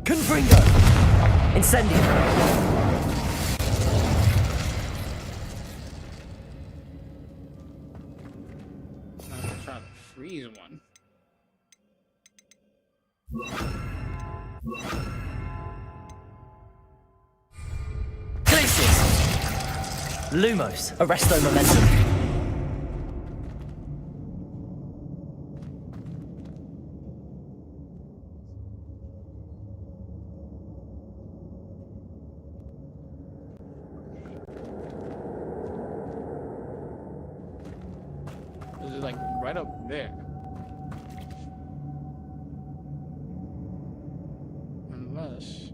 Confringo! Incendio! I'm gonna try to freeze one. Glacius! Lumos, Arresto Momentum. This is like right up there. Unless.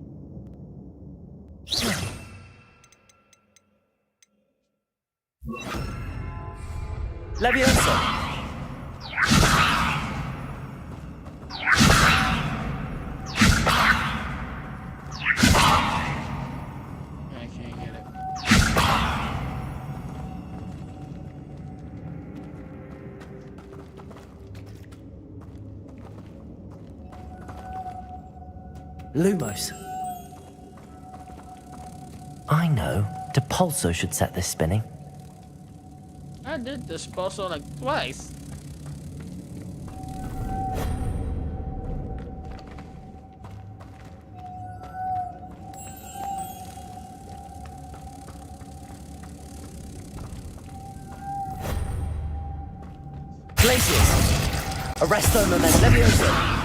Leviosa! I can't get it. Lumos. I know. Depulso should set this spinning. I did this also like twice. Glacius! Arresto Momentum. Leviosa!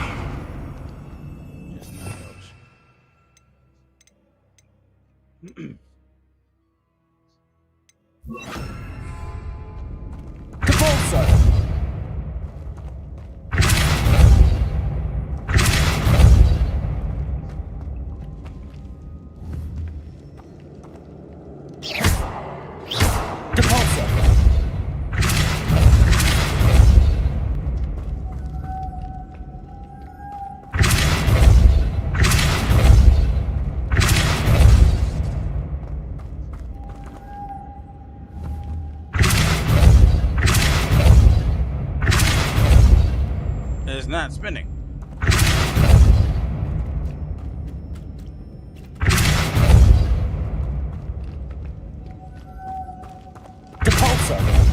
is not spinning. Depulsor!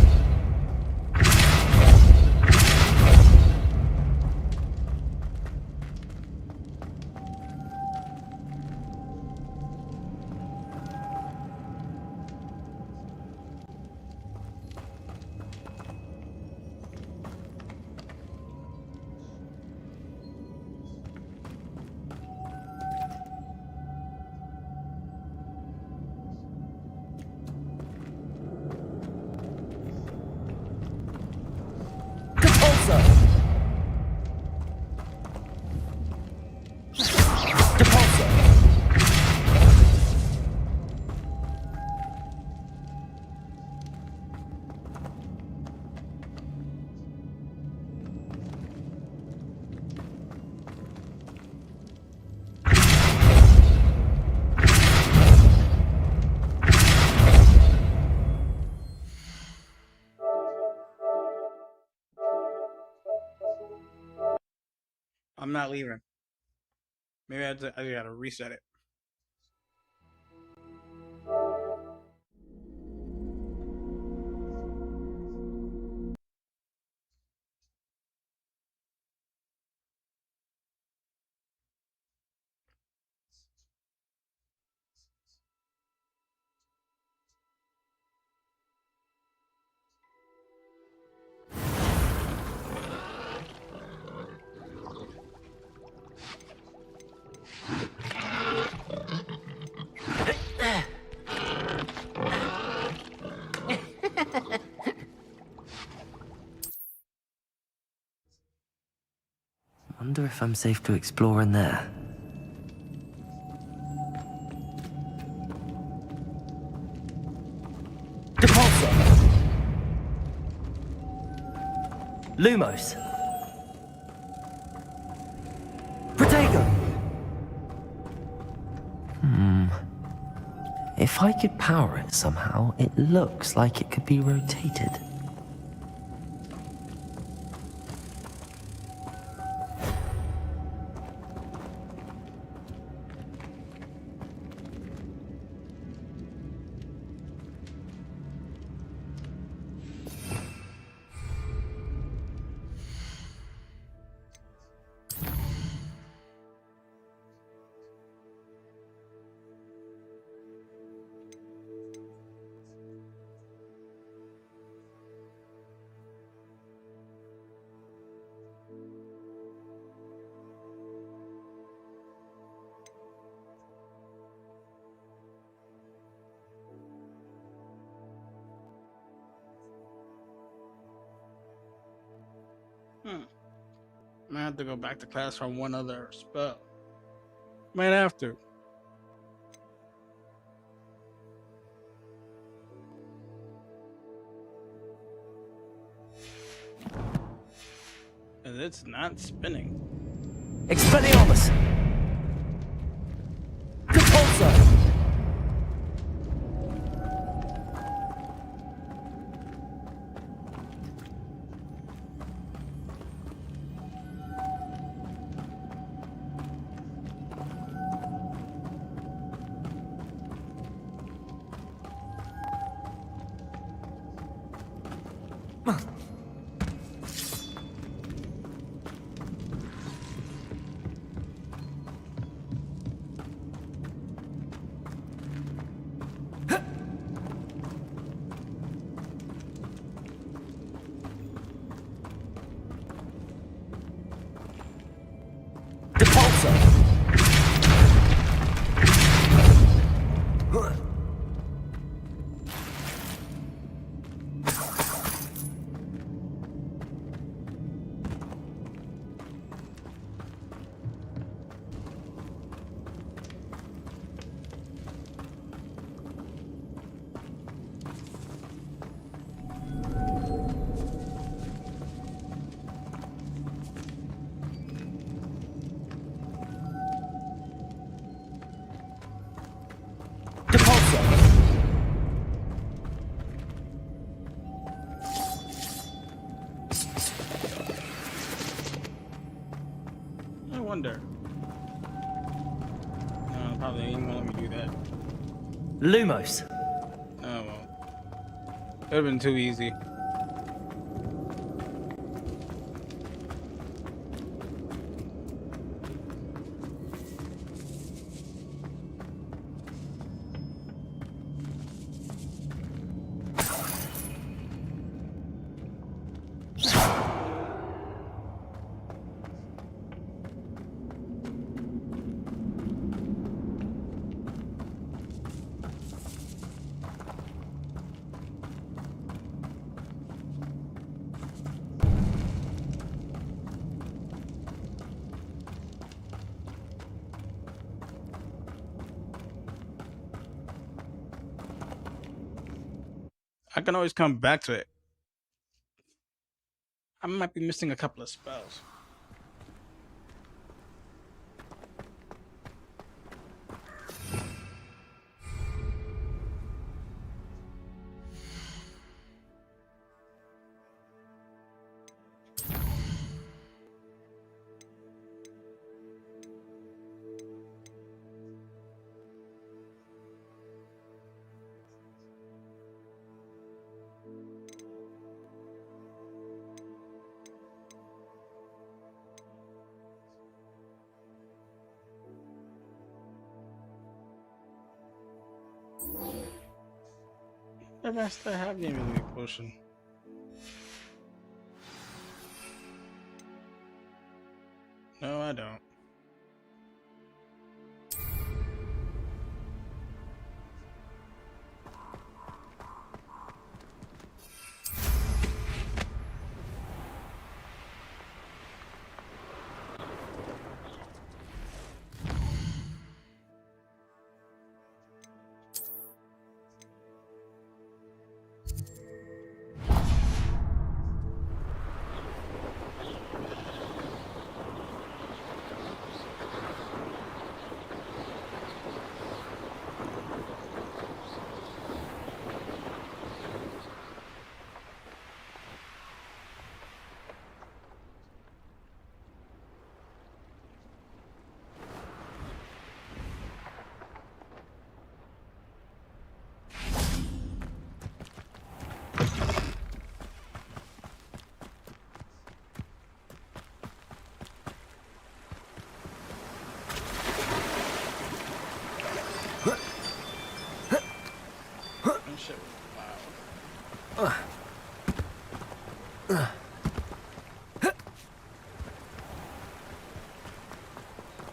I'm not leaving. Maybe I gotta reset it. Wonder if I'm safe to explore in there. Depulsor! Lumos! Caretaker! If I could power it somehow, it looks like it could be rotated. Might have to go back to class for one other spell. Might have to. And it's not spinning. Expelliarmus! Depulsor! wonder. No, probably ain't gonna let me do that. Lumos. Oh well. It would've been too easy. I can always come back to it. I might be missing a couple of spells. The rest I have the immunity potion. No, I don't.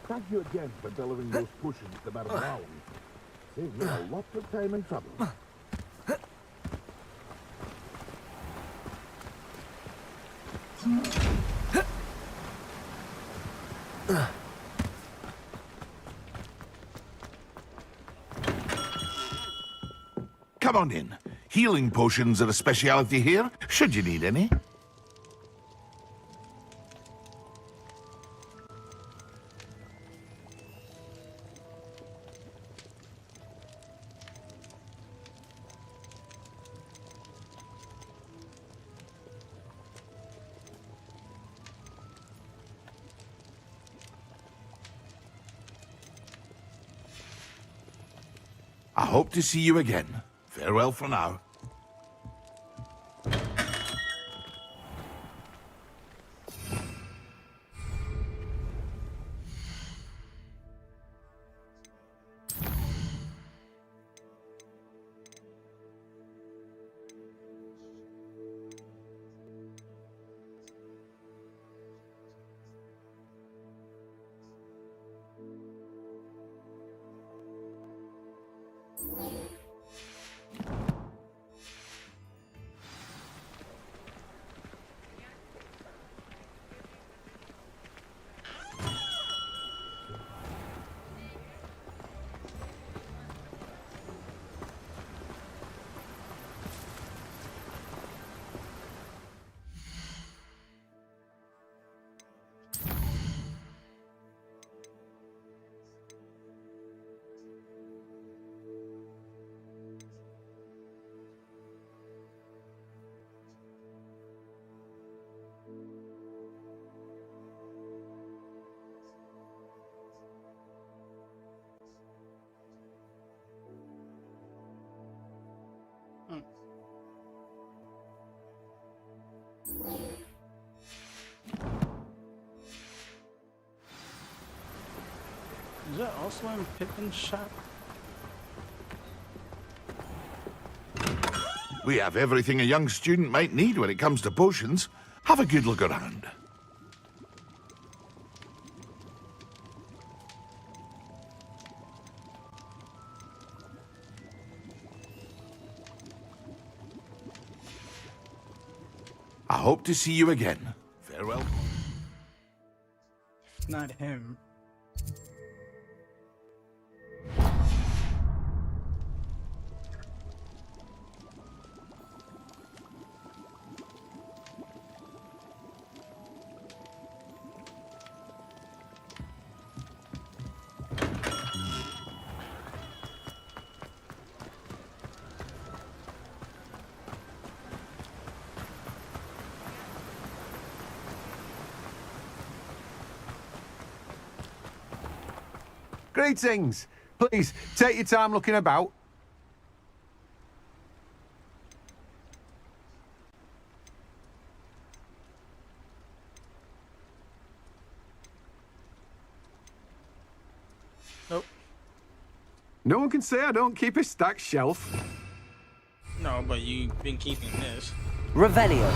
Thank you again for delivering those potions to Madame Brown. Saved me a lot of time and trouble. Come on in. Healing potions are a speciality here, should you need any. I hope to see you again. Farewell for now. Is that also in Pippin's shop? We have everything a young student might need when it comes to potions. Have a good look around. I hope to see you again. Farewell. Not him. Greetings. Please, take your time looking about. Nope. No one can say I don't keep a stacked shelf. No, but you've been keeping this. Revelio.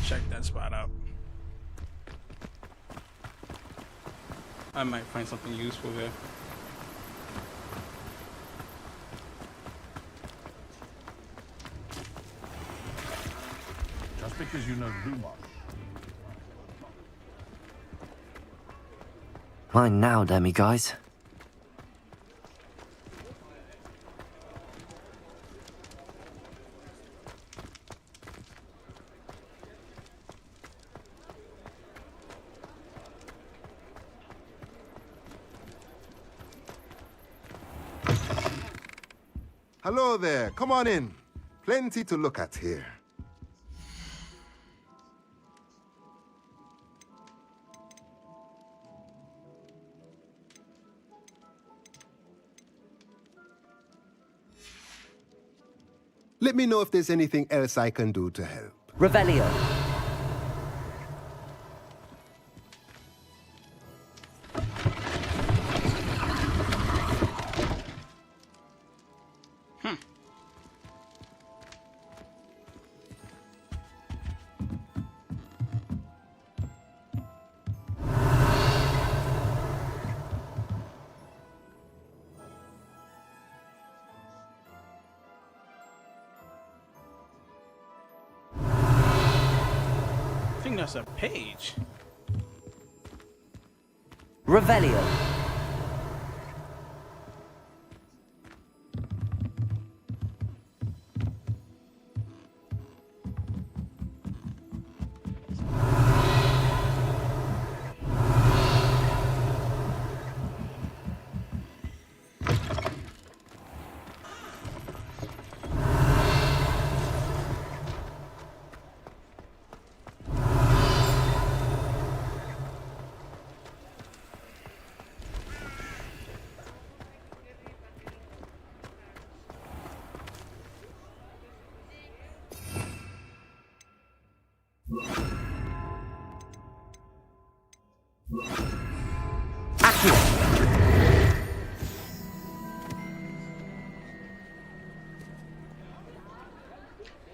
Check that spot out. I might find something useful there. Just because you know Lumos. Mine now, demi-guys. Hello there. Come on in. Plenty to look at here. Let me know if there's anything else I can do to help. Revelio. I think that's a page. Revelio.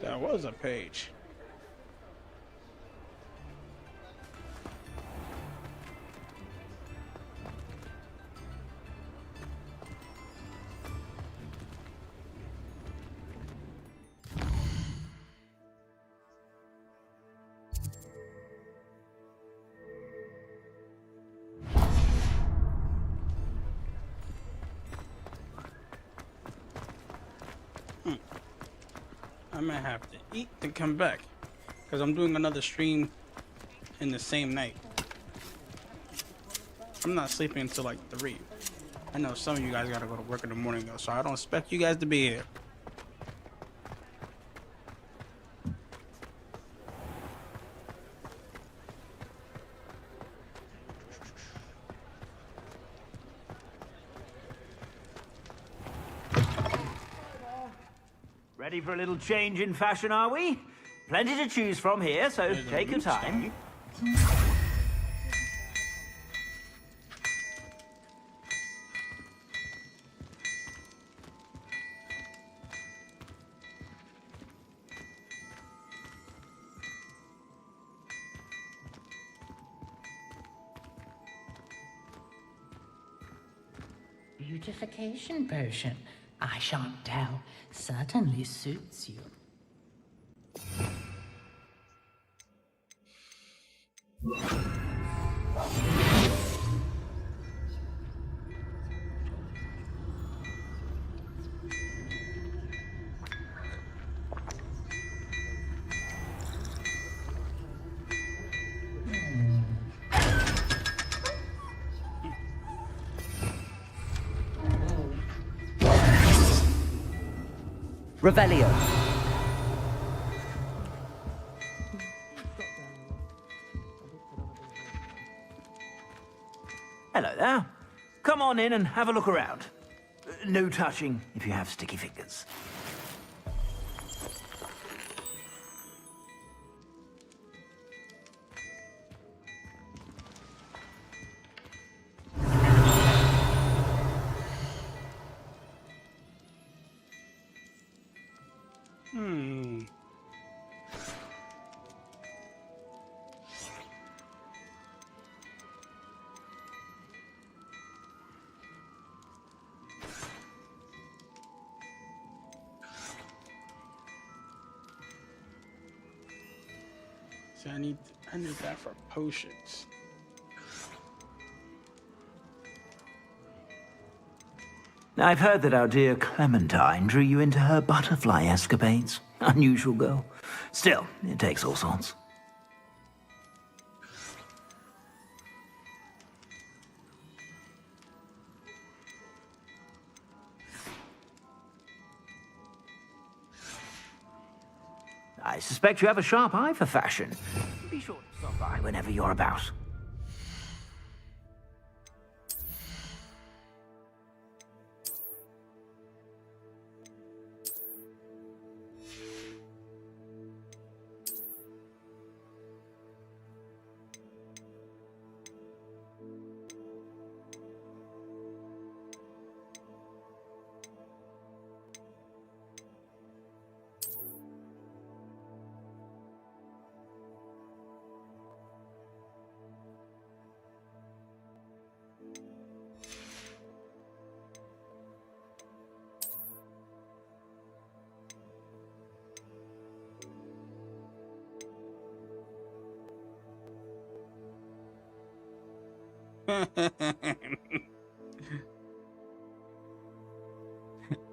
That was a page. I might have to eat and come back. Because I'm doing another stream in the same night. I'm not sleeping until like 3. I know some of you guys gotta go to work in the morning though, so I don't expect you guys to be here. Ready for a little change in fashion, are we? Plenty to choose from here, so take your time. Beautification potion. I shan't tell. Certainly suits you. Revelio. Hello there. Come on in and have a look around. No touching if you have sticky fingers. See, I need that for potions. Now, I've heard that our dear Clementine drew you into her butterfly escapades. Unusual girl. Still, it takes all sorts. I suspect you have a sharp eye for fashion. Be sure to stop by whenever you're about.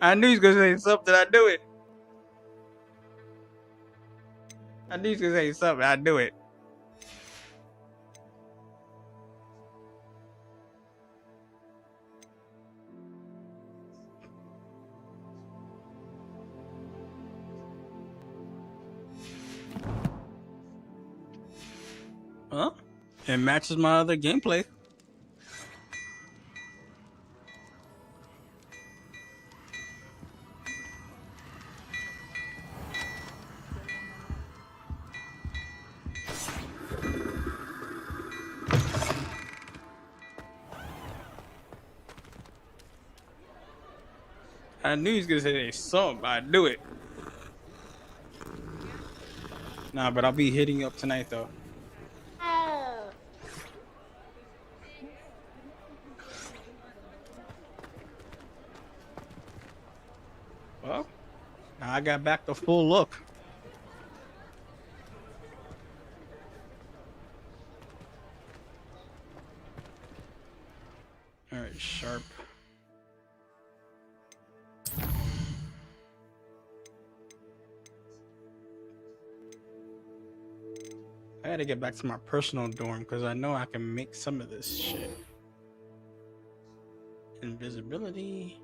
I knew he was gonna say something. I knew it. I knew he was gonna say something. I knew it. Well, it matches my other gameplay. I knew he was gonna say something. I knew it. Nah, but I'll be hitting you up tonight though. Well, now I got back the full look. All right, sharp. gotta get back to my personal dorm because I know I can make some of this shit. Invisibility.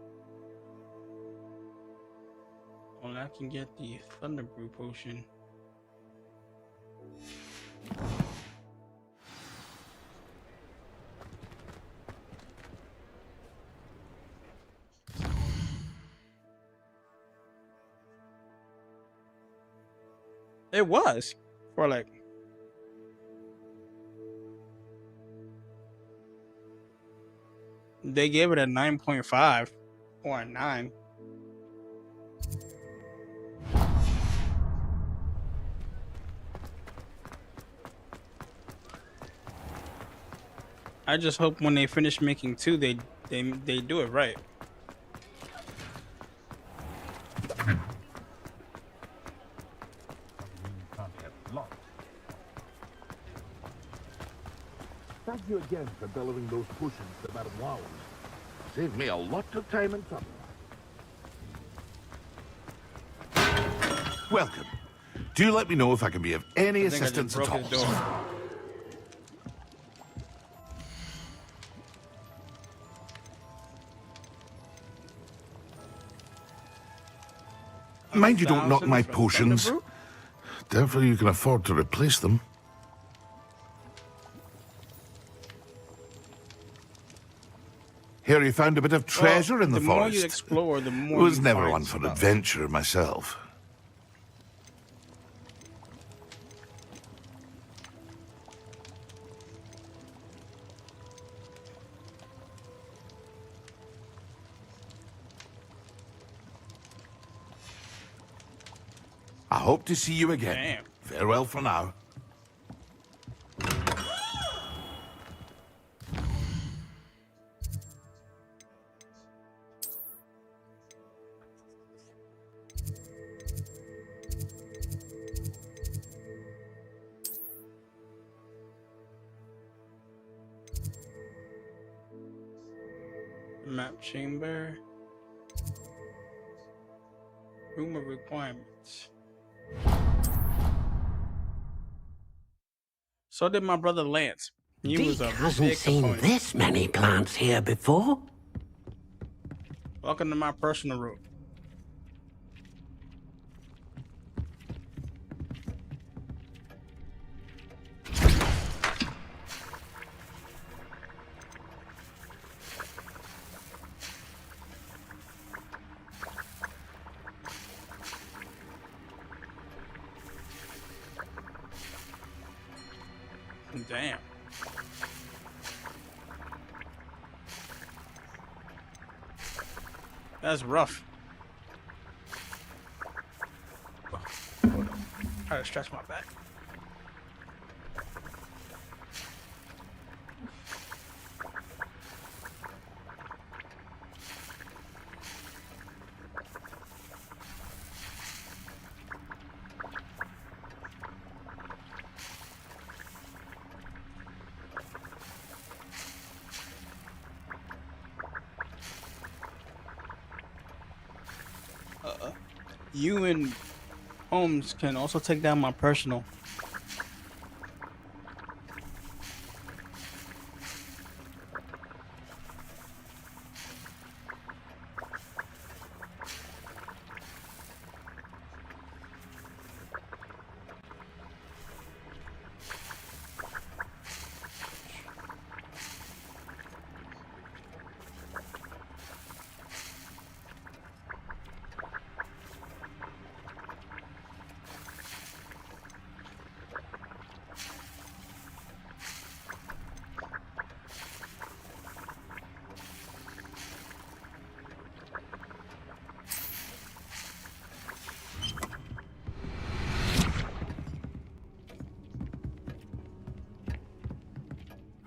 Well, I can get the Thunder Brew potion. It was for like they gave it a 9.5 or a 9. I just hope when they finish making 2, they do it right. Thank you again for bellowing those potions to Madame Wow. Saved me a lot of time and trouble. Welcome. Do let me know if I can be of any I think I just assistance broke at his all. door. Mind you don't knock 1,000 my for potions. Thunder Doubtful you can afford to replace them. Here you found a bit of treasure in the more forest. you explore, the more Was you never find one for stuff. adventure myself. I hope to see you again. Damn. Farewell for now. Map chamber. Room of requirements. So did my brother Lance. He was a Deke real hasn't big seen component. this many plants here before. Welcome to my personal room. Damn. That's rough. Hold on. Try to stretch my back. You and Holmes can also take down my personal.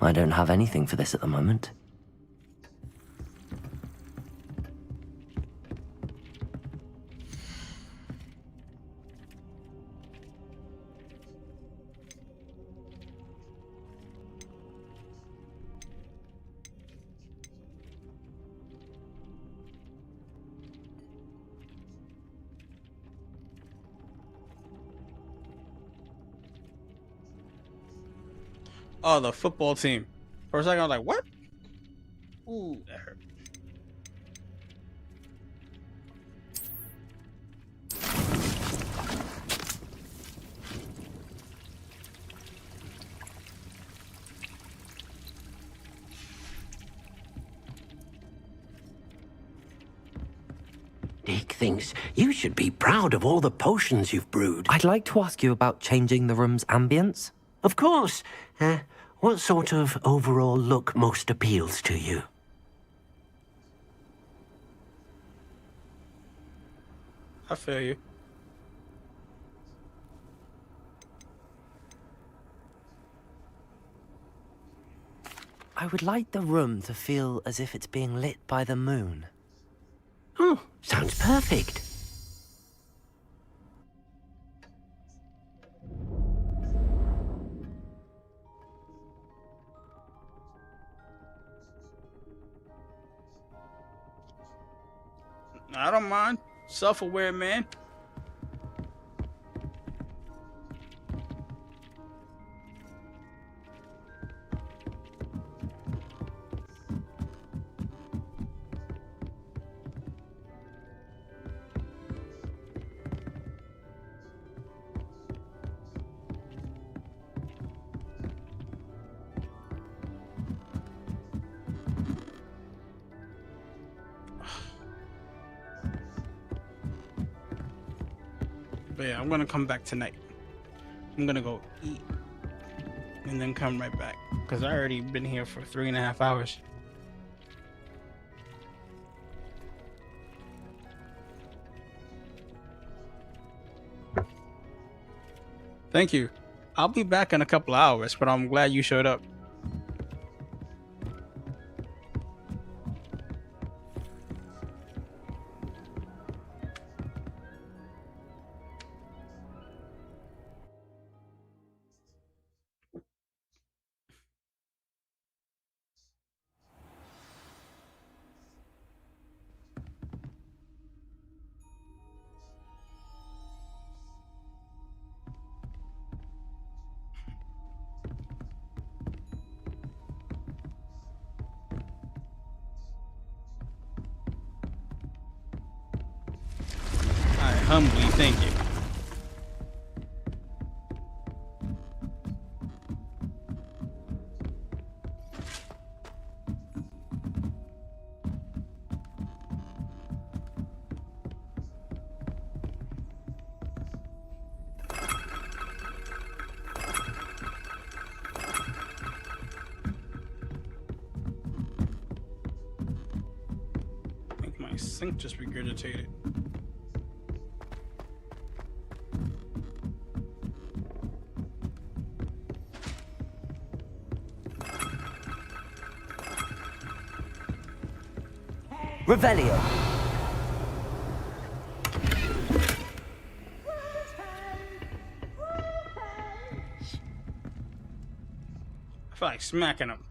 I don't have anything for this at the moment. Oh, the football team. For a second, I was like, what? Ooh, that hurt. Nick thinks you should be proud of all the potions you've brewed. I'd like to ask you about changing the room's ambience. Of course. What sort of overall look most appeals to you? I feel you. I would like the room to feel as if it's being lit by the moon. Oh, sounds perfect. I don't mind. Self-aware man. But yeah, I'm gonna come back tonight. I'm gonna go eat and then come right back because I already been here for 3.5 hours. Thank you. I'll be back in a couple of hours, but I'm glad you showed up. I humbly thank you. I think my sink just regurgitated. Revelio. I feel like smacking him.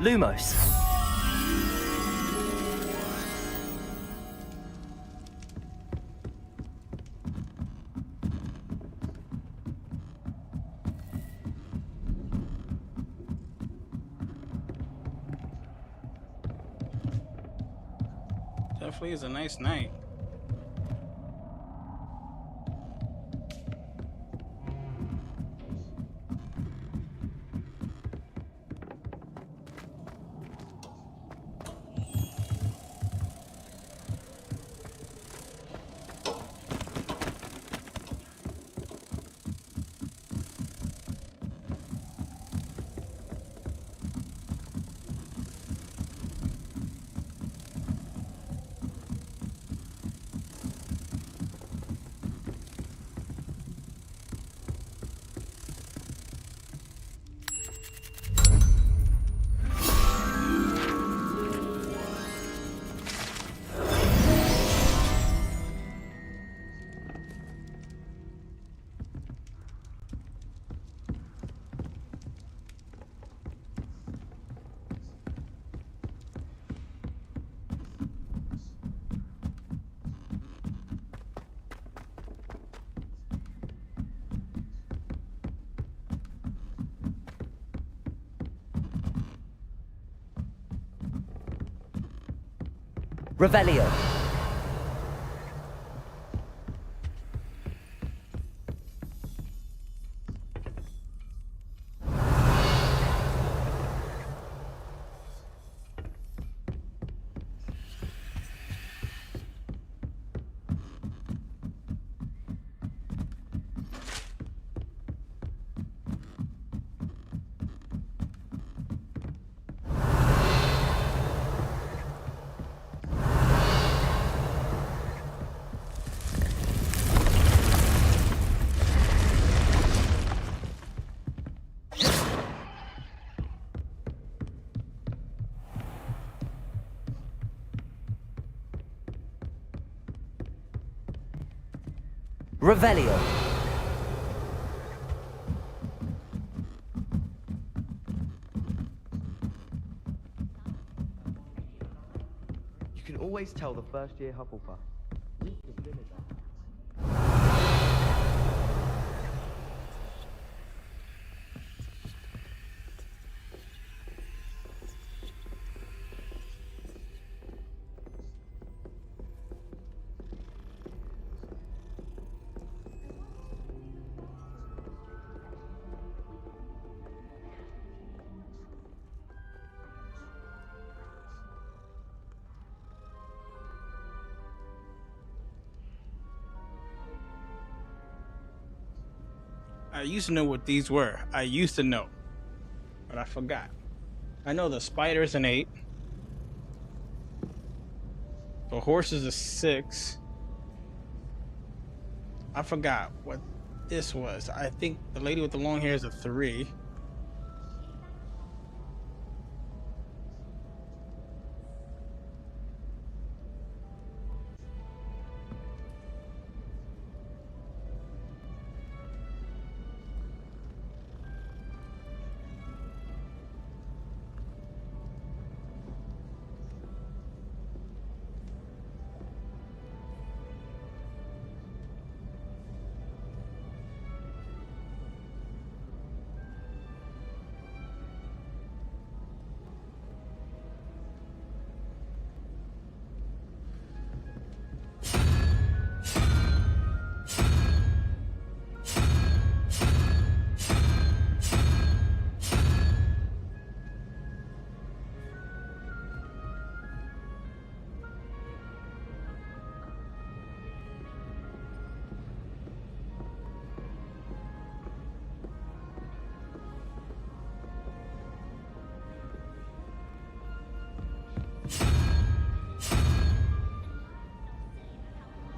Lumos. Definitely is a nice night. Revelio. Revelio. You can always tell the first year Hufflepuff. I used to know what these were. I used to know, but I forgot. I know the spider's an 8. The horse is a 6. I forgot what this was. I think the lady with the long hair is a 3.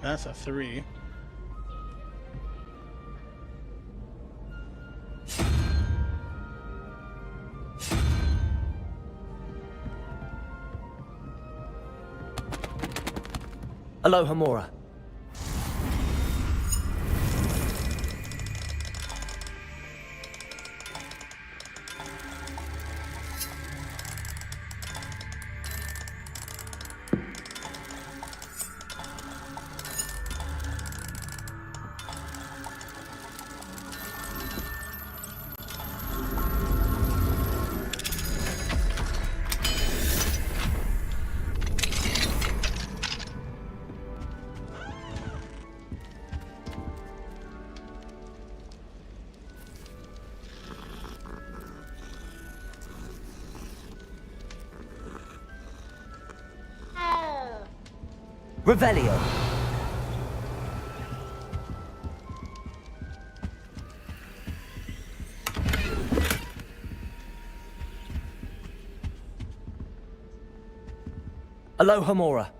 That's a 3. Alohomora. Revelio. Alohomora.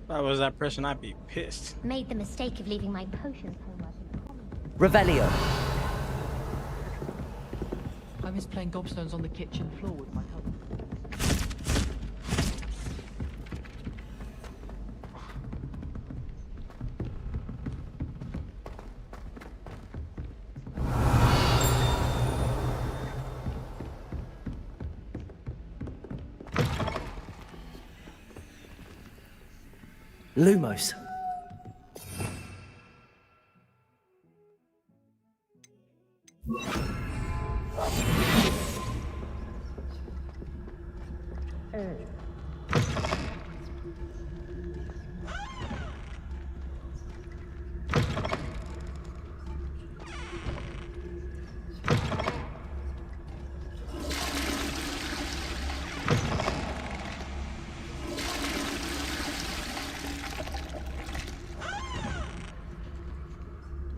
If I was that person, I'd be pissed. Made the mistake of leaving my potions homework in the common room. Revelio. I miss playing gobstones on the kitchen floor with my cousin. Lumos.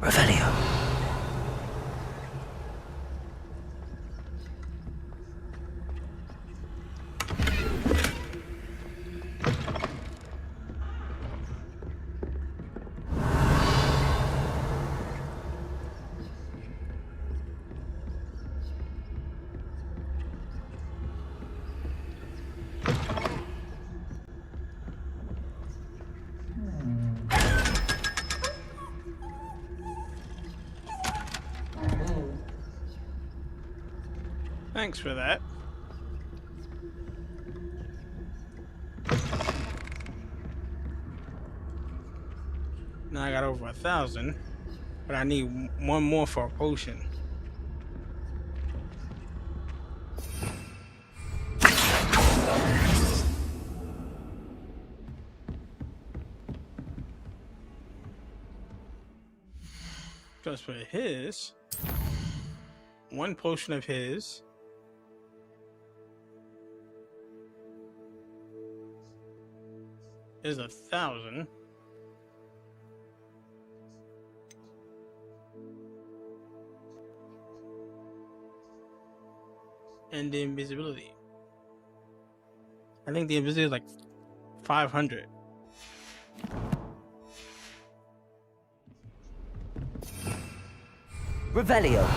Revelio. Thanks for that. Now I got over 1,000, but I need one more for a potion. Just for his, one potion of his. Is 1,000. And the invisibility. I think the invisibility is like 500. Revelio.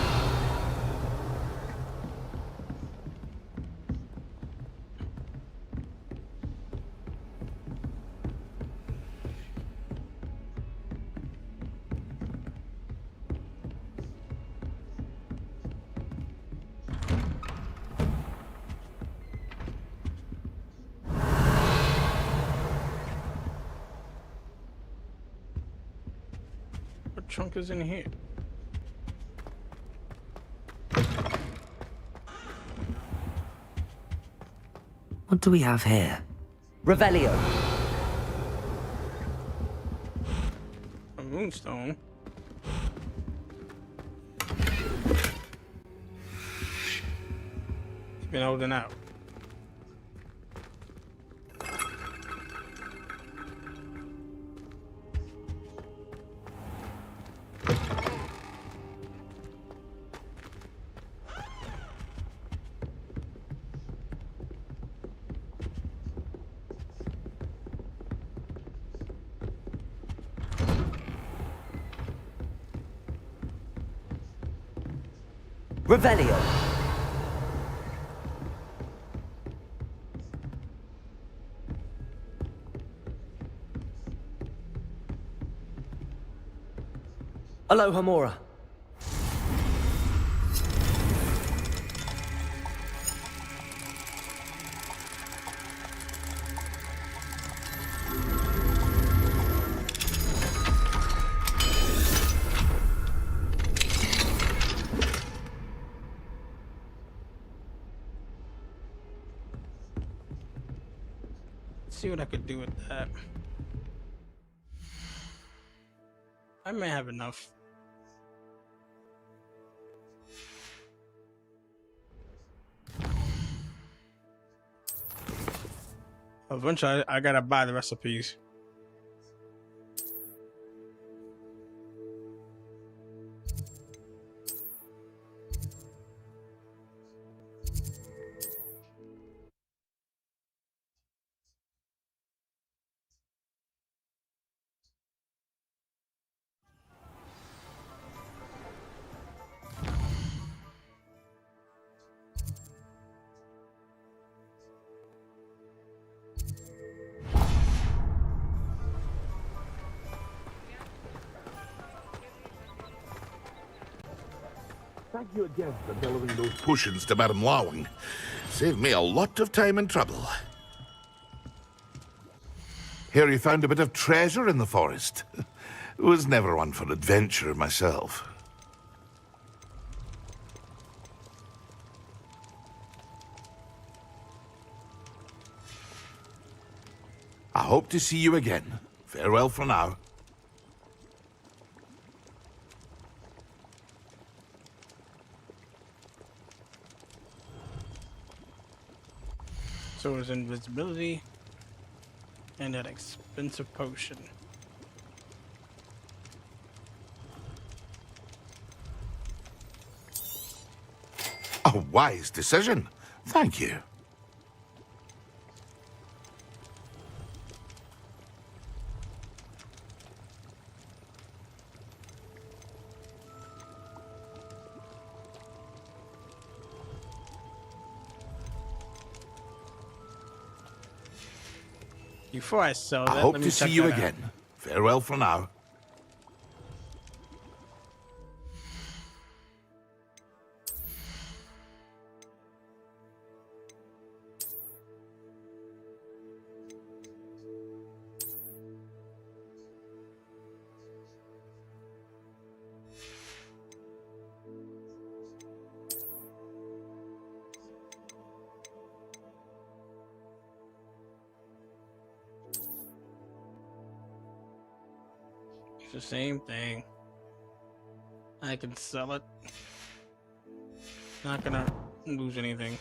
What trunk is in here? What do we have here? Revelio. A moonstone. He's been holding out. Revelio. Aloha Mora. See what I could do with that. I may have enough. Eventually, I gotta buy the recipes. thank you again for delivering those potions to Madame Lawing. Saved me a lot of time and trouble. Here you found a bit of treasure in the forest. Was never one for adventure myself. I hope to see you again. Farewell for now. So it's invisibility and that expensive potion. A wise decision. Thank you. Before I sell that, I hope let me to see check you that again. out. Farewell for now. It's the same thing. I can sell it. Not gonna lose anything.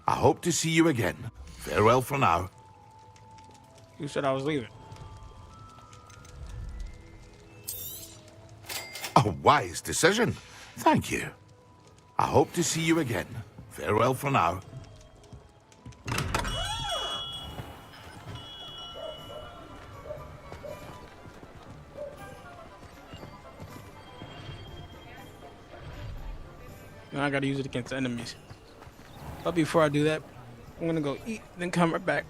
I hope to see you again. Farewell for now. You said I was leaving. A wise decision. Thank you. I hope to see you again. Farewell for now. Now I gotta use it against enemies. But before I do that, I'm gonna go eat, then come right back.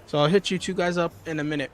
So I'll hit you two guys up in a minute.